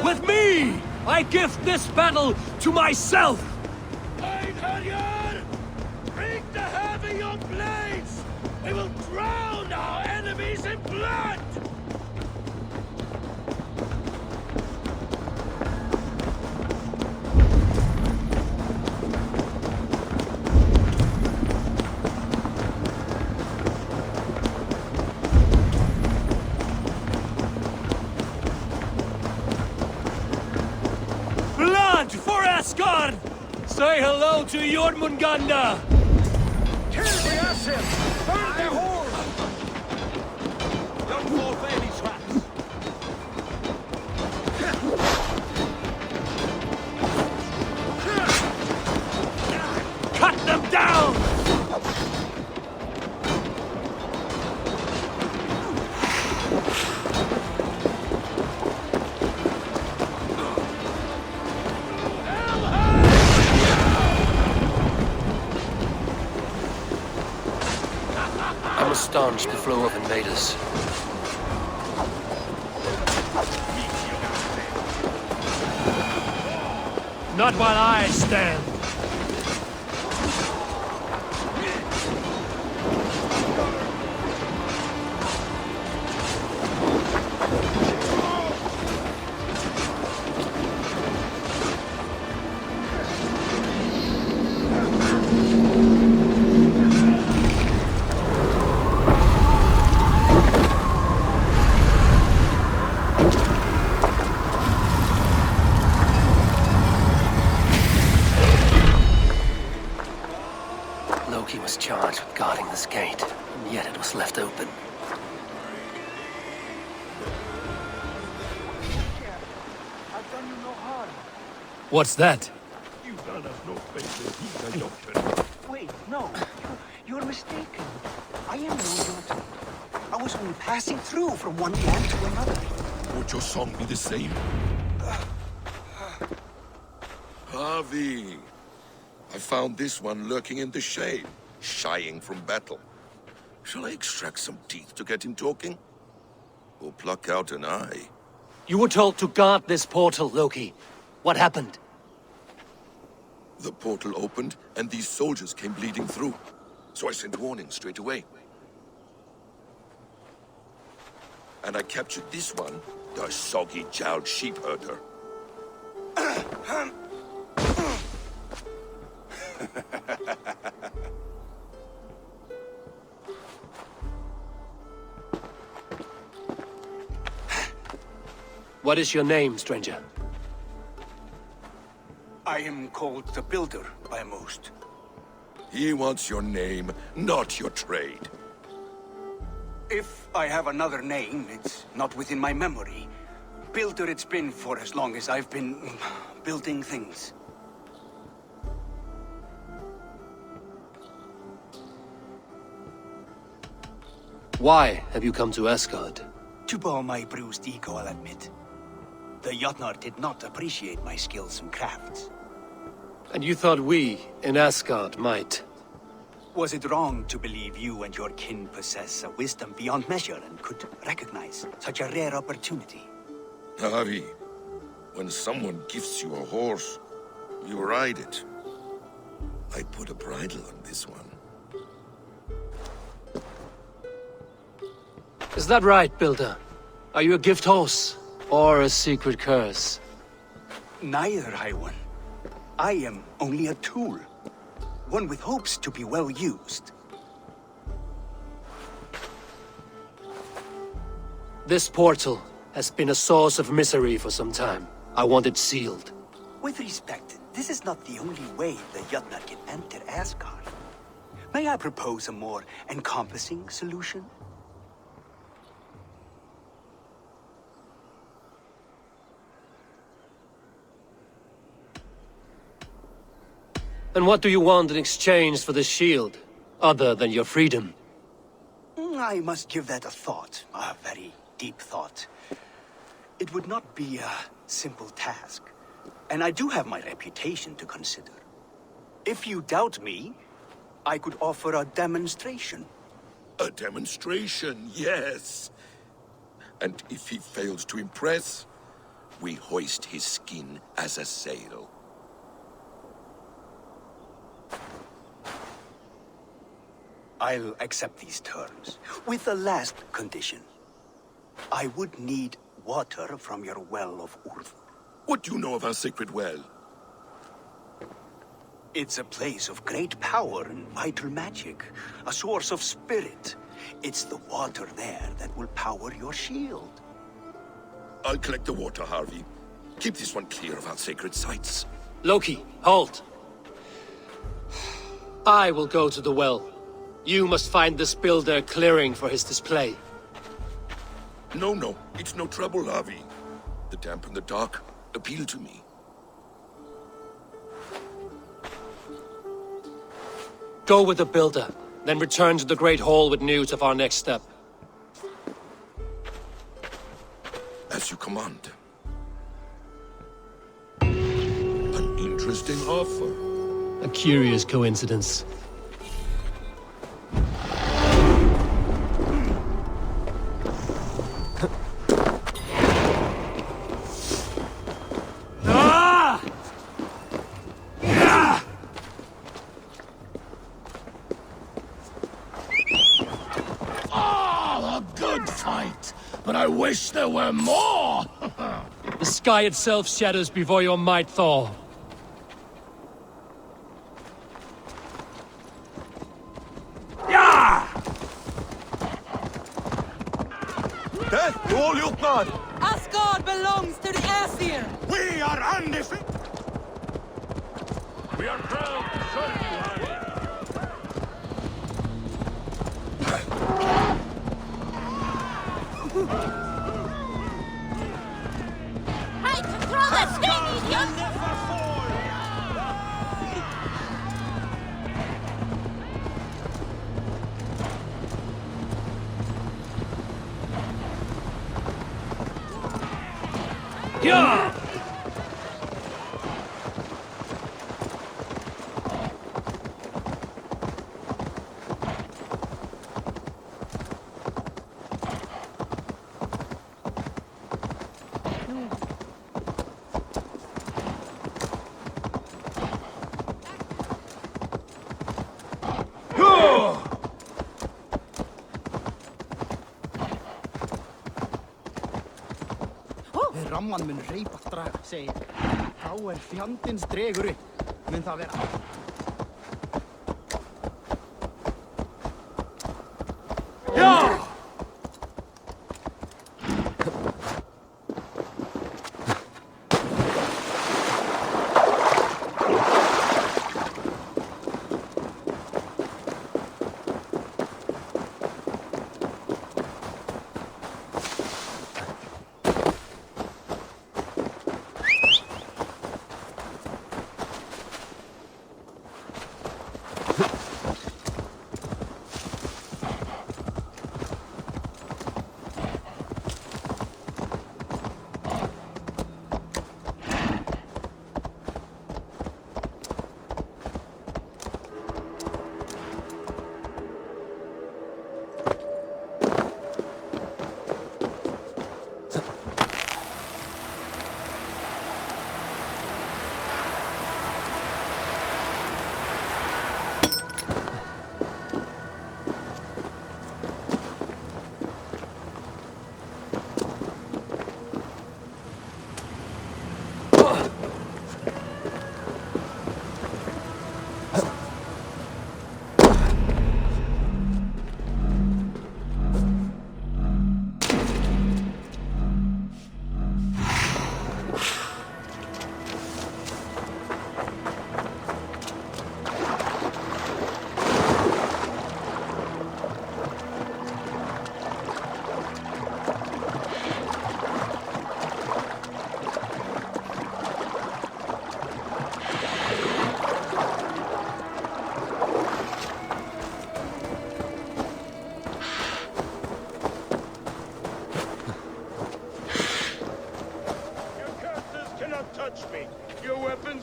S9: With me! I give this battle to myself!
S7: Einherjar! Bring the heavy your blades! We will drown our enemies in blood!
S9: Blood for Asgard! Say hello to Jormungandr!
S11: Kill the Asir! Burn their hall! Don't fall for any traps!
S9: Cut them down! staunch the flow of invaders. Not while I stand. Loki was charged with guarding this gate, and yet it was left open.
S11: I've done you no harm.
S9: What's that?
S11: You done us no favor, doctor. Wait, no. You're mistaken. I am no doctor. I was only passing through from one land to another.
S2: Would your song be the same? Harvey! I found this one lurking in the shade, shying from battle. Shall I extract some teeth to get him talking? Or pluck out an eye?
S1: You were told to guard this portal, Loki. What happened?
S2: The portal opened, and these soldiers came bleeding through. So I sent warning straight away. And I captured this one, the soggy-jowled sheep herder.
S1: What is your name, stranger?
S11: I am called the Builder by most.
S2: He wants your name, not your trade.
S11: If I have another name, it's not within my memory. Builder it's been for as long as I've been building things.
S1: Why have you come to Asgard?
S11: To bow my bruised ego, I'll admit. The Jotnar did not appreciate my skills and crafts.
S1: And you thought we, in Asgard, might?
S11: Was it wrong to believe you and your kin possess a wisdom beyond measure and could recognize such a rare opportunity?
S2: Harvey, when someone gifts you a horse, you ride it. I put a bridle on this one.
S1: Is that right, Builder? Are you a gift horse, or a secret curse?
S11: Neither, High One. I am only a tool. One with hopes to be well used.
S1: This portal has been a source of misery for some time. I want it sealed.
S11: With respect, this is not the only way the Jotnar can enter Asgard. May I propose a more encompassing solution?
S1: And what do you want in exchange for the shield, other than your freedom?
S11: I must give that a thought, a very deep thought. It would not be a simple task, and I do have my reputation to consider. If you doubt me, I could offer a demonstration.
S2: A demonstration, yes. And if he fails to impress, we hoist his skin as a sail.
S11: I'll accept these terms, with the last condition. I would need water from your well of Urth.
S2: What do you know of our sacred well?
S11: It's a place of great power and vital magic, a source of spirit. It's the water there that will power your shield.
S2: I'll collect the water, Harvey. Keep this one clear of our sacred sites.
S1: Loki, halt! I will go to the well. You must find this builder clearing for his display.
S2: No, it's no trouble, Harvey. The damp and the dark appeal to me.
S1: Go with the builder, then return to the Great Hall with news of our next step.
S2: As you command. An interesting offer.
S1: A curious coincidence.
S6: good fight, but I wish there were more!
S9: The sky itself shatters before your might, Thor.
S2: Death to all Jutnar!
S22: Asgard belongs to the Aesir!
S7: We are undefeated!
S16: We are proud to serve you, Harry.
S8: Right to throw the sting, idiot!
S9: Yeah!
S17: Ramman mun reipast draga, segi ég. Þá fjandins dregur upp. Mun það vera...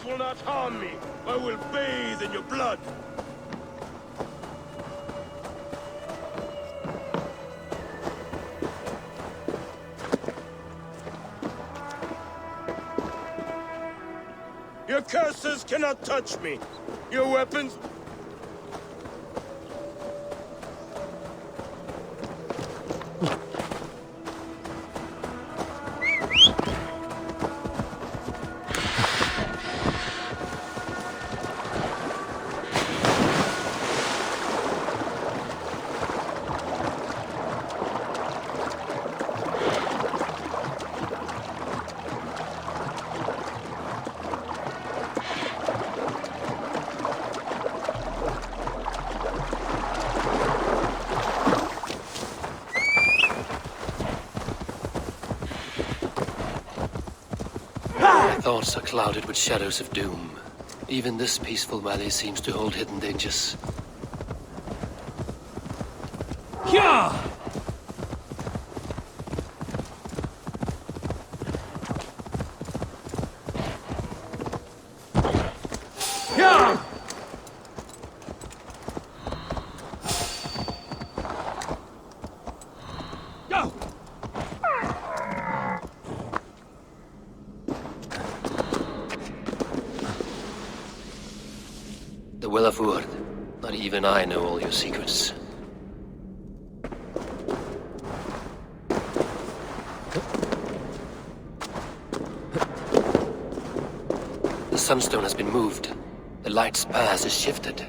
S7: Will not harm me. I will bathe in your blood. Your curses cannot touch me. Your weapons...
S9: Thoughts are clouded with shadows of doom. Even this peaceful valley seems to hold hidden dangers. Yeah! Yeah! Go! The Will of Word. Not even I know all your secrets. The sunstone has been moved. The light's path is shifted.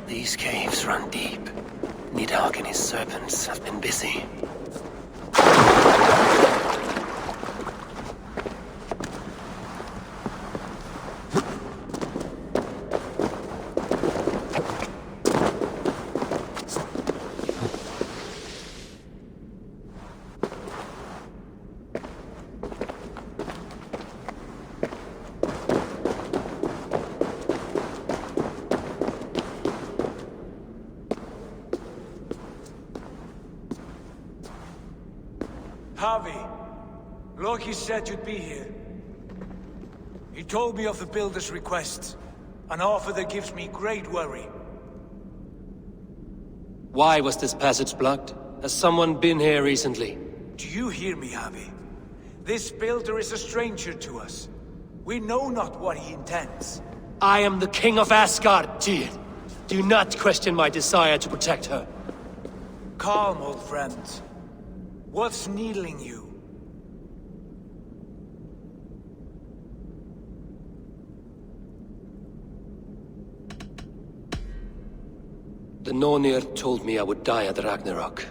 S9: These caves run deep. Nidhogg and his serpents have been busy.
S18: Harvey, Loki said you'd be here. He told me of the Builder's request, an offer that gives me great worry.
S9: Why was this passage blocked? Has someone been here recently?
S18: Do you hear me, Harvey? This Builder is a stranger to us. We know not what he intends.
S9: I am the King of Asgard, Tyr. Do not question my desire to protect her.
S18: Calm, old friend. What's needling you?
S9: The Nornir told me I would die at Ragnarok.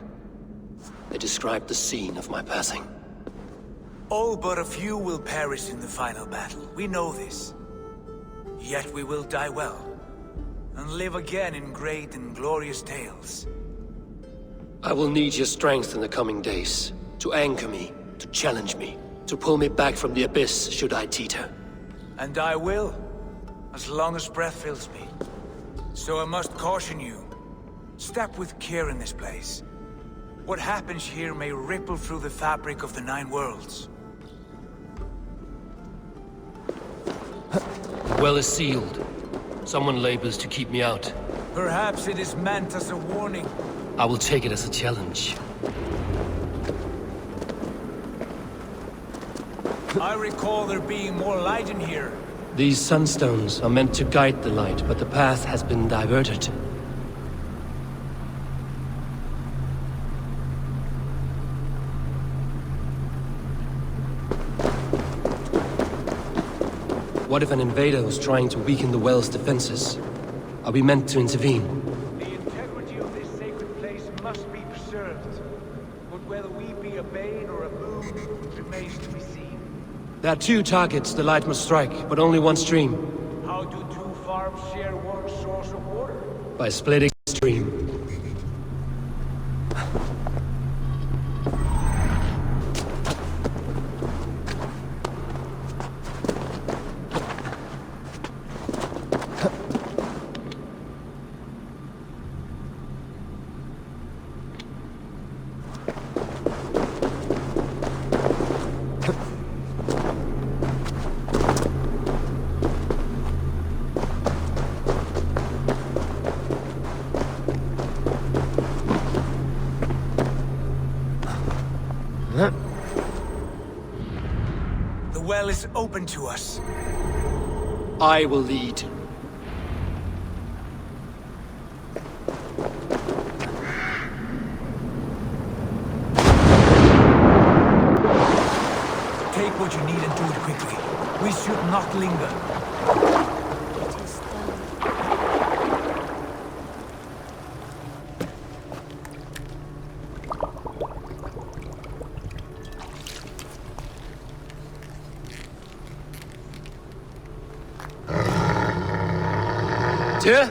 S9: They described the scene of my passing.
S18: All but a few will perish in the final battle. We know this. Yet we will die well, and live again in great and glorious tales.
S9: I will need your strength in the coming days, to anchor me, to challenge me, to pull me back from the abyss should I teeter.
S18: And I will, as long as breath fills me. So I must caution you. Step with care in this place. What happens here may ripple through the fabric of the Nine Worlds.
S9: The well is sealed. Someone labors to keep me out.
S18: Perhaps it is meant as a warning.
S9: I will take it as a challenge.
S18: I recall there being more light in here.
S9: These sunstones are meant to guide the light, but the path has been diverted. What if an invader was trying to weaken the well's defenses? Are we meant to intervene?
S18: The integrity of this sacred place must be preserved. But whether we be a bane or a boon remains to be seen.
S9: There are two targets the light must strike, but only one stream.
S18: How do two farms share one source of water?
S9: By splitting the stream.
S18: The well is open to us.
S9: I will lead.
S18: Take what you need and do it quickly. We should not linger.
S9: Tyr?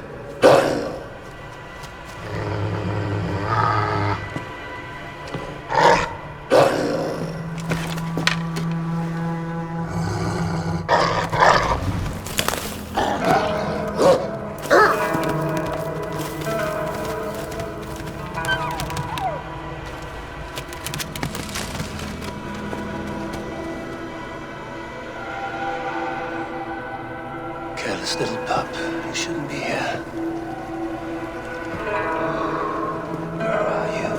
S1: helpless little pup. You shouldn't be here. Where are you?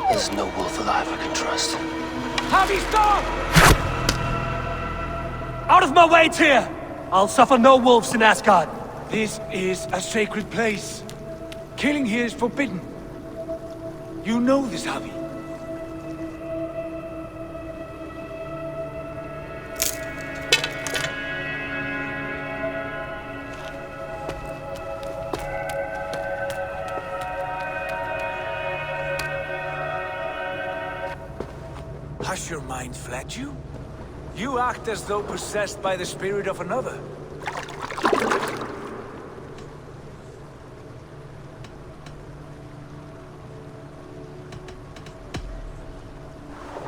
S1: There's no wolf alive I can trust.
S5: Javi, stop! Out of my way, Tyr! I'll suffer no wolves in Asgard.
S18: This is a sacred place. Killing here is forbidden. You know this, Javi. Has your mind fled you? You act as though possessed by the spirit of another.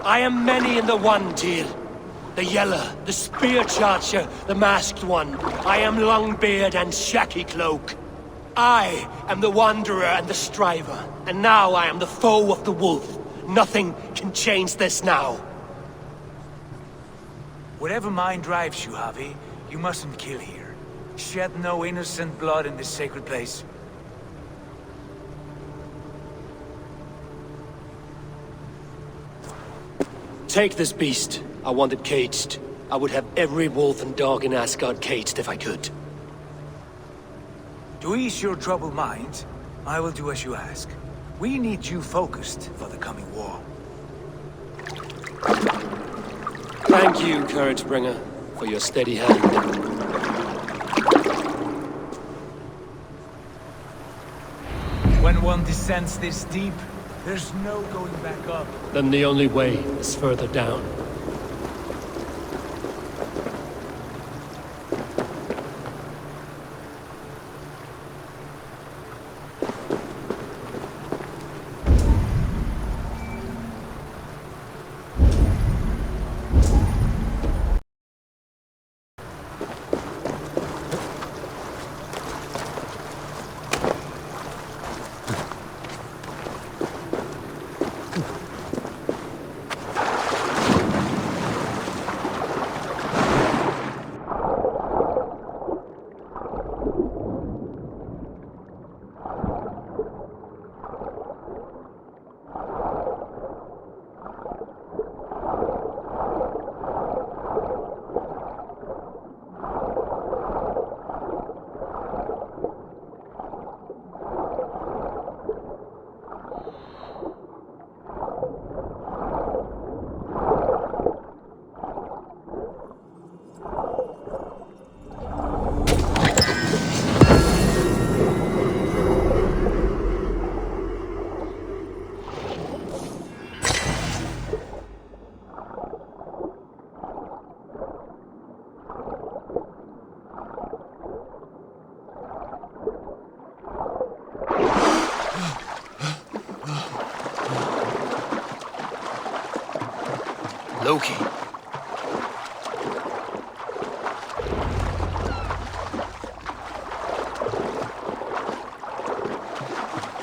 S5: I am many in the one, Tyr. The Yeller, the Spear Charger, the Masked One. I am Longbeard and Shaky Cloak. I am the Wanderer and the Striver. And now I am the foe of the Wolf. Nothing can change this now.
S18: Whatever mind drives you, Javi, you mustn't kill here. Shed no innocent blood in this sacred place.
S5: Take this beast. I want it caged. I would have every wolf and dog in Asgard caged if I could.
S18: To ease your troubled mind, I will do as you ask. We need you focused for the coming war.
S5: Thank you, Couragebringer, for your steady hand.
S18: When one descends this deep, there's no going back up.
S5: Then the only way is further down.
S1: Loki.